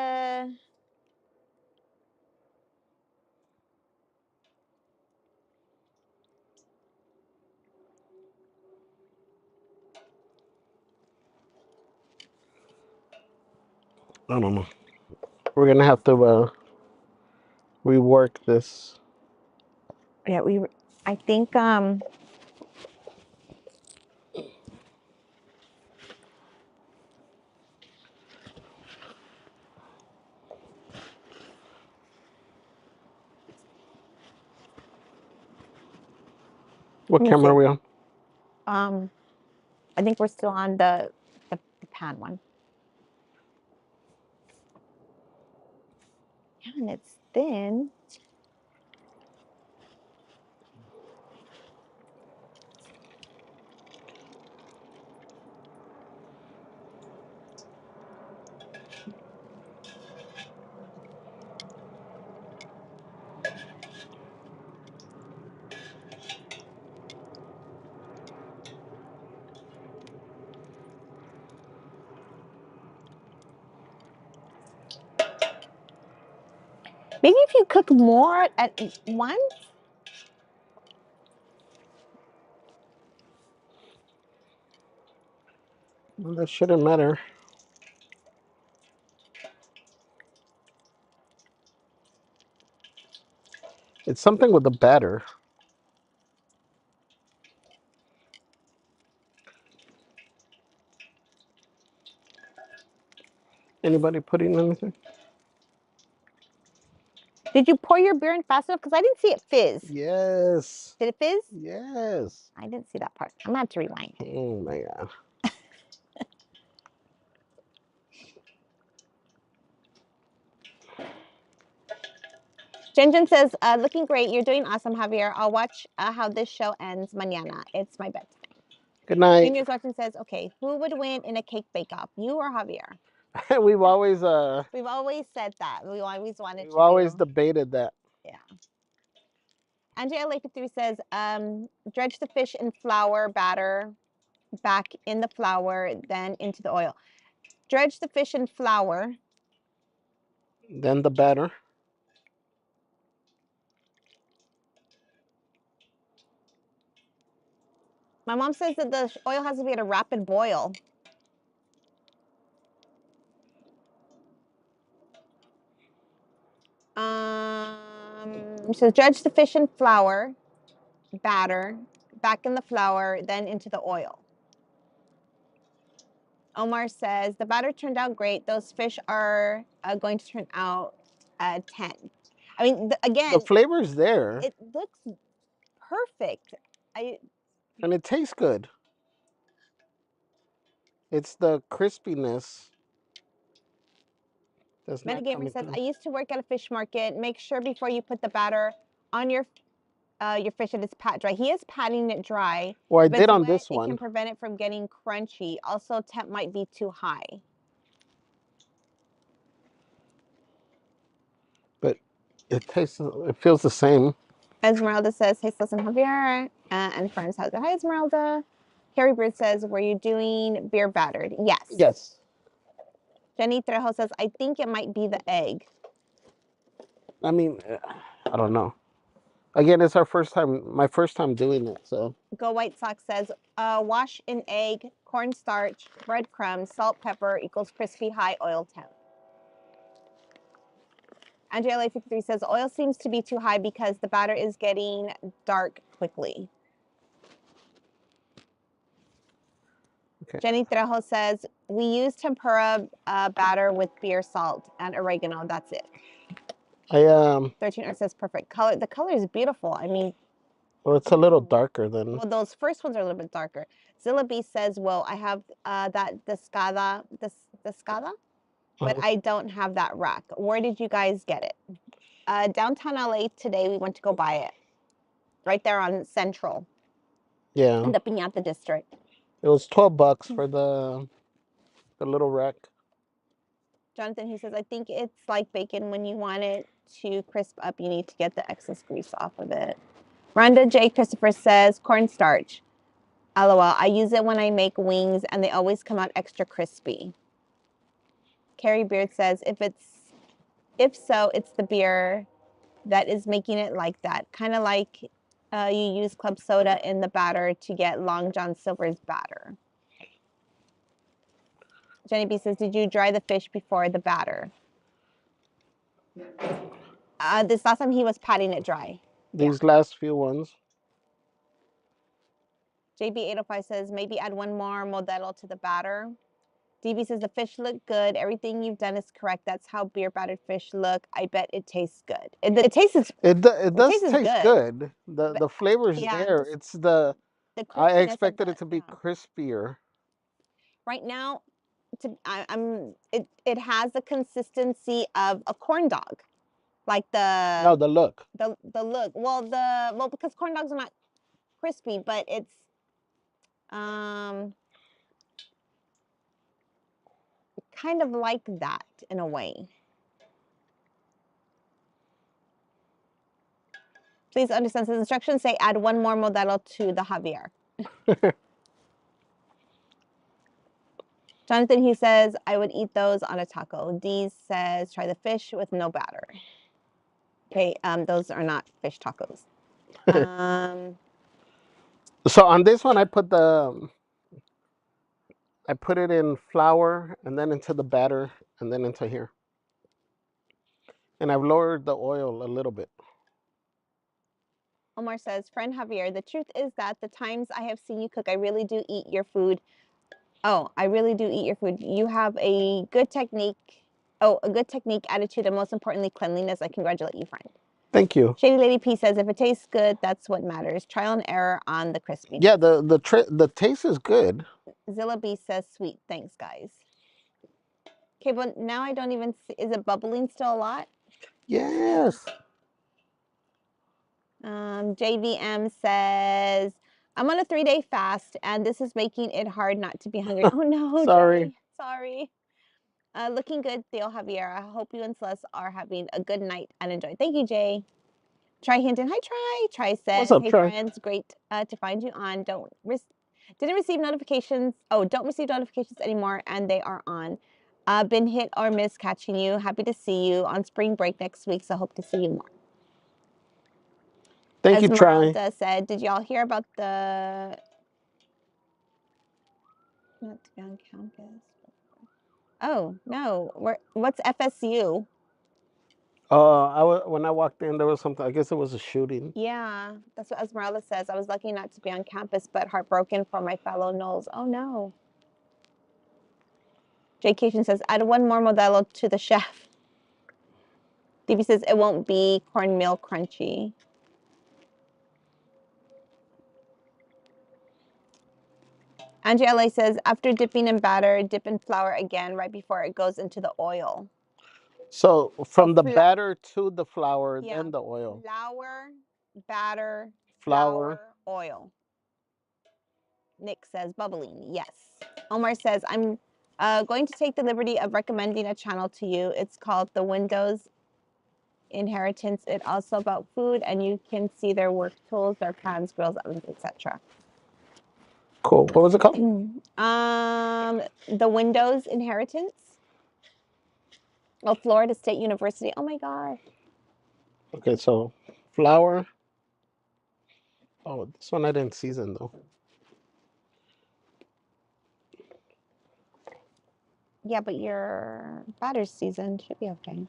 I don't know. We're gonna have to rework this. Yeah, I think What camera are we on? I think we're still on the pan one. Yeah, and it's thin. Maybe if you cook more at once. Well, that shouldn't matter. It's something with the batter. Anybody putting anything? Did you pour your beer in fast enough? Because I didn't see it fizz. Yes. Did it fizz? Yes. I didn't see that part. I'm gonna have to rewind. Oh my god. Jen says, looking great. You're doing awesome, Javier. I'll watch how this show ends mañana. It's my bedtime. Good night. Junior's watching says, okay, who would win in a cake bake-off? You or Javier? We've always said that. We always wanted we've to always do. debated that. Yeah. Andrea Lake3 says, dredge the fish in flour batter back in the flour, then into the oil. Dredge the fish in flour. Then the batter. My mom says that the oil has to be at a rapid boil. So dredge the fish in flour batter back in the flour, then into the oil. Omar says the batter turned out great. Those fish are going to turn out 10. I mean, again, the flavor's there. It looks perfect. And it tastes good. It's the crispiness. Metagamer says, I used to work at a fish market. Make sure before you put the batter on your fish that it's pat dry. He is patting it dry. Well, I did on this It one. can prevent it from getting crunchy. Also, temp might be too high. But it tastes, it feels the same. Esmeralda says, hey, Sos and Javier and friends. How's it? Hi, Esmeralda. Harry Bird says, were you doing beer battered? Yes. Yes. Jenny Trejo says, I think it might be the egg. I mean, I don't know. Again, it's my first time doing it, so. Go White Sox says, wash an egg, cornstarch, breadcrumbs, salt, pepper equals crispy, high oil temp. Andrea LA53 says oil seems to be too high because the batter is getting dark quickly. Okay. Jenny Trejo says we use tempura batter with beer salt and oregano. That's it. 13 says perfect color. The color is beautiful. I mean, well, it's a little darker than. well, those first ones are a little bit darker. Zilla B says, well, I have that Descada, but I don't have that rack. Where did you guys get it? Downtown LA today, we went to go buy it. Right there on Central. Yeah. In the Piñata district. It was $12 for the little rack. Jonathan, he says, I think it's like bacon. When you want it to crisp up, you need to get the excess grease off of it. Rhonda J. Christopher says, cornstarch. LOL, I use it when I make wings and they always come out extra crispy. Carrie Beard says, if so, it's the beer that is making it like that. Kind of like you use club soda in the batter to get Long John Silver's batter. Jenny B says, did you dry the fish before the batter? This last time he was patting it dry. These last few ones. JB805 says, maybe add one more Modelo to the batter. DB says, the fish look good. Everything you've done is correct. That's how beer battered fish look. I bet it tastes good. It tastes It does taste good. The flavor's yeah, there. It's the I expected it to be crispier. Right now, it has the consistency of a corn dog, like No, the look. the look. Well, because corn dogs are not crispy, but it's kind of like that in a way. Please understand, the instructions say add one more Modelo to the Javier. Jonathan, he says, I would eat those on a taco. Dee says, try the fish with no batter. Okay, those are not fish tacos. So on this one, I put it in flour and then into the batter and then into here. And I've lowered the oil a little bit. Omar says, friend Javier, the truth is that the times I have seen you cook, I really do eat your food. Oh, I really do eat your food. You have a good technique. Oh, a good technique, attitude, and most importantly, cleanliness. I congratulate you, friend. Thank you. Shady Lady P says, if it tastes good, that's what matters. Trial and error on the crispiness. Yeah, the taste is good. Zilla B says, sweet. Thanks, guys. Okay, but now I don't even see. Is it bubbling still a lot? Yes. JVM says, I'm on a 3-day fast, and this is making it hard not to be hungry. Oh, no. Sorry. Jay. Sorry. Looking good, Theo Javier. I hope you and Celeste are having a good night and enjoy. Thank you, Jay. Try Hinton. Hi, Try. Try says, what's up, hey, Try? Friends. Great to find you on. Didn't receive notifications. Oh, don't receive notifications anymore, and they are on. Been hit or miss catching you. Happy to see you on spring break next week, so hope to see you more. Thank you, Try. Esmeralda said, did y'all hear about the... Not to be on campus. Oh, no. What's FSU? When I walked in, there was something. I guess it was a shooting. Yeah, that's what Esmeralda says. I was lucky not to be on campus, but heartbroken for my fellow Knowles. Oh, no. Jay Cation says, add one more Modelo to the chef. DB says, it won't be cornmeal crunchy. Angie LA says, after dipping in batter, dip in flour again right before it goes into the oil. So from the batter to the flour, yeah, then the oil. Flour, batter, Flour, oil. Nick says, bubbling. Yes. Omar says, I'm going to take the liberty of recommending a channel to you. It's called The Windows Inheritance. It's also about food, and you can see their work tools, their pans, grills, ovens, etc. Cool. What was it called? The Windows Inheritance of Florida State University. Oh my God. Okay, so flour. Oh, this one I didn't season though. Yeah, but your batter's seasoned. Should be okay.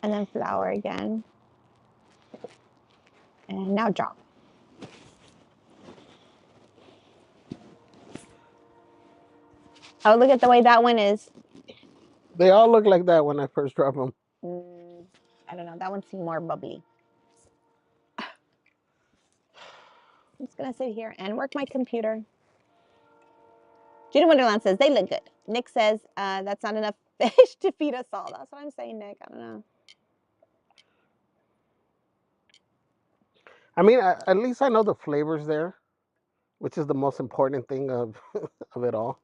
And then flour again. And now drop. Oh, look at the way that one is. They all look like that when I first drop them. I don't know. That one seemed more bubbly. I'm just going to sit here and work my computer. Judy Wonderland says, they look good. Nick says, that's not enough fish to feed us all. That's what I'm saying, Nick. I don't know. I mean, at least I know the flavors there, which is the most important thing of of it all.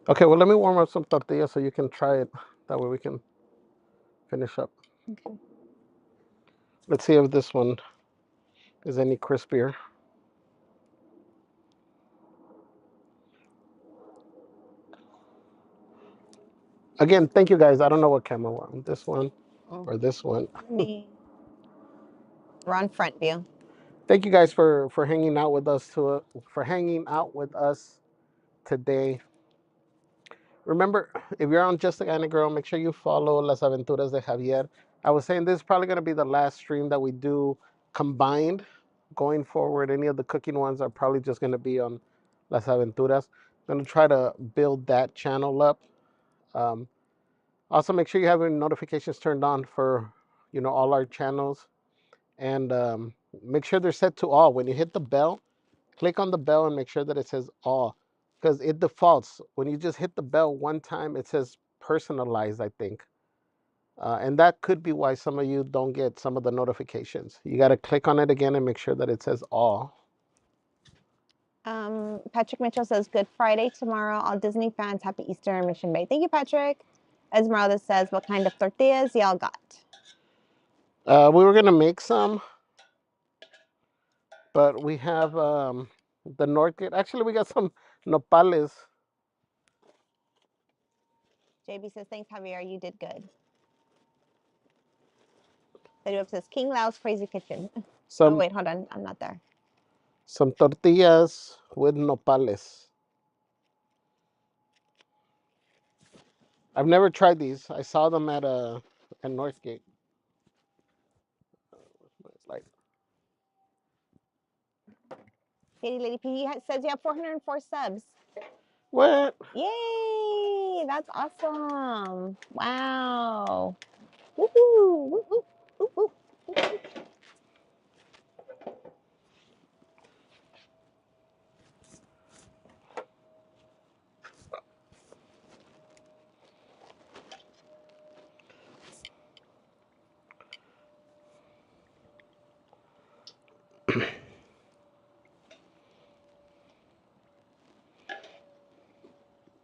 Okay, well, let me warm up some tortillas so you can try it. That way we can finish up. Okay. Let's see if this one is any crispier. Again, thank you guys. I don't know what camera we're on. This one or this one. We're on front view. Thank you guys for hanging out with us today. Remember, if you're on Just a Guy and a Girl, make sure you follow Las Aventuras de Javier. I was saying this is probably going to be the last stream that we do combined. Going forward, any of the cooking ones are probably just going to be on Las Aventuras. I'm going to try to build that channel up. Um, also, make sure you have your notifications turned on for all our channels, and make sure they're set to all. When you hit the bell, click on the bell and make sure that it says all, because it defaults. When you just hit the bell one time, it says personalized, I think. And that could be why some of you don't get some of the notifications. You got to click on it again and make sure that it says all. Patrick Mitchell says, Good Friday tomorrow. All Disney fans, happy Easter in Mission Bay. Thank you, Patrick. Esmeralda says, what kind of tortillas y'all got? We were going to make some, but we have the North Gate. Actually, we got some nopales. JB says, thanks, Javier. You did good. Said says, King Lao's Crazy Kitchen. Oh, wait, hold on. I'm not there. Some tortillas with nopales. I've never tried these. I saw them at Northgate. Like, Katie Lady P says you have 404 subs. what? Yay! That's awesome. Wow. Woohoo! Woo-hoo. Woo-hoo.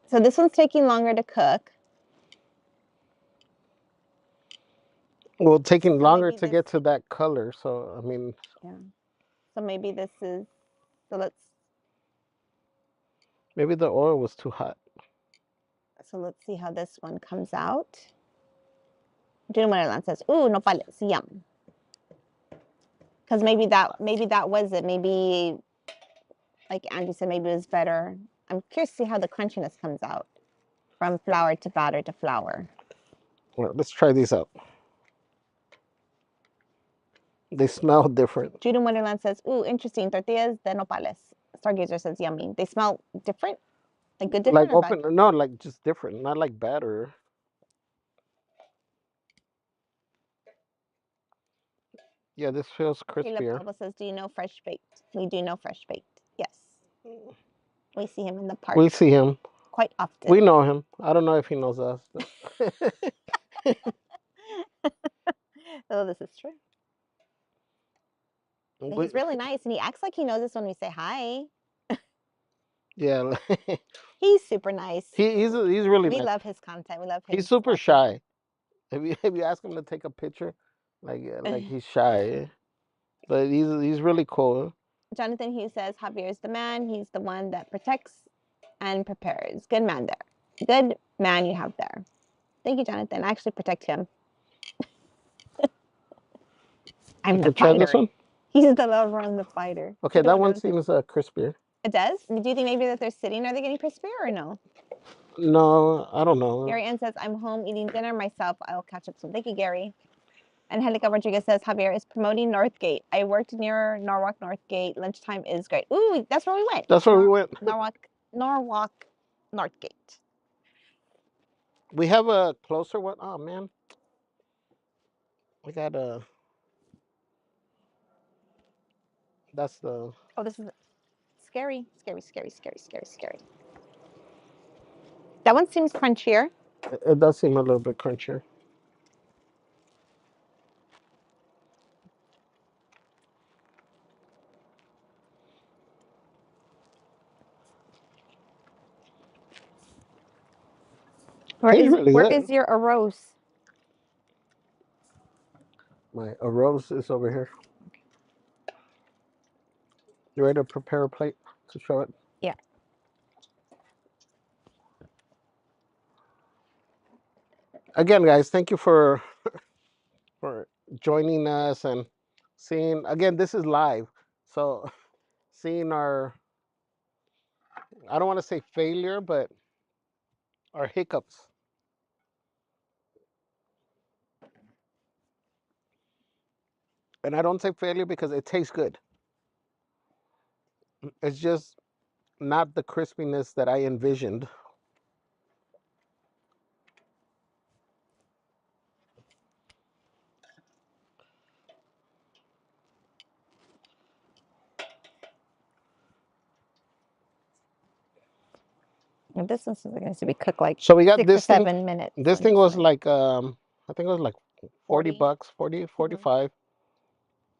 So this one's taking longer to cook. Well, taking longer to get to that color. So, I mean. Yeah. So maybe this is, so let's. Maybe the oil was too hot. So let's see how this one comes out. June Wonderland says, ooh, nopales, yum. Because maybe that was it. Maybe, like Angie said, maybe it was better. I'm curious to see how the crunchiness comes out from flour to batter to flour. Well, let's try these out. They smell different. Jude in Wonderland says, ooh, interesting. Tortillas de nopales. Stargazer says, yummy. They smell different? Like good different like or open? bad? No, like just different. Not like batter. Yeah, this feels crispier. Caleb Alba says, do you know Fresh Baked? We do know Fresh Baked. Yes. We see him in the park. We see him quite often. We know him. I don't know if he knows us. Oh, this is true. But he's really nice, and he acts like he knows us when we say hi. Yeah. He's super nice. He's really nice. We love his content. We love his. He's super shy. If you ask him to take a picture, like he's shy, but he's really cool. Jonathan Hughes says Javier is the man. He's the one that protects and prepares. Good man there. Good man you have there. Thank you, Jonathan. I actually protect him. I'm the Try this fighter. one. He's the lover and the fighter. Okay, that one seems crispier. It does? Do you think maybe that they're sitting? Are they getting crispier or no? No, I don't know. Gary Ann says, I'm home eating dinner myself. I'll catch up soon. Thank you, Gary. Angelica Rodriguez says, Javier is promoting Northgate. I worked near Norwalk Northgate. Lunchtime is great. Ooh, that's where we went. That's where we went. Norwalk Northgate. We have a closer one. Oh, man. We got a... That's the... Oh, this is scary, scary, scary, scary, scary, scary. That one seems crunchier. It does seem a little bit crunchier. Where Really is your arroz? My arroz is over here. You ready to prepare a plate to show it? Yeah. Again, guys, thank you for joining us and seeing. Again, this is live, so seeing our, I don't want to say failure, but our hiccups. And I don't say failure because it tastes good. It's just not the crispiness that I envisioned. And this one needs to be cooked like So we got 6 or this thing. 7 minutes. This thing was like I think it was like 40 40. bucks, 40, 45.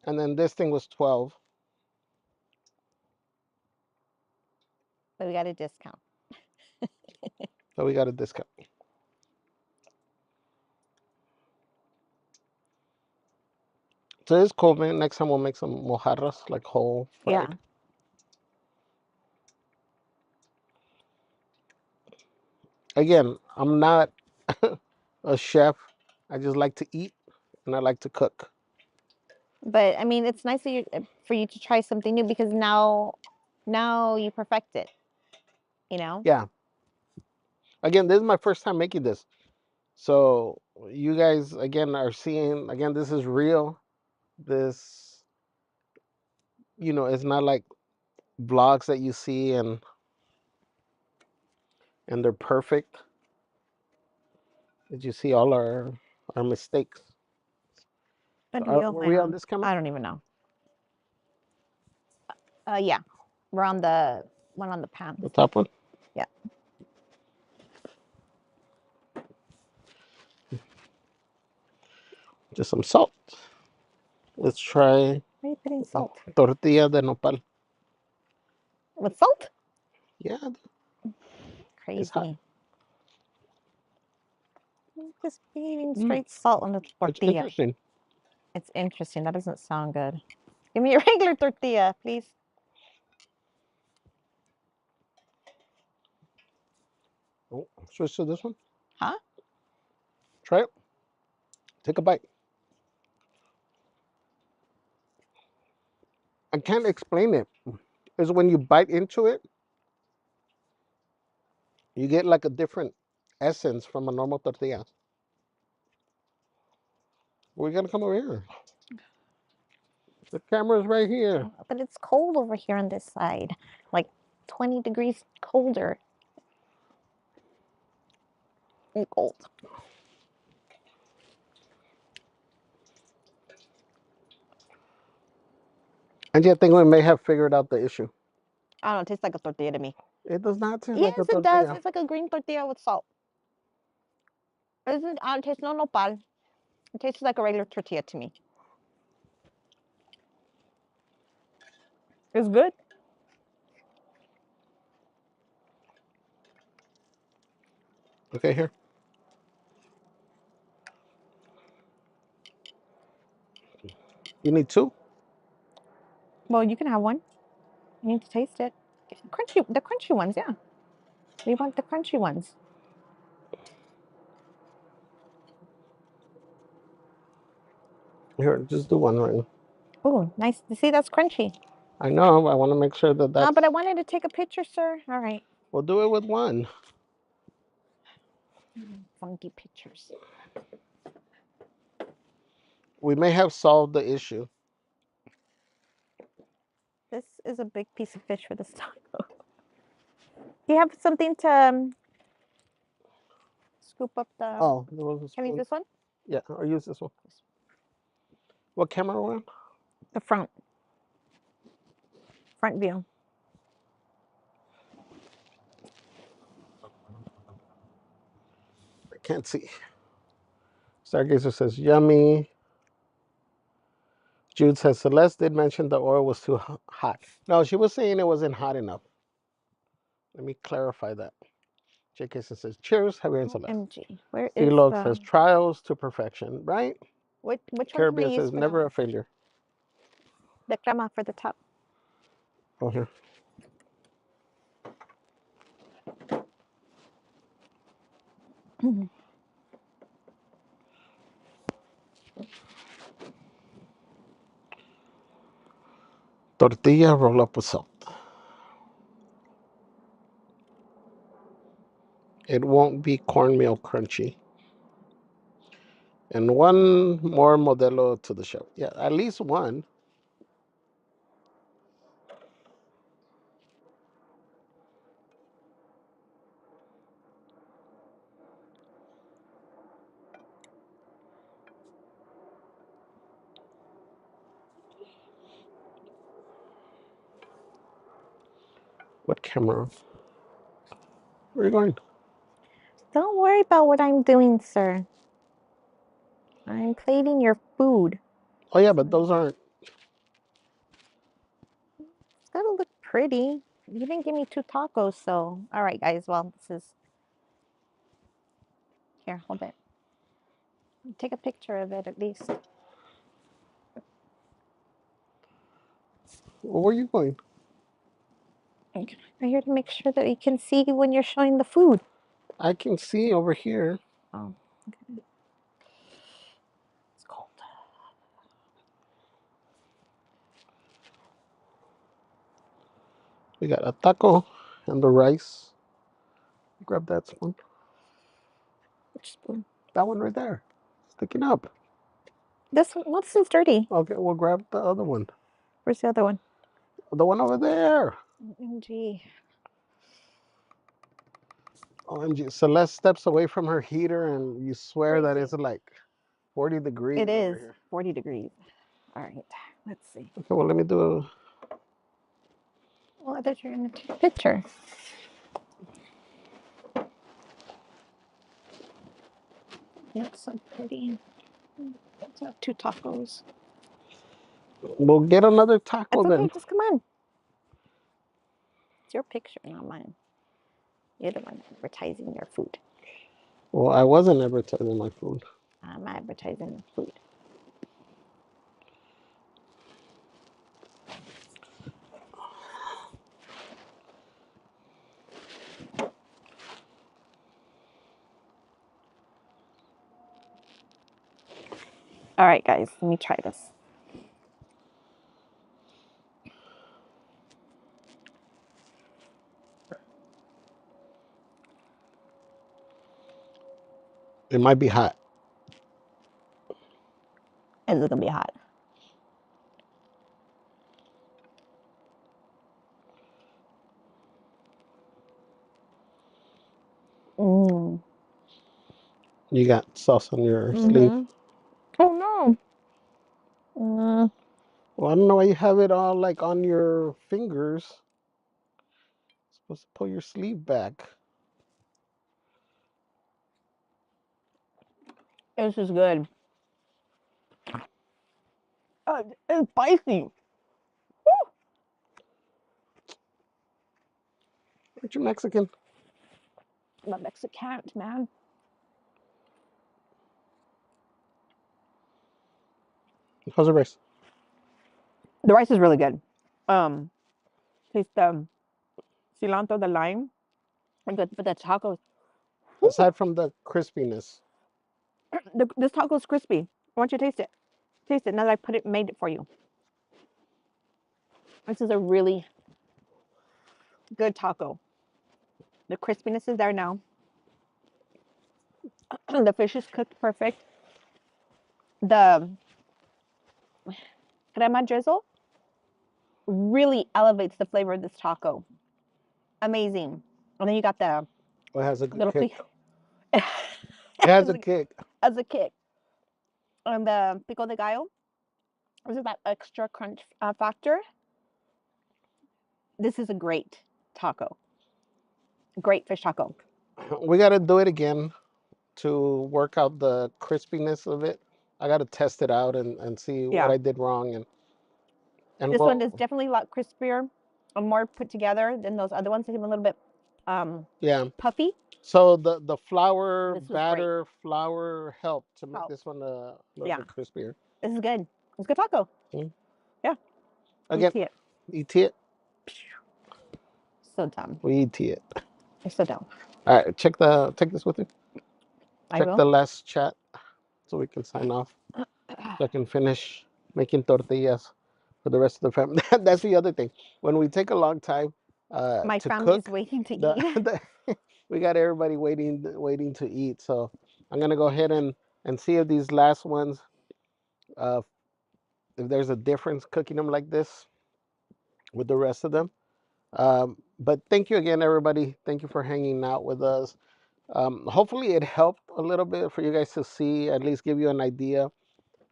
And then this thing was 12. But we got a discount. So we got a discount. So it's cool, man. Next time we'll make some mojarras, like whole fried. Yeah. Again, I'm not a chef. I just like to eat and I like to cook. But I mean, it's nice for you to try something new because now you perfect it. You know? Yeah. Again, this is my first time making this. So you guys again are seeing, again, this is real. This, it's not like vlogs that you see and they're perfect. Did you see all our mistakes? But Were we on this camera? I don't even know. Yeah. We're on the one on the pan. The top one? Yeah. Just some salt. Let's try Why are you putting salt? tortilla de nopal. With salt? Yeah, it's hot. Crazy. Just eating straight salt on the It's tortilla. interesting. It's interesting. That doesn't sound good. Give me a regular tortilla, please. Oh, switch to this one. Huh? Try it. Take a bite. I can't explain it. It's when you bite into it, you get like a different essence from a normal tortilla. We're gonna come over here. The camera's right here. But it's cold over here on this side. Like 20 degrees colder. Cold. And yet, I think we may have figured out the issue. I don't know. It tastes like a tortilla to me. It does not taste Yes, like a it does. tortilla. It's like a green tortilla with salt. It tastes no nopal. It tastes like a regular tortilla to me. It's good. Okay, here. You need two? Well, you can have one. You need to taste it. The crunchy ones, yeah. We want the crunchy ones. Here, just do one right now. Oh, nice. You see, that's crunchy. I know. I want to make sure that that's. But I wanted to take a picture, sir. All right. We'll do it with one. Funky pictures. We may have solved the issue. This is a big piece of fish for this taco. Do you have something to scoop up the? Oh, there was a Can I use spoon. this one? Yeah, or use this one. What camera are we on? The front view. I can't see. Stargazer says yummy. Jude says Celeste did mention the oil was too hot. No, she was saying it wasn't hot enough. Let me clarify that. J.K. says cheers, Javier and Celeste. OMG. Where is Philo the? says trials to perfection, right? Which one can I Caribbean use says for never that? a failure. The crema for the top. Oh, here. Tortilla roll up with salt. It won't be cornmeal crunchy. And one more Modelo to the show. Yeah, at least one. What camera? Where are you going? Don't worry about what I'm doing, sir. I'm plating your food. Oh, yeah, but those aren't. It's gotta look pretty. You didn't give me 2 tacos, so all right, guys. Well, this is here. Hold it. Take a picture of it at least. Well, where are you going? I'm here to make sure that you can see when you're showing the food. I can see over here. Oh, okay. It's cold. We got a taco and the rice. Grab that spoon. Which spoon? That one right there. Sticking up. This one. Well, this one's dirty. Okay, we'll grab the other one. Where's the other one? The one over there. OMG. OMG. Celeste steps away from her heater and you swear that Crazy. it's like 40 degrees It over is here. 40 degrees. All right, let's see. Okay, well, let me do a... Well, I thought you were going to take a picture. That's so pretty. Let's have 2 tacos. We'll get another taco It's okay, then. just come on. It's your picture, not mine. You're the one advertising your food. Well, I wasn't advertising my food. I'm advertising the food. All right, guys, let me try this. It might be hot. Is it gonna be hot? Mm. You got sauce on your sleeve. Oh no. Mm. Well, I don't know why you have it all like on your fingers. Supposed to pull your sleeve back. This is good. It's spicy. Aren't you Mexican? I'm a Mexican, man. How's the rice? The rice is really good. Taste the cilantro, the lime. But the tacos, Aside from the crispiness. this taco's crispy. I want you to taste it. Taste it now that I made it for you. This is a really good taco. The crispiness is there now. The fish is cooked perfect. The crema drizzle really elevates the flavor of this taco. Amazing. And then you got the Oh, it has a good little kick. pico. It has a kick. As a kick. And the pico de gallo, this is that extra crunch factor. This is a great taco. Great fish taco. We got to do it again to work out the crispiness of it. I got to test it out and see what I did wrong. And this one is definitely a lot crispier and more put together than those other ones. They seem a little bit puffy. So the flour This was batter flour helped to make Helped. this one a little bit crispier. This is good. It's a good taco. Yeah. Again, Eat it. eat it. So dumb. We eat it. You're so dumb. All right, take this with you. I Check will. the last chat so we can sign off. So I can finish making tortillas for the rest of the family. That's the other thing. When we take a long time My to family's cook, waiting to eat. we got everybody waiting to eat. So I'm gonna go ahead and see if these last ones, if there's a difference cooking them like this with the rest of them. But thank you again, everybody. Thank you for hanging out with us. Hopefully it helped a little bit for you guys to see, at least give you an idea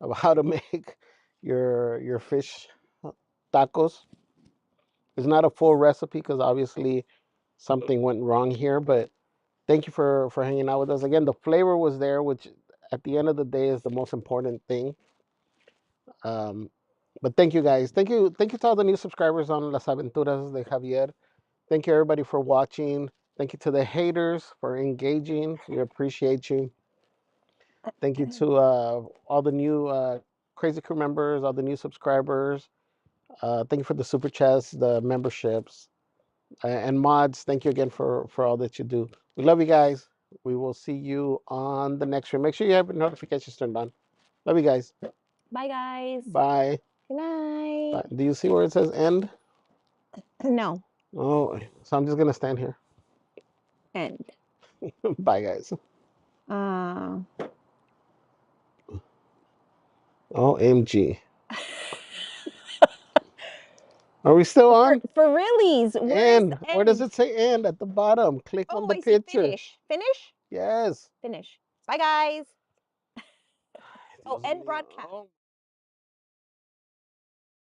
of how to make your fish tacos. It's not a full recipe because obviously something went wrong here, but thank you for hanging out with us. Again, the flavor was there, which at the end of the day is the most important thing. But thank you guys. Thank you to all the new subscribers on Las Aventuras de Javier. Thank you everybody for watching. Thank you to the haters for engaging. We appreciate you. Thank you to all the new Crazy Crew members, all the new subscribers. Thank you for the super chats, the memberships, and mods. Thank you again for all that you do. We love you guys. We will see you on the next stream. Make sure you have notifications turned on. Love you guys. Bye, guys. Bye. Good night. Bye. Do you see where it says end? No. Oh, so I'm just gonna stand here. End. Bye, guys. OMG. Are we still on? For realies. End. Where does it say end at the bottom? Click on the picture. Finish. Finish? Yes. Finish. Bye, guys. Oh, end broadcast.